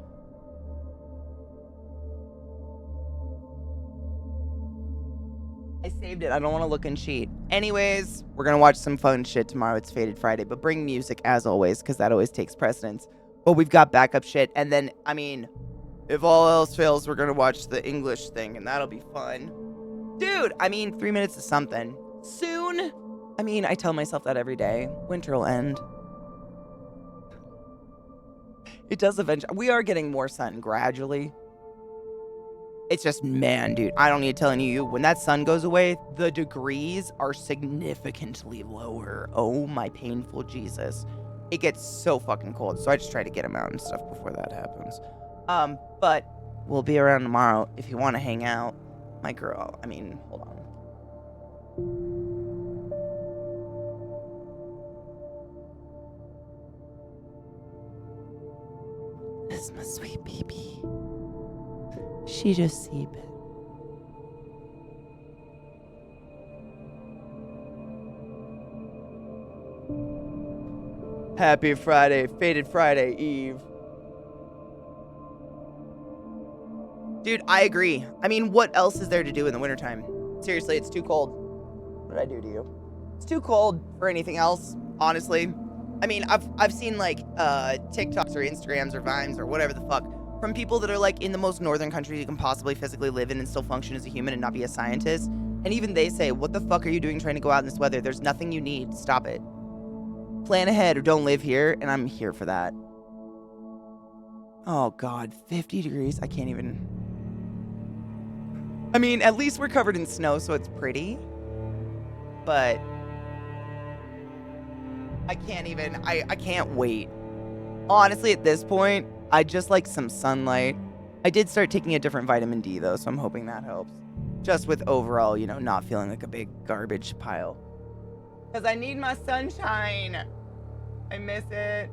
I saved it. I don't want to look and cheat. Anyways, we're going to watch some fun shit tomorrow. It's Faded Friday. But bring music as always, because that always takes precedence. But we've got backup shit. And then, I mean, if all else fails, we're going to watch the English thing. And that'll be fun. Dude, I mean, 3 minutes is something. Soon. I mean, I tell myself that every day. Winter will end. It does eventually. We are getting more sun gradually. It's just, man, dude, I don't need to tell you, when that sun goes away, the degrees are significantly lower. Oh, my painful Jesus. It gets so fucking cold, so I just try to get them out and stuff before that happens. But we'll be around tomorrow if you want to hang out. My girl. I mean, hold on. This is my sweet baby. She just sleeping. Happy Friday, fated Friday Eve. Dude, I agree. I mean, what else is there to do in the wintertime? Seriously, it's too cold. What did I do to you? It's too cold for anything else, honestly. I mean, I've seen like TikToks or Instagrams or Vines or whatever the fuck from people that are like in the most northern country you can possibly physically live in and still function as a human and not be a scientist. And even they say, what the fuck are you doing trying to go out in this weather? There's nothing you need. Stop it. Plan ahead or don't live here, and I'm here for that. Oh god, 50 degrees. I can't even. I mean, at least we're covered in snow, so it's pretty. But I can't even. I can't wait. Honestly, at this point, I just like some sunlight. I did start taking a different vitamin D, though, so I'm hoping that helps. Just with overall, you know, not feeling like a big garbage pile. Because I need my sunshine. I miss it.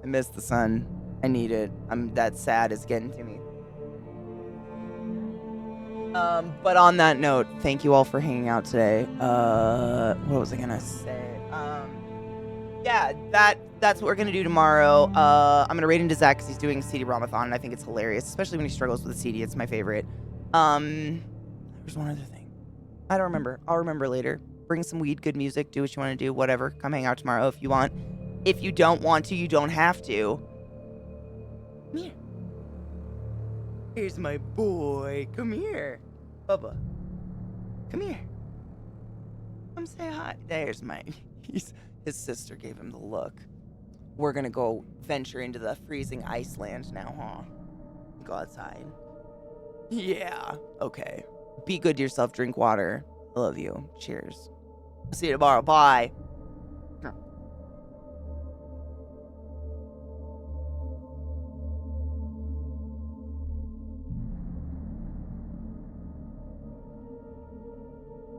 I miss the sun. I need it. That sad is getting to me. But on that note, thank you all for hanging out today. What was I gonna say? Yeah, that's what we're gonna do tomorrow. I'm gonna raid into Zach because he's doing a CD-ROM-a-thon, and I think it's hilarious, especially when he struggles with the CD. It's my favorite. There's one other thing. I don't remember. I'll remember later. Bring some weed, good music, do what you want to do, whatever. Come hang out tomorrow if you want. If you don't want to, you don't have to. Come here. Here's my boy. Come here. Bubba. Come here. Come say hi. There's my... His sister gave him the look. We're gonna go venture into the freezing Iceland now, huh? Go outside. Yeah. Okay. Be good to yourself. Drink water. I love you. Cheers. See you tomorrow. Bye.